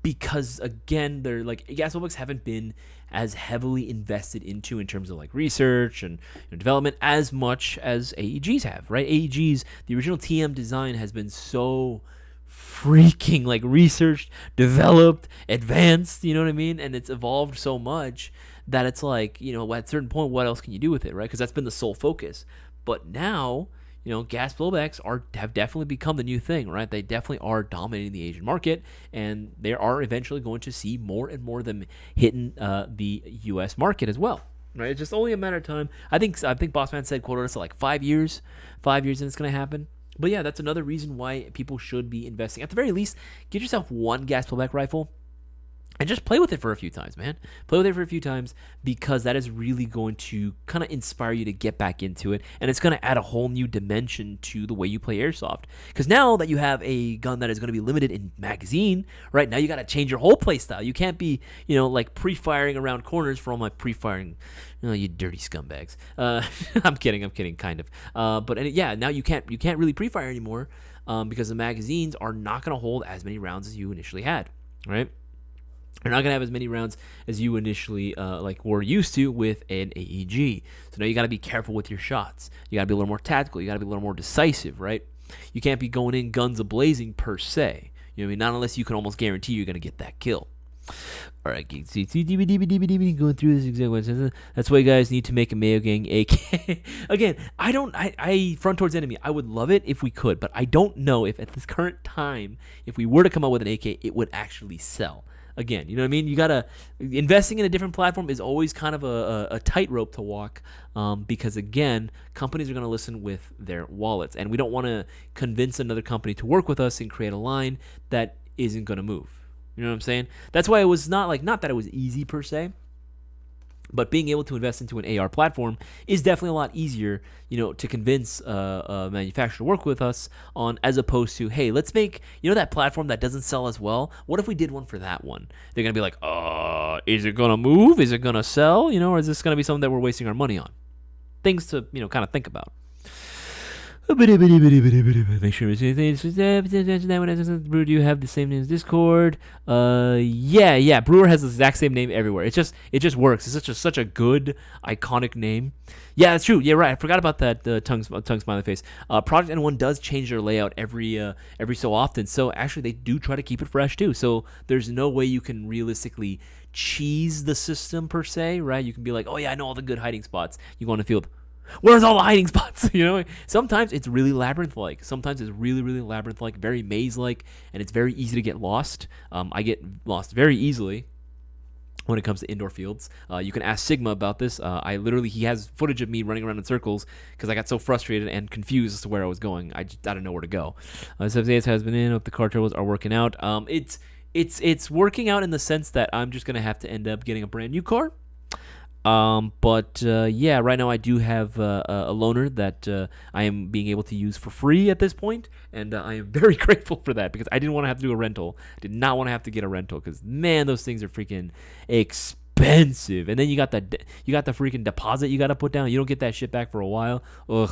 because, again, they're like, gas blowbacks haven't been as heavily invested into in terms of like research and development as much as AEGs have, right? AEGs, the original TM design has been so freaking like researched, developed, advanced, you know what I mean? And it's evolved so much that it's like, at a certain point, what else can you do with it, right? Because that's been the sole focus. But now, gas blowbacks have definitely become the new thing, right? They definitely are dominating the Asian market, and they are eventually going to see more and more of them hitting the U.S. market as well, right? It's just only a matter of time. I think Bossman said, quoted us, like 5 years. 5 years and it's going to happen. But yeah, that's another reason why people should be investing. At the very least, get yourself one gas pullback rifle and just play with it for a few times, man. Play with it for a few times because that is really going to kind of inspire you to get back into it. And it's going to add a whole new dimension to the way you play Airsoft. Because now that you have a gun that is going to be limited in magazine, right, now you got to change your whole play style. You can't be, like pre-firing around corners for all my pre-firing, you dirty scumbags. I'm kidding, kind of. But yeah, now you can't really pre-fire anymore because the magazines are not going to hold as many rounds as you initially had, right? You're not going to have as many rounds as you initially were used to with an AEG. So now you got to be careful with your shots. You got to be a little more tactical. You got to be a little more decisive, right? You can't be going in guns a-blazing per se. You know what I mean? Not unless you can almost guarantee you're going to get that kill. All right, going through this exact. That's why you guys need to make a Mayo Gang AK. Again, I front towards enemy. I would love it if we could, but I don't know if at this current time, if we were to come out with an AK, it would actually sell. Again, you know what I mean? You gotta investing in a different platform is always kind of a tightrope to walk, because again, companies are gonna listen with their wallets, and we don't want to convince another company to work with us and create a line that isn't gonna move. You know what I'm saying? That's why it was not that it was easy per se. But being able to invest into an AR platform is definitely a lot easier, to convince a manufacturer to work with us on, as opposed to, hey, let's make, that platform that doesn't sell as well. What if we did one for that one? They're going to be like, is it going to move? Is it going to sell? Or is this going to be something that we're wasting our money on? Things to, kind of think about. Make sure do you have the same name as Discord? Yeah. Brewer has the exact same name everywhere. It just works. It's such a good iconic name. Yeah, that's true. Yeah, right. I forgot about that. The tongue smiley face. Project N1 does change their layout every so often. So actually, they do try to keep it fresh too. So there's no way you can realistically cheese the system per se, right? You can be like, oh yeah, I know all the good hiding spots. You go on the field. Where's all the hiding spots? Sometimes it's really labyrinth-like. Sometimes it's really, really labyrinth-like, very maze-like, and it's very easy to get lost. I get lost very easily when it comes to indoor fields. You can ask Sigma about this. He has footage of me running around in circles because I got so frustrated and confused as to where I was going. I didn't know where to go. Isaias has been in. Hope the car troubles are working out. It's working out in the sense that I'm just gonna have to end up getting a brand new car. Yeah, right now I do have a loaner that I am being able to use for free at this point, and I am very grateful for that because I didn't want to have to do a rental. I did not want to have to get a rental because, man, those things are freaking expensive. And then you got the freaking deposit you got to put down. You don't get that shit back for a while. Ugh.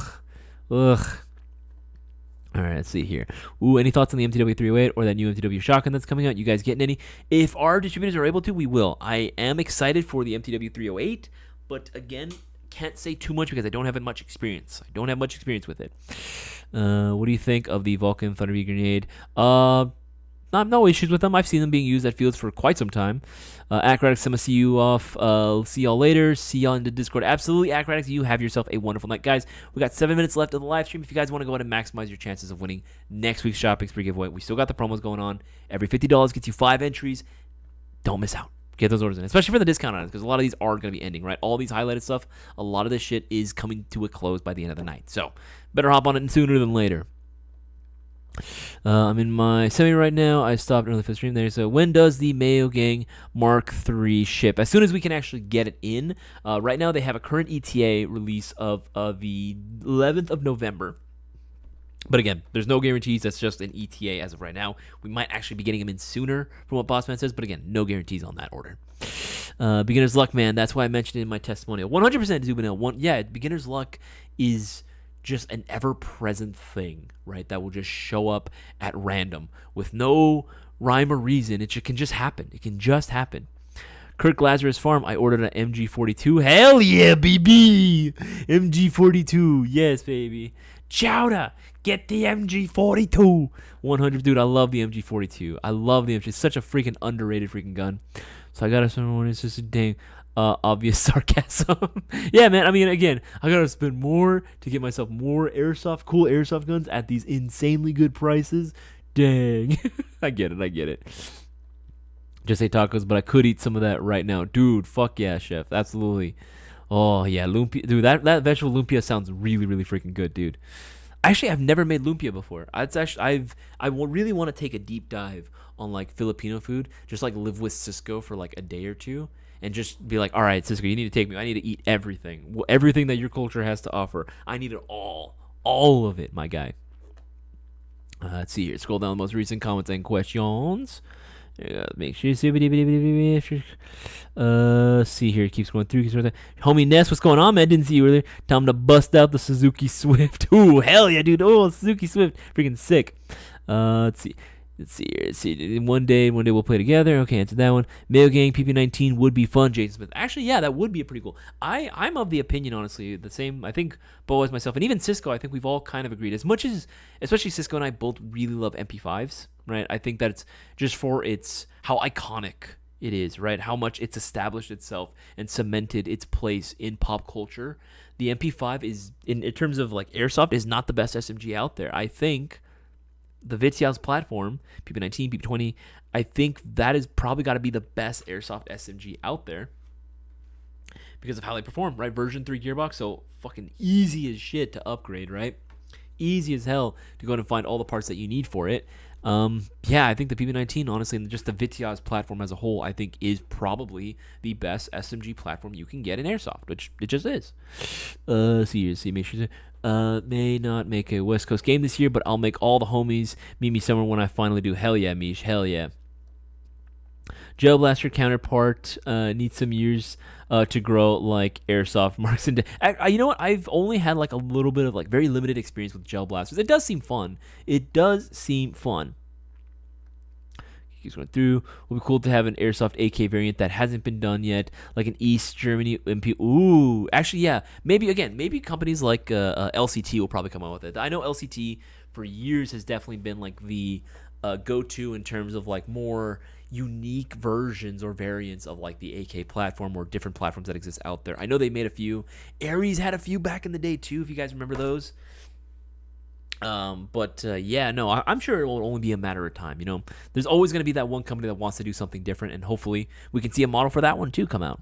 All right, let's see here. Any thoughts on the MTW308 or that new MTW shotgun that's coming out? You guys getting any? If our distributors are able to, we will. I am excited for the MTW308, but again, can't say too much because I don't have much experience. I don't have much experience with it. What do you think of the Vulcan Thunder Bee grenade? No issues with them. I've seen them being used at fields for quite some time. Acrobatics, I'm going to see you off. See y'all later. See y'all in the Discord. Absolutely, Acrobatics, you have yourself a wonderful night. Guys, we got 7 minutes left of the live stream. If you guys want to go ahead and maximize your chances of winning next week's shopping spree giveaway, we still got the promos going on. Every $50 gets you 5 entries. Don't miss out. Get those orders in, especially for the discount items, because a lot of these are going to be ending, right? All these highlighted stuff, a lot of this shit is coming to a close by the end of the night. So, better hop on it sooner than later. I'm in my semi right now. I stopped early for the stream there. So when does the Mayo Gang Mark III ship? As soon as we can actually get it in. Right now they have a current ETA release of the 11th of November. But again, there's no guarantees. That's just an ETA as of right now. We might actually be getting them in sooner from what Bossman says. But again, no guarantees on that order. Beginner's luck, man. That's why I mentioned it in my testimonial. 100% Zubinil. Yeah, beginner's luck is just an ever-present thing, right? That will just show up at random with no rhyme or reason. It can just happen. It can just happen. Kirk Lazarus Farm, I ordered an MG42. Hell yeah, baby! MG42. Yes, baby. Chowder, get the MG42. 100, dude, I love the MG42. I love the MG. It's such a freaking underrated freaking gun. So I got to it's just a dang obvious sarcasm. Yeah, man. I mean, again, I gotta spend more to get myself more cool airsoft guns at these insanely good prices. Dang. I get it. Just say tacos, but I could eat some of that right now. Dude, fuck yeah, chef. Absolutely. Oh, yeah, lumpia. Dude, that vegetable lumpia sounds really, really freaking good, dude. Actually, I've never made lumpia before. Really want to take a deep dive on like Filipino food. Just like live with Cisco for like a day or two, and just be like, all right, Cisco, you need to take me. I need to eat everything, everything that your culture has to offer. I need it all of it, my guy. Let's see here. Scroll down the most recent comments and questions. Make sure you see. See here. Keeps going through. Homie Ness, what's going on, man? Didn't see you earlier. Time to bust out the Suzuki Swift. Ooh, hell yeah, dude. Oh, Suzuki Swift. Freaking sick. Let's see. Let's see. One day we'll play together. Okay, answer that one. Mail Gang PP19 would be fun, Jason Smith. Actually, yeah, that would be pretty cool. I'm of the opinion, honestly, the same. I think Boaz, myself, and even Cisco, I think we've all kind of agreed. As much as, especially Cisco and I both really love MP5s, right? I think that it's just for how iconic it is, right? How much it's established itself and cemented its place in pop culture. The MP5 is, in terms of like Airsoft, is not the best SMG out there. I think the Vityaz platform, PP19, PP20, I think that has probably got to be the best Airsoft SMG out there because of how they perform, right? Version 3 gearbox, so fucking easy as shit to upgrade, right? Easy as hell to go and find all the parts that you need for it. Yeah, I think the PP19, honestly, and just the Vityaz platform as a whole, I think is probably the best SMG platform you can get in Airsoft, which it just is. See, make sure may not make a West Coast game this year, but I'll make all the homies meet me somewhere when I finally do. Hell yeah, Mish. Hell yeah. Gel Blaster counterpart needs some years to grow like Airsoft marks. And you know what? I've only had like a little bit of like very limited experience with Gel Blasters. It does seem fun. Keeps going through. Would be cool to have an Airsoft AK variant that hasn't been done yet, like an East Germany MP. Ooh, actually, yeah. Maybe companies like LCT will probably come out with it. I know LCT for years has definitely been like the go-to in terms of like more unique versions or variants of like the AK platform or different platforms that exist out there. I know they made a few. Ares had a few back in the day too, if you guys remember those. Yeah, no, I'm sure it will only be a matter of time. You know, there's always going to be that one company that wants to do something different, and hopefully we can see a model for that one too come out.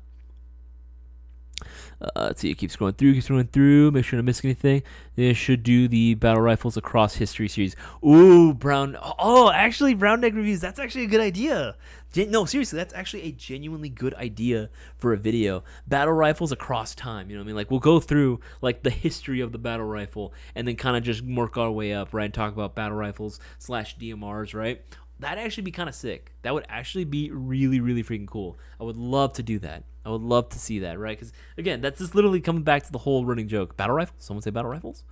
Let's see, it keeps going through. Make sure to miss anything. They should do the battle rifles across history series. Ooh, Brown. Oh, actually, Brown Neck Reviews. That's actually a good idea. No, seriously, that's actually a genuinely good idea for a video. Battle rifles across time. You know what I mean? Like, we'll go through, like, the history of the battle rifle and then kind of just work our way up, right? And talk about battle rifles / DMRs, right? That'd actually be kind of sick. That would actually be really, really freaking cool. I would love to do that. I would love to see that, right? Because, again, that's just literally coming back to the whole running joke. Battle rifles? Someone say battle rifles?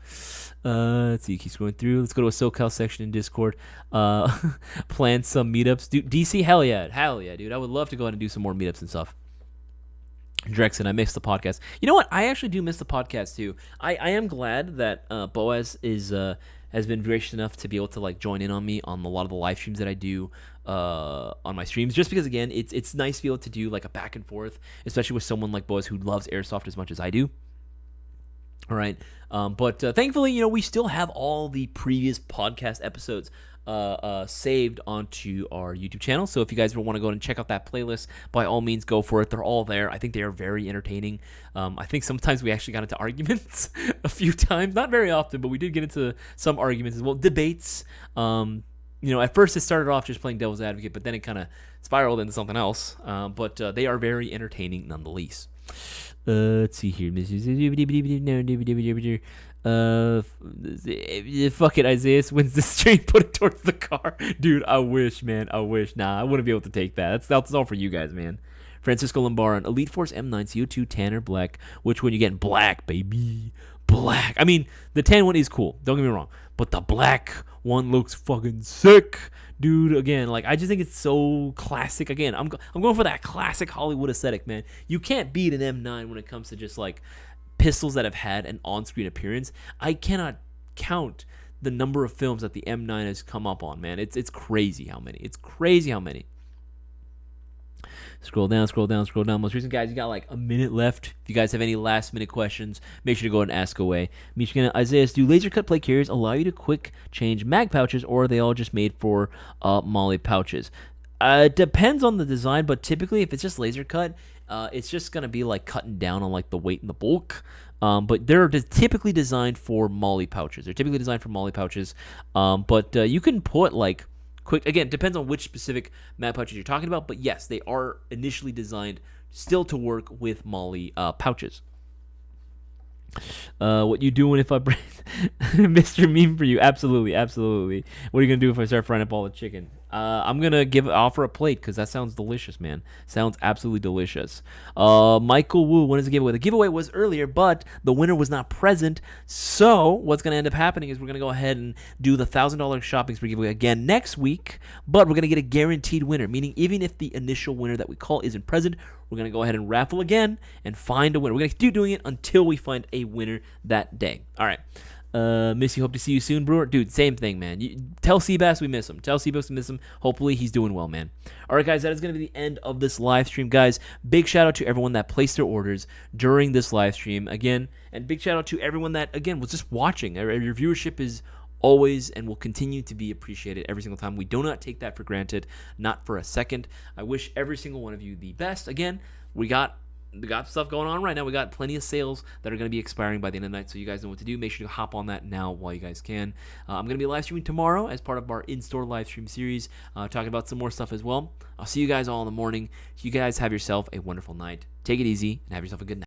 Let's see. Keeps going through. Let's go to a SoCal section in Discord. Plan some meetups. DC? Hell yeah. Hell yeah, dude. I would love to go ahead and do some more meetups and stuff. Drexen, I miss the podcast. You know what? I actually do miss the podcast, too. I am glad that Boaz has been gracious enough to be able to like join in on me on a lot of the live streams that I do on my streams, just because again it's nice to be able to do like a back and forth, especially with someone like Boaz who loves Airsoft as much as I do. All right, but thankfully, you know, we still have all the previous podcast episodes saved onto our YouTube channel. So if you guys want to go and check out that playlist, by all means, go for it. They're all there. I think they are very entertaining. I think sometimes we actually got into arguments a few times, not very often, but we did get into some arguments as well, debates. You know, at first it started off just playing devil's advocate, but then it kind of spiraled into something else. But they are very entertaining nonetheless. Let's see here. Fuck it, Isaias wins the stream, put it towards the car. Dude, I wish, man. I wish. Nah, I wouldn't be able to take that. That's all for you guys, man. Francisco Lombardo, Elite Force M9, CO2, Tanner, Black. Which one you getting? Black, baby. Black. I mean, the tan one is cool. Don't get me wrong. But the black one looks fucking sick. Dude, again, like, I just think it's so classic. Again, I'm going for that classic Hollywood aesthetic, man. You can't beat an M9 when it comes to just, like, pistols that have had an on-screen appearance. I cannot count the number of films that the M9 has come up on, man. It's crazy how many. It's crazy how many. Scroll down. Most recent, guys, you got like a minute left. If you guys have any last-minute questions, make sure to go and ask away. Michigan, Isaias, do laser cut plate carriers allow you to quick change mag pouches, or are they all just made for molly pouches? It depends on the design, but typically if it's just laser cut, It's just gonna be like cutting down on like the weight and the bulk. But they're typically designed for molly pouches. But you can put like quick. Again, depends on which specific mag pouches you're talking about. But yes, they are initially designed still to work with molly pouches. What you doing if I bring Mr. Meme for you? Absolutely. What are you gonna do if I start frying up all the chicken? I'm gonna offer a plate because that sounds delicious, man. Sounds absolutely delicious. Michael Wu, when is the giveaway? The giveaway was earlier, but the winner was not present. So what's gonna end up happening is we're gonna go ahead and do the $1,000 shopping spree giveaway again next week. But we're gonna get a guaranteed winner, meaning even if the initial winner that we call isn't present, we're going to go ahead and raffle again and find a winner. We're going to keep doing it until we find a winner that day. All right. Missy, hope to see you soon, Brewer. Dude, same thing, man. Tell Seabass we miss him. Hopefully he's doing well, man. All right, guys, that is going to be the end of this live stream. Guys, big shout out to everyone that placed their orders during this live stream. Again, and big shout out to everyone that, again, was just watching. Your viewership is always and will continue to be appreciated every single time. We do not take that for granted, not for a second. I wish every single one of you the best. Again, we got stuff going on right now. We got plenty of sales that are going to be expiring by the end of the night, so you guys know what to do. Make sure to hop on that now while you guys can. I'm going to be live streaming tomorrow as part of our in-store live stream series, talking about some more stuff as well. I'll see you guys all in the morning. You guys have yourself a wonderful night. Take it easy and have yourself a good night.